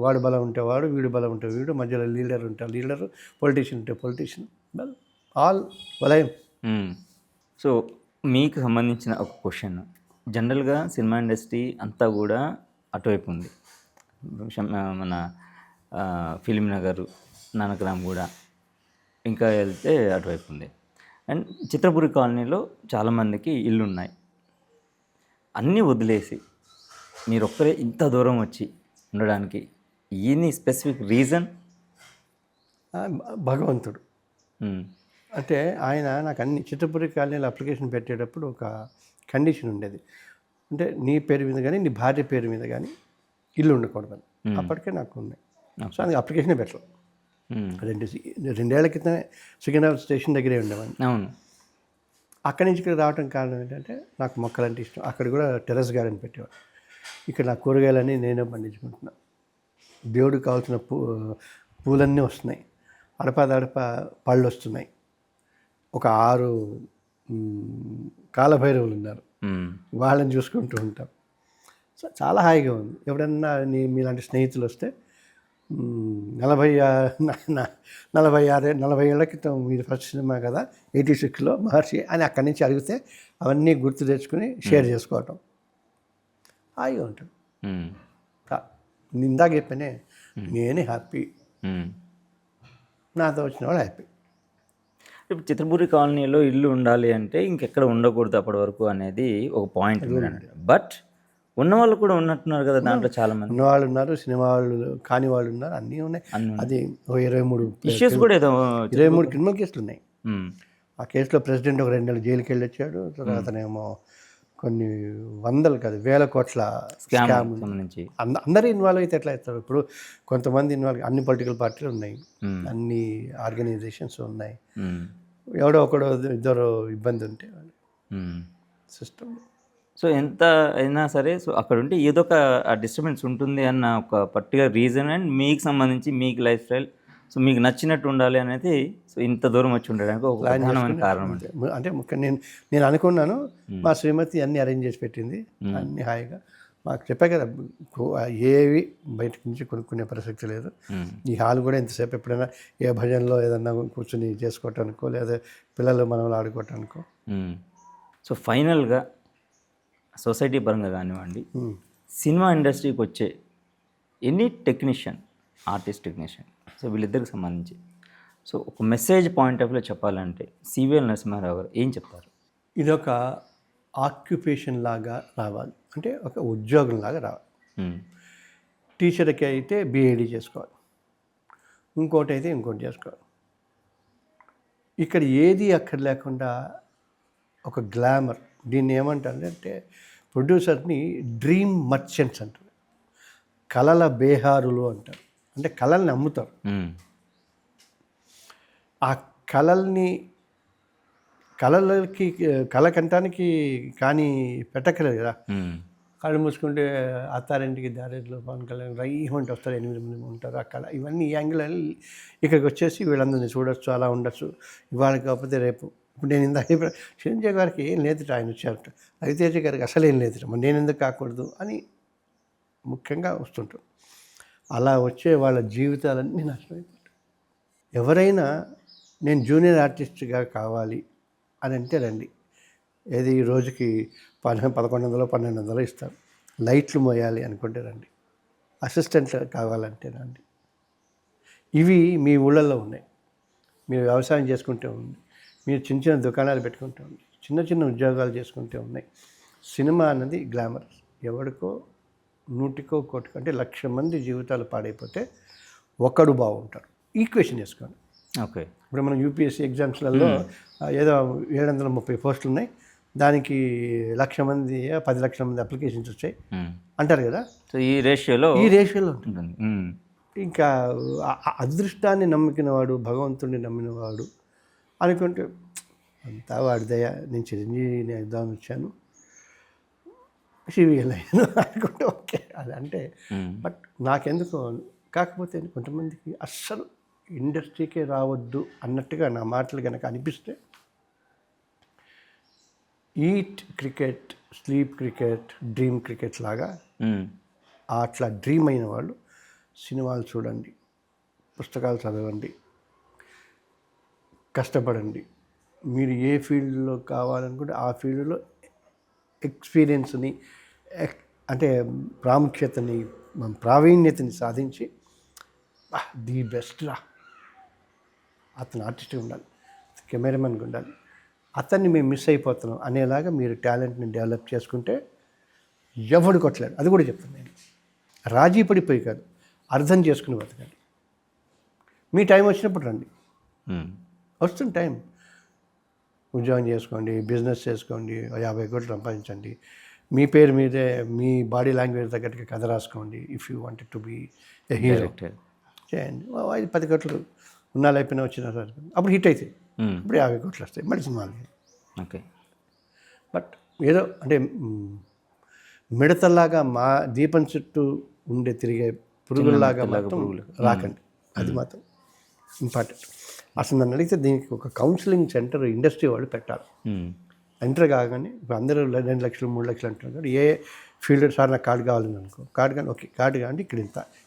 వాడు బలం ఉంటే వాడు, వీడు బలం ఉంటే వీడు, మధ్యలో లీడర్ ఉంటే లీడరు, పొలిటీషియన్ ఉంటే పొలిటీషియన్, ఆల్ వలయం. సో మీకు సంబంధించిన ఒక క్వశ్చన్, జనరల్గా సినిమా ఇండస్ట్రీ అంతా కూడా అటువైపు ఉంది. మన ఫిలిం నగర్, నానక్రామ్ కూడా ఇంకా వెళ్తే అటువైపు ఉంది. అండ్ చిత్రపురి కాలనీలో చాలామందికి ఇల్లు ఉన్నాయి. అన్నీ వదిలేసి మీరు ఒక్కరే ఇంత దూరం వచ్చి ఉండడానికి ఎనీ స్పెసిఫిక్ రీజన్? భగవంతుడు. అంటే ఆయన నాకు అన్ని చిత్తపురి కాలనీలో అప్లికేషన్ పెట్టేటప్పుడు ఒక కండిషన్ ఉండేది. అంటే నీ పేరు మీద కానీ నీ భార్య పేరు మీద కానీ ఇల్లు ఉండకూడదని. అప్పటికే నాకు ఉన్నాయి. సో అందుకే అప్లికేషనే పెట్టరు. 2 ఏళ్ల క్రితమే సికింద్రాబాద్ స్టేషన్ దగ్గరే ఉండేవాడిని. అవును. అక్కడి నుంచి ఇక్కడ రావడం కారణం ఏంటంటే నాకు మొక్కలంటే ఇష్టం. అక్కడ కూడా టెర్రస్ గార్డెన్ పెట్టేవాడు. ఇక్కడ నా కూరగాయలన్నీ నేనే పండించుకుంటున్నా. దేవుడికి కావాల్సిన పూలన్నీ వస్తున్నాయి. అడపాదడప పళ్ళు వస్తున్నాయి. ఒక 6 కాలభైరవులు ఉన్నారు. వాళ్ళని చూసుకుంటూ ఉంటాం. సో చాలా హాయిగా ఉంది. ఎప్పుడన్నా మీలాంటి స్నేహితులు వస్తే 40 ఏళ్ల క్రితం మీరు ఫస్ట్ సినిమా కదా 86లో మహర్షి అని అక్కడి నుంచి అడిగితే అవన్నీ గుర్తు తెచ్చుకుని షేర్ చేసుకోవటం హాయిగా ఉంటుంది. ఇందాక చెప్పనే నేను హ్యాపీ, నాతో వచ్చిన వాళ్ళు హ్యాపీ. ఇప్పుడు చిత్రపురి కాలనీలో ఇల్లు ఉండాలి అంటే ఇంకెక్కడ ఉండకూడదు అప్పటి వరకు అనేది ఒక పాయింట్. బట్ ఉన్నవాళ్ళు కూడా ఉన్నట్టున్నారు కదా దాంట్లో చాలామంది. ఉన్నవాళ్ళు ఉన్నారు, సినిమా వాళ్ళు కాని వాళ్ళు ఉన్నారు, అన్నీ ఉన్నాయి. అది 23 ఇష్యూస్ కూడా ఏదో 23 క్రిమినల్ కేసులు ఉన్నాయి. ఆ కేసులో ప్రెసిడెంట్ ఒక 2 నెలలు జైలుకి వెళ్ళి వచ్చాడు. తర్వాతనేమో కొన్ని వందలు కాదు వేల కోట్ల స్కామ్ సంబంధించి అందరూ ఇన్వాల్వ్ అయితే ఎట్లా అవుతారు? ఇప్పుడు కొంతమంది ఇన్వాల్వ్, అన్ని పొలిటికల్ పార్టీలు ఉన్నాయి, అన్ని ఆర్గనైజేషన్స్ ఉన్నాయి. ఎవడో ఒకడో ఇద్దరు ఇబ్బంది ఉంటే సిస్టమ్. సో ఎంత అయినా సరే సో అక్కడ ఉంటే ఏదో ఒక డిస్టర్బెన్స్ ఉంటుంది అన్న ఒక పర్టికులర్ రీజన్ అండ్ మీకు సంబంధించి మీకు లైఫ్ స్టైల్ సో మీకు నచ్చినట్టు ఉండాలి అనేది సో ఇంత దూరం వచ్చి ఉండడానికి ఒక ప్రధానమైన కారణం. అంటే నేను అనుకున్నాను, మా శ్రీమతి అన్నీ అరేంజ్ చేసి పెట్టింది, అన్నీ హాయిగా. మాకు చెప్పా కదా ఏవి బయట నుంచి కొనుక్కునే ప్రసక్తి లేదు. ఈ హాల్ కూడా ఎంతసేపు ఎప్పుడైనా ఏ భజనలో ఏదన్నా కూర్చొని చేసుకోవటానికో లేదా పిల్లలు మనల్ని ఆడుకోవటానికో. సో ఫైనల్గా సొసైటీ పరంగా కానివ్వండి, సినిమా ఇండస్ట్రీకి వచ్చే any technician, artist technician, so వీళ్ళిద్దరికి సంబంధించి సో ఒక మెసేజ్ పాయింట్ ఆఫ్ వ్యూలో చెప్పాలంటే సివిఎల్ నరసింహారావు గారు ఏం చెప్తారు? ఇదొక ఆక్యుపేషన్ లాగా రావాలి, అంటే ఒక ఉద్యోగం లాగా రావాలి. టీచర్కి అయితే బిఏడి చేసుకోవాలి, ఇంకోటి అయితే ఇంకోటి చేసుకోవాలి. ఇక్కడ ఏది అక్కడ లేకుండా ఒక గ్లామర్. దీన్ని ఏమంటారంటే ప్రొడ్యూసర్ని డ్రీమ్ మర్చెంట్స్ అంటారు, కళల బేహారులు అంటారు. అంటే కళల్ని అమ్ముతారు. ఆ కళలకి కళ కంటానికి కానీ పెట్టక్కలేదు కదా. కళ్ళు మూసుకుంటే అత్తారింటికి దారిలో పవన్ కళ్యాణ్ రైమంటే వస్తారు, 8 మంది ఉంటారు. ఆ కళ ఇవన్నీ ఈ యాంగిల్ ఇక్కడికి వచ్చేసి వీళ్ళందరినీ చూడొచ్చు, అలా ఉండొచ్చు. ఇవాళ కాకపోతే రేపు. ఇప్పుడు నేను ఇందాక చిరంజీవి గారికి ఏం లేదుట, ఆయన వచ్చారట. రవితేజ గారికి అసలు ఏం లేదుట, మరి నేను ఎందుకు కాకూడదు అని ముఖ్యంగా వస్తుంటారు. అలా వచ్చే వాళ్ళ జీవితాలన్నీ నాశనమైపోతాయి. ఎవరైనా నేను జూనియర్ ఆర్టిస్ట్గా కావాలి అని అంటే రండి. ఏది రోజుకి 1100 1200 ఇస్తారు. లైట్లు మోయాలి అనుకుంటే రండి. అసిస్టెంట్ కావాలంటే రండి. ఇవి మీ ఊళ్ళల్లో ఉన్నాయి. మీరు వ్యవసాయం చేసుకుంటే ఉంది, మీరు చిన్న చిన్న దుకాణాలు పెట్టుకుంటే ఉంది, చిన్న చిన్న ఉద్యోగాలు చేసుకుంటే ఉన్నాయి. సినిమా అన్నది గ్లామర్. ఎవరికో 100కో 1,00,000 అంటే 1,00,000 మంది జీవితాలు పాడైపోతే ఒక్కడు బాగుంటాడు. ఈక్వేషన్ వేసుకోండి. ఓకే. ఇప్పుడు మనం యూపీఎస్సీ ఎగ్జామ్స్లలో ఏదో 730 పోస్టులు ఉన్నాయి, దానికి 1,00,000 మంది 10 లక్షల మంది అప్లికేషన్స్ వచ్చాయి అంటారు కదా. సో ఈ రేషియోలో ఉంటుంది. ఇంకా అదృష్టాన్ని నమ్మినవాడు, భగవంతుడిని నమ్మినవాడు అనుకుంటే అంతా వాడిదయ, నేను చిరంజీవిని ఇద్దామని వచ్చాను, సివిఎల్ అయ్యాను అనుకుంటే ఓకే అది అంటే. బట్ నాకెందుకు, కాకపోతే కొంతమందికి అస్సలు ఇండస్ట్రీకే రావద్దు అన్నట్టుగా నా మాటలు కనుక అనిపిస్తే, eat cricket, sleep cricket, dream cricket లాగా అట్లా డ్రీమ్ అయిన వాళ్ళు సినిమాలు చూడండి, పుస్తకాలు చదవండి, కష్టపడండి. మీరు ఏ ఫీల్డ్లో కావాలనుకుంటే ఆ ఫీల్డ్లో ఎక్స్పీరియన్స్ని అంటే ప్రాముఖ్యతని ప్రావీణ్యతని సాధించి ది బెస్ట్ రా, అతను ఆర్టిస్ట్ ఉండాలి, కెమెరామెన్గా ఉండాలి, అతన్ని మేము మిస్ అయిపోతున్నాం అనేలాగా మీరు టాలెంట్ని డెవలప్ చేసుకుంటే ఎవడు కొట్టలేడు. అది కూడా చెప్తాను నేను. రాజీ పడిపోయి కాదు, అర్థం చేసుకుని బతకండి. మీ టైం వచ్చినప్పుడు రండి, వస్తుంది టైం. ఉద్యోగం చేసుకోండి, బిజినెస్ చేసుకోండి, 50 కోట్లు సంపాదించండి, మీ పేరు మీదే మీ బాడీ లాంగ్వేజ్ తగ్గట్టుగా కథ రాసుకోండి. If you wanted to be a hero చేయండి. 10 కోట్లు ఉన్నాళ్ళు అయిపోయినా వచ్చినా అప్పుడు హిట్ అవుతాయి. ఇప్పుడు 50 కోట్లు వస్తాయి మళ్ళీ సినిమాలు. ఓకే. బట్ ఏదో అంటే మిడతల్లాగా మా దీపం చుట్టూ ఉండే తిరిగే పురుగుల్లాగా మాత్రం రాకండి. అది మాత్రం ఇంపార్టెంట్. అసలు నన్ను అడిగితే దీనికి ఒక కౌన్సిలింగ్ సెంటర్ ఇండస్ట్రీ వాళ్ళు పెట్టాలి. ఎంటర్ కాగానే ఇప్పుడు అందరూ 2 లక్షలు 3 లక్షలు అంటున్నారు కదా, ఏ ఫీల్డ్ సార్ నాకు కార్డు కావాలని అనుకో, కార్డు కానీ ఓకే కార్డు కానీ ఇక్కడ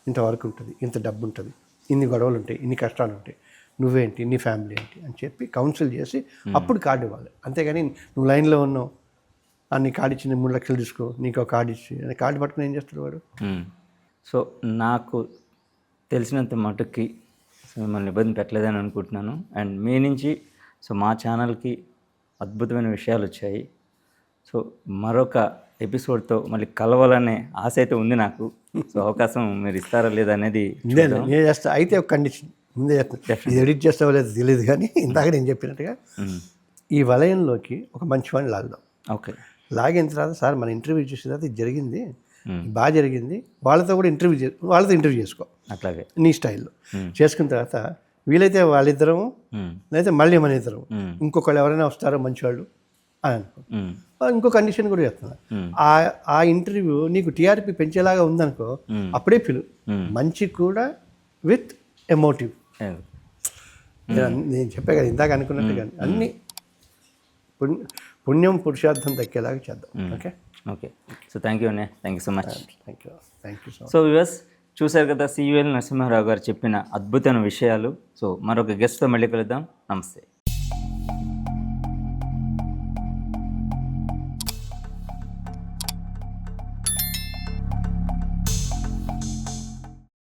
ఇంతవరకు ఉంటుంది, ఇంత డబ్బు ఉంటుంది, ఇన్ని గొడవలు ఉంటాయి, ఇన్ని కష్టాలు ఉంటాయి, నువ్వేంటి నీ ఫ్యామిలీ ఏంటి అని చెప్పి కౌన్సిల్ చేసి అప్పుడు కార్డు ఇవ్వాలి. అంతేగాని నువ్వు లైన్లో ఉన్నావు నీ కార్డు ఇచ్చి 3 లక్షలు తీసుకో, నీకు ఒక కార్డు ఇచ్చి అని కార్డు పట్టుకుని ఏం చేస్తాడు వాడు. సో నాకు తెలిసినంత మటుకి మిమ్మల్ని ఇబ్బంది పెట్టలేదని అనుకుంటున్నాను. అండ్ మీ నుంచి సో మా ఛానల్కి అద్భుతమైన విషయాలు వచ్చాయి. సో మరొక ఎపిసోడ్తో మళ్ళీ కలవాలనే ఆశ అయితే ఉంది నాకు. సో అవకాశం మీరు ఇస్తారా లేదా అనేది నేను చేస్తా. అయితే ఒక కండిషన్ ముందే చెప్తాను, ఇది ఎడిట్ చేస్తావో లేదో తెలియదు కానీ ఇందాక నేను చెప్పినట్టుగా ఈ వలయంలోకి ఒక మంచి వాడిని లాగుదాం. ఓకే. లాగిన తర్వాత సార్ మన ఇంటర్వ్యూ చేసిన తర్వాత ఇది జరిగింది, బాగా జరిగింది, వాళ్ళతో కూడా వాళ్ళతో ఇంటర్వ్యూ చేసుకో, అట్లాగే నీ స్టైల్లో చేసుకున్న తర్వాత వీలైతే వాళ్ళిద్దరము లేకపోతే మళ్ళీ మన ఇద్దరం ఇంకొకళ్ళు ఎవరైనా వస్తారో మంచివాళ్ళు అని అనుకో. ఇంకో కండిషన్ కూడా చెప్తున్నా, ఆ ఇంటర్వ్యూ నీకు టీఆర్పీ పెంచేలాగా ఉందనుకో అప్పుడే పిలు. మంచి కూడా విత్ ఎమోటివ్. నేను చెప్పే కదా ఇందాక అనుకున్నట్టు కానీ అన్నీ పుణ్యం పురుషార్థం దక్కేలాగా చేద్దాం. Okay. Okay. So thank you అన్నయ్య, thank you so much. Thank you so much. So viewers చూశారు కదా, సివిఎల్ నరసింహారావు గారు చెప్పిన అద్భుతమైన విషయాలు. సో మరొక గెస్ట్తో మళ్ళీ కలుద్దాం. నమస్తే.